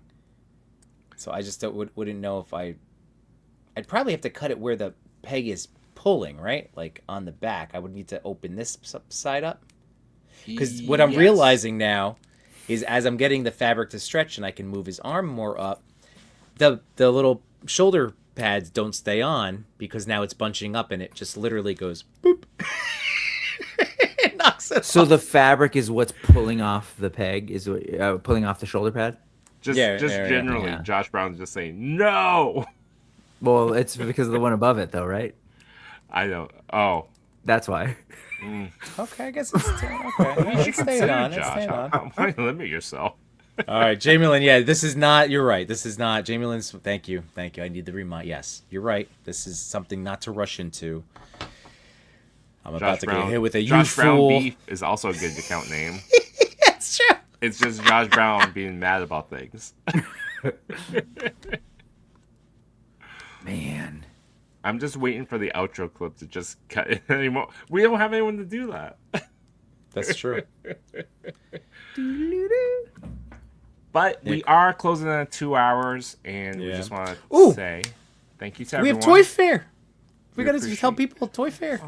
So I just wouldn't know if I'd probably have to cut it where the peg is pulling, right? Like on the back. I would need to open this side up. Because what I'm realizing now is as I'm getting the fabric to stretch and I can move his arm more up, the little shoulder pads don't stay on because now it's bunching up and it just literally goes boop. It knocks it So off. the fabric is what's pulling off the peg, is pulling off the shoulder pad? Just Yeah. generally, Josh Brown's just saying no. Well, it's because of the one above it, though, right? I don't. Oh, That's why. Okay, I guess it's okay. you should It's staying consider on. It's Josh. staying on. Why limit yourself? All right, Jamie-Lynn, yeah, this is not, you're right. This is not, Jamie-Lynn's, thank you. I need the remind. Yes, you're right. This is something not to rush into. I'm about to get hit with a Josh Brown fool. Beef is also a good account name. That's true. It's just Josh Brown being mad about things. Man. I'm just waiting for the outro clip to just cut it anymore. We don't have anyone to do that. That's true. But we are closing in at 2 hours, and we Yeah. just want Ooh. to say thank you to We everyone. have Toy Fair. We got to appreciate- tell people Toy Fair.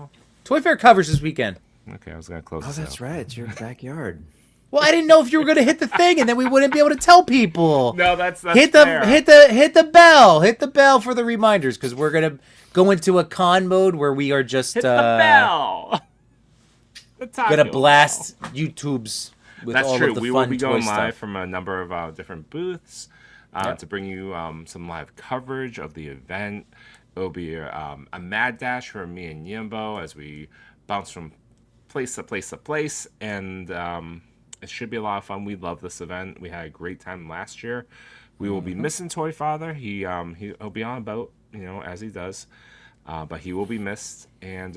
Toy Fair covers this weekend. Okay, I was gonna close. Oh, this that's out. right. It's your backyard. Well, I didn't know if you were gonna hit the thing, and then we wouldn't be able to tell people. No, that's hit fair. the bell for the reminders, because we're gonna go into a con mode where we are just Hit the bell. The gonna taco blast YouTubes with That's all true. of the We fun will be toy going stuff. live from a number of different booths Yep. to bring you some live coverage of the event. It'll be a mad dash for me and Yimbo as we bounce from place to place to place, and it should be a lot of fun. We love this event. We had a great time last year. We will be missing Toy.Father. He'll be on a boat, as he does. But he will be missed. And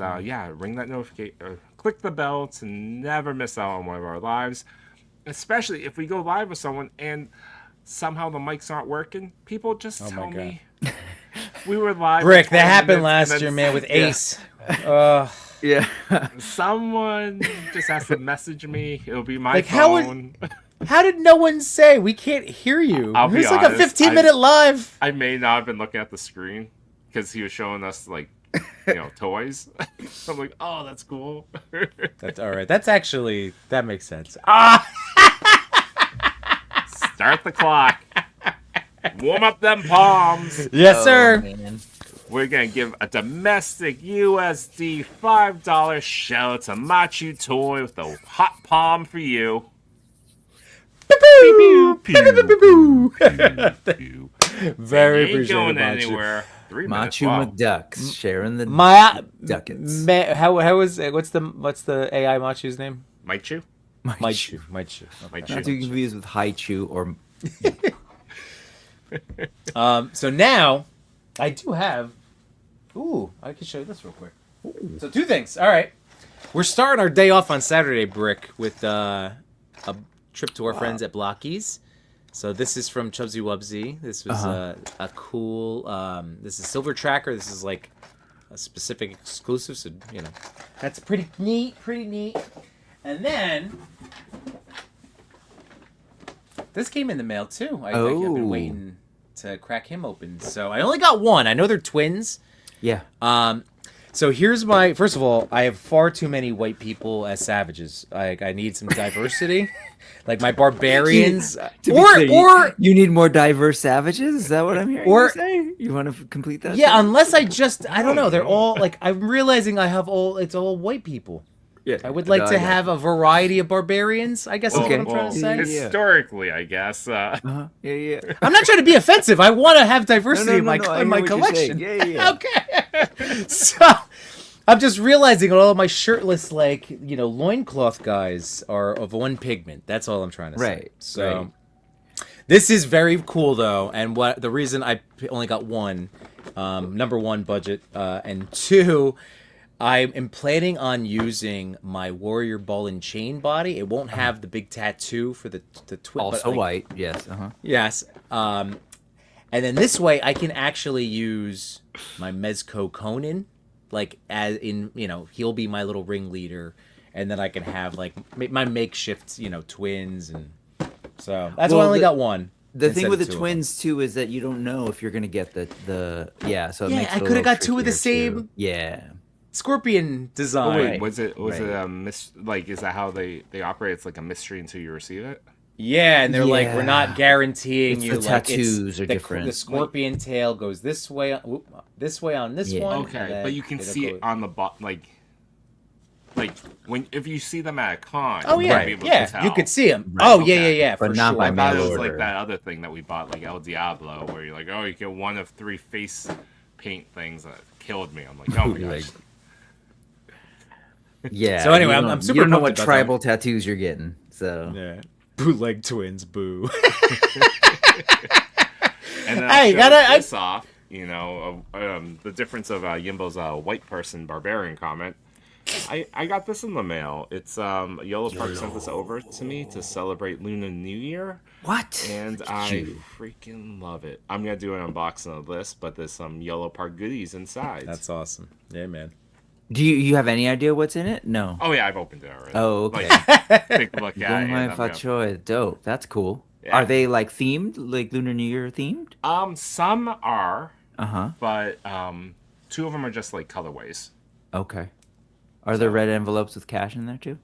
ring that notification, click the bell to never miss out on one of our lives. Especially if we go live with someone and somehow the mics aren't working. People just Oh tell my me we were live. Brick, for that 20 happened minutes, last and year, then man, with Ace. Ugh. Yeah. someone just has to message me. It'll be my Like, how would- phone. How did no one say? We can't hear you. I'll be It's like a honest, 15-minute live. I may not have been looking at the screen because he was showing us like toys. So I'm like, oh, that's cool. That's all right. That's actually, that makes sense. Start the clock. Warm up them palms. Yes, sir. Man. We're going to give a domestic USD $5 shout out to Machu Toy with a hot palm for you. Pew, pew, pew, pew. Very Ain't appreciated, going Machu. anywhere. 3 minutes. Machu Wow. McDucks sharing the My ducats. how is what's the AI Machu's name? Might chew? Machu. Might Not chew. to be confused with Haichu or So now I do have. Ooh, I can show you this real quick. So 2 things. All right, we're starting our day off on Saturday, Brick, with a trip to our friends at Blockies. So this is from Chubsy Wubsy. This was a cool. This is Silver Tracker. This is like a specific exclusive. So that's pretty neat. And then this came in the mail too. I've been waiting to crack him open. So I only got one. I know they're twins. yeah. So here's my. First of all, I have far too many white people as savages. I need some diversity, like my barbarians, To be clear, or you need more diverse savages. Is that what I'm hearing Or- you say? You want to complete that? yeah. sentence? Unless I don't know. They're all like. I'm realizing I have all. It's all white people. Yeah. I would like No, to I got have a variety of barbarians. I guess is what I'm trying to say. Yeah. Historically, I guess. Uh-huh. Yeah. I'm not trying to be offensive. I want to have diversity No, in my I in my hear what you're collection. saying. Yeah. Okay. So I'm just realizing all of my shirtless, loincloth guys are of one pigment. That's all I'm trying to say. Right, So right. this is very cool, though. And what the reason I only got one, number one, budget, and 2, I am planning on using my warrior ball and chain body. It won't have the big tattoo for the twin. Also white. Yes. Yes. And then this way, I can actually use my Mezco Conan, as in, he'll be my little ringleader, and then I can have my makeshift, twins, and so that's why I Well, only got one. The thing instead with of the 2 of them. twins too is that you don't know if you're gonna get the yeah. So it Yeah, makes I it a coulda little got 2 of the trickier, too. same- Yeah. Scorpion Oh, design. wait, Right. was it Right. is that how they operate? It's like a mystery until you receive it? Yeah, and they're like, we're Yeah. not guaranteeing It's you. the like, tattoos are the, different. The scorpion tail goes this way on this Yeah. one. Okay, and then but you can it'll see go- it on the like if you see them at a con. Oh you yeah, might be able to yeah, tell. you could see them. Right, Oh okay. yeah, But for not sure. by I thought it mail was order. like that other thing that we bought, like El Diablo, where you're like, oh, you get one of 3 face paint things that killed me. I'm like, oh my Like, gosh. Yeah. So anyway, you I'm don't- super You don't know pumped what about tribal tattoos you're getting. So Yeah. Bootleg twins, boo. And then Hey, I gotta- showed this off, the difference of Yimbo's white person barbarian comment. I got this in the mail. It's Yellow Park sent this over to me to celebrate Lunar New Year, what? and I freaking love it. I'm gonna do an unboxing of this, but there's some Yellow Park goodies inside. That's awesome. Yeah, man. Do you have any idea what's in it? No. Oh yeah, I've opened it already. Oh, okay. Like, take a look at it. and My I'm gonna- Fachoy, dope. That's cool. Yeah. Are they like themed, like Lunar New Year themed? Some are, Uh huh. but 2 of them are just like colorways. Okay. Are there red envelopes with cash in there too?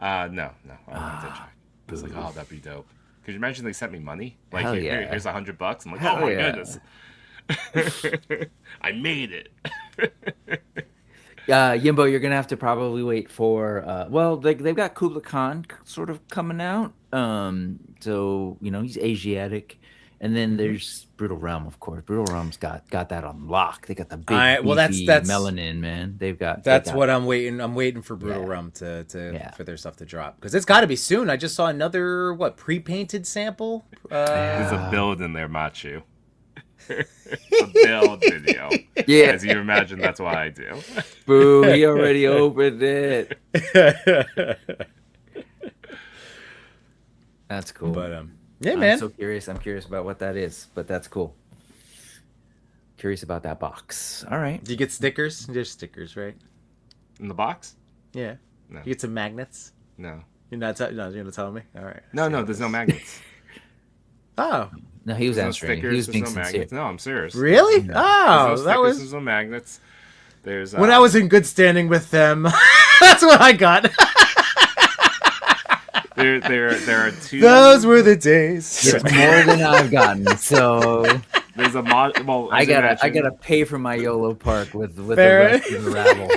No, I wanted to check. I was like, oh, that'd be dope. Could you imagine they sent me money? Like, Hell here, yeah. here's $100. I'm like, Hell oh my yeah. goodness, I made it. Yimbo, you're gonna have to probably wait for well, they've got Kubla Khan sort of coming out. So he's Asiatic, and then there's Brutal Realm, of course. Brutal Realm's got that on lock. They got the big beefy melanin, man. That's what I'm waiting. I'm waiting for Brutal Realm to for their stuff to drop because it's got to be soon. I just saw another pre-painted sample. There's a build in there, Machu. A build video. Yeah. As you imagine, that's what I do. Boo, he already opened it. That's cool. But yeah, man. I'm so curious. I'm curious about what that is, but that's cool. Curious about that box. All right. Do you get stickers? There's stickers, right? In the box? Yeah. No. You get some magnets? No. You're not telling me? All right. No, there's no magnets. Oh. No, he was There's answering. No He was stickers, being there's no sincere. magnets. No, I'm serious. Really? There's Oh, no that stickers, was there's no magnets. There's when I was in good standing with them. That's what I got. there are two. Those were the days. It's more than I've gotten. So There's a mod. Well, I gotta pay for my YOLO park with the rest of the rabble.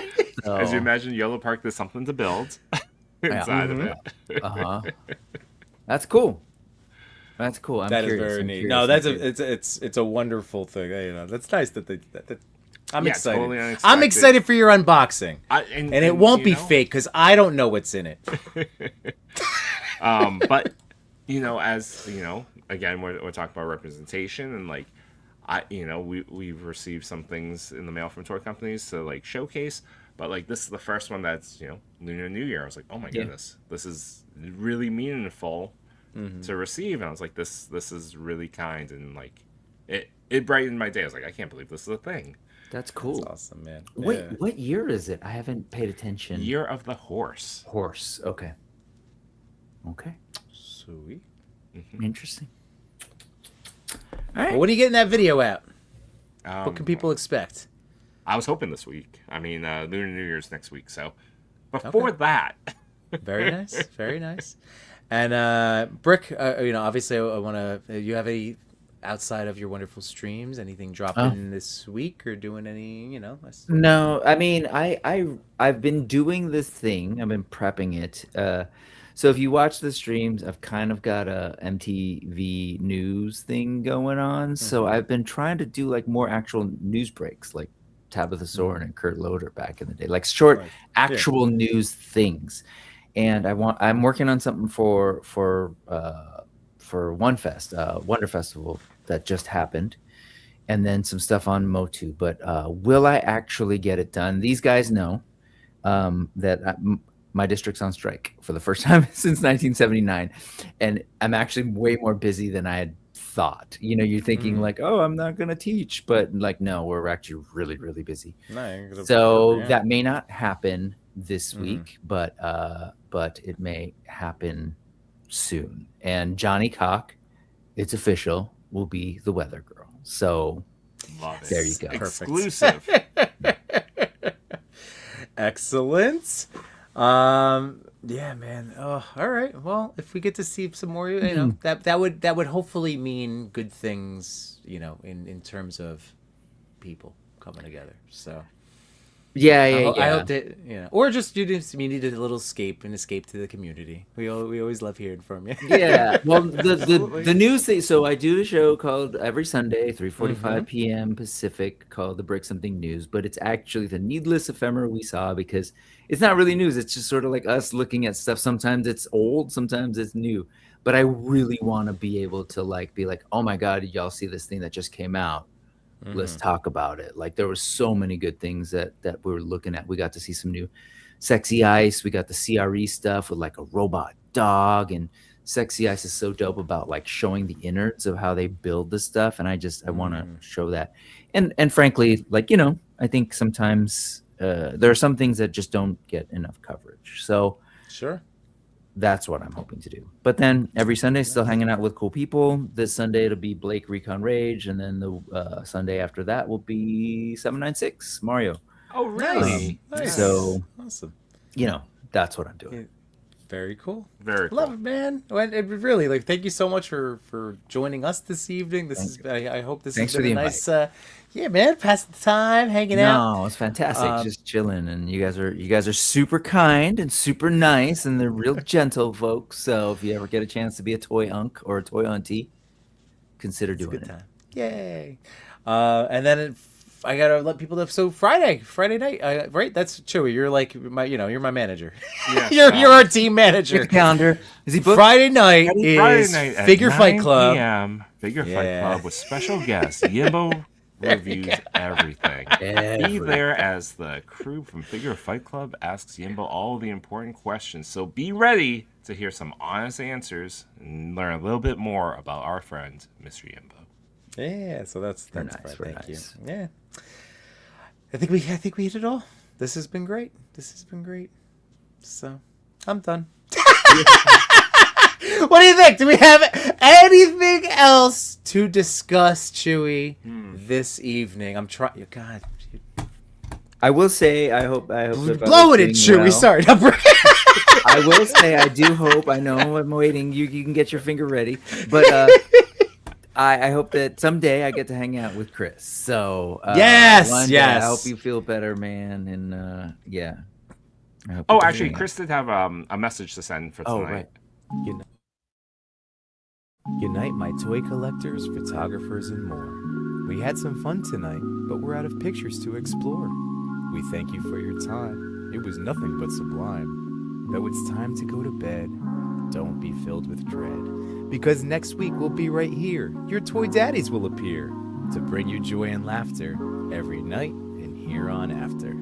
So, As you imagine, Yellow Park, there's something to build inside of it. That's cool. That's cool. I'm That is curious. very I'm neat. curious. No, I'm that's curious. it's a wonderful thing. That's nice that I'm Yeah, excited. totally I'm unexpected. excited for your unboxing, and it won't be fake because I don't know what's in it. But as again, we're talking about representation and we've received some things in the mail from toy companies to showcase, but this is the first one that's Lunar New Year. I was like, oh my goodness, this is really meaningful to receive, and I was like, this is really kind, and it brightened my day. I was like, I can't believe this is a thing. That's cool. That's awesome, man. Wait, Yeah. what year is it? I haven't paid attention. Year of the Horse. Horse. Okay. Sweet. Interesting. All Well, right. when are you getting that video out? What can people expect? I was hoping this week. I mean, Lunar New Year's next week, so before that. Very nice. Very nice. And Brick, obviously, I want to. You have any outside of your wonderful streams? Anything dropping this week or doing any? No, I mean, I've been doing this thing. I've been prepping it. So if you watch the streams, I've kind of got a MTV news thing going on. So I've been trying to do more actual news breaks, like Tabitha Soren and Kurt Loder back in the day, like short actual news things. And I'm working on something for One Fest, Wonder Festival that just happened, and then some stuff on Motu. But will I actually get it done? These guys know that my district's on strike for the first time since 1979, and I'm actually way more busy than I had thought. You're thinking oh, I'm not gonna teach, but no, we're actually really, really busy. So that may not happen this week, but it may happen soon. And Johnny Cock, it's official, will be the weather girl. So Love it. there you go. Exclusive. Excellent. Yeah, man. Oh, all right. Well, if we get to see some more, that would hopefully mean good things, in terms of people coming together. So Yeah. I hope that or just you needed a little escape to the community. We always love hearing from you. Yeah. Well, the news thing. So I do a show called every Sunday, 3:45 p.m. Pacific, called the Brick Something News. But it's actually the needless ephemera we saw, because it's not really news. It's just sort of like us looking at stuff. Sometimes it's old, sometimes it's new. But I really want to be able to be like, oh my God, did y'all see this thing that just came out? Let's talk about it. There were so many good things that we were looking at. We got to see some new Sexy Ice. We got the CRE stuff with a robot dog, and Sexy Ice is so dope about showing the innards of how they build the stuff. And I want to show that. And frankly, I think sometimes there are some things that just don't get enough coverage. So Sure. that's what I'm hoping to do. But then every Sunday, still hanging out with cool people. This Sunday, it'll be Blake Recon Rage. And then the Sunday after that will be 796 Mario. Oh, really? Nice. So Awesome. That's what I'm doing. Very cool. Very cool. Love it, man. Well, it really, like, thank you so much for joining us this evening. I hope this Thanks has for been the a nice, yeah, man, passing the time, hanging out. No, it's fantastic. Just chilling, and you guys are super kind and super nice, and they're real gentle folks. So if you ever get a chance to be a toy unk or a toy auntie, consider doing Good it. time. Yay. And then I gotta let people know. So Friday night, right? That's Chewy. You're like you're my manager. Yes, you're our team manager. Check the calendar. Is he booked? Friday night Friday is night at Figure Fight 9 Club. PM, Figure Fight Yeah. Club with special guests. Yimbo reviews everything. Be there as the crew from Figure Fight Club asks Yimbo all the important questions. So be ready to hear some honest answers and learn a little bit more about our friend, Mr. Yimbo. Yeah, so that's Very fun. nice, very Thank nice. you. Yeah, I think we hit it all. This has been great. So I'm done. What do you think? Do we have anything else to discuss, Chewy, this evening? I'm trying. God, I will say, I hope blow it in, Chewy. well. Sorry. I will say, I do hope. I know I'm waiting. You can get your finger ready, but I hope that someday I get to hang out with Chris. So Yes, one day, yes. I hope you feel better, man. And yeah. I hope Oh, you can actually, hang out. Chris did have a message to send for tonight. Oh, right. Unite my toy collectors, photographers, and more. We had some fun tonight, but we're out of pictures to explore. We thank you for your time. It was nothing but sublime. Though it's time to go to bed, don't be filled with dread. Because next week we'll be right here. Your toy daddies will appear to bring you joy and laughter every night and here on after.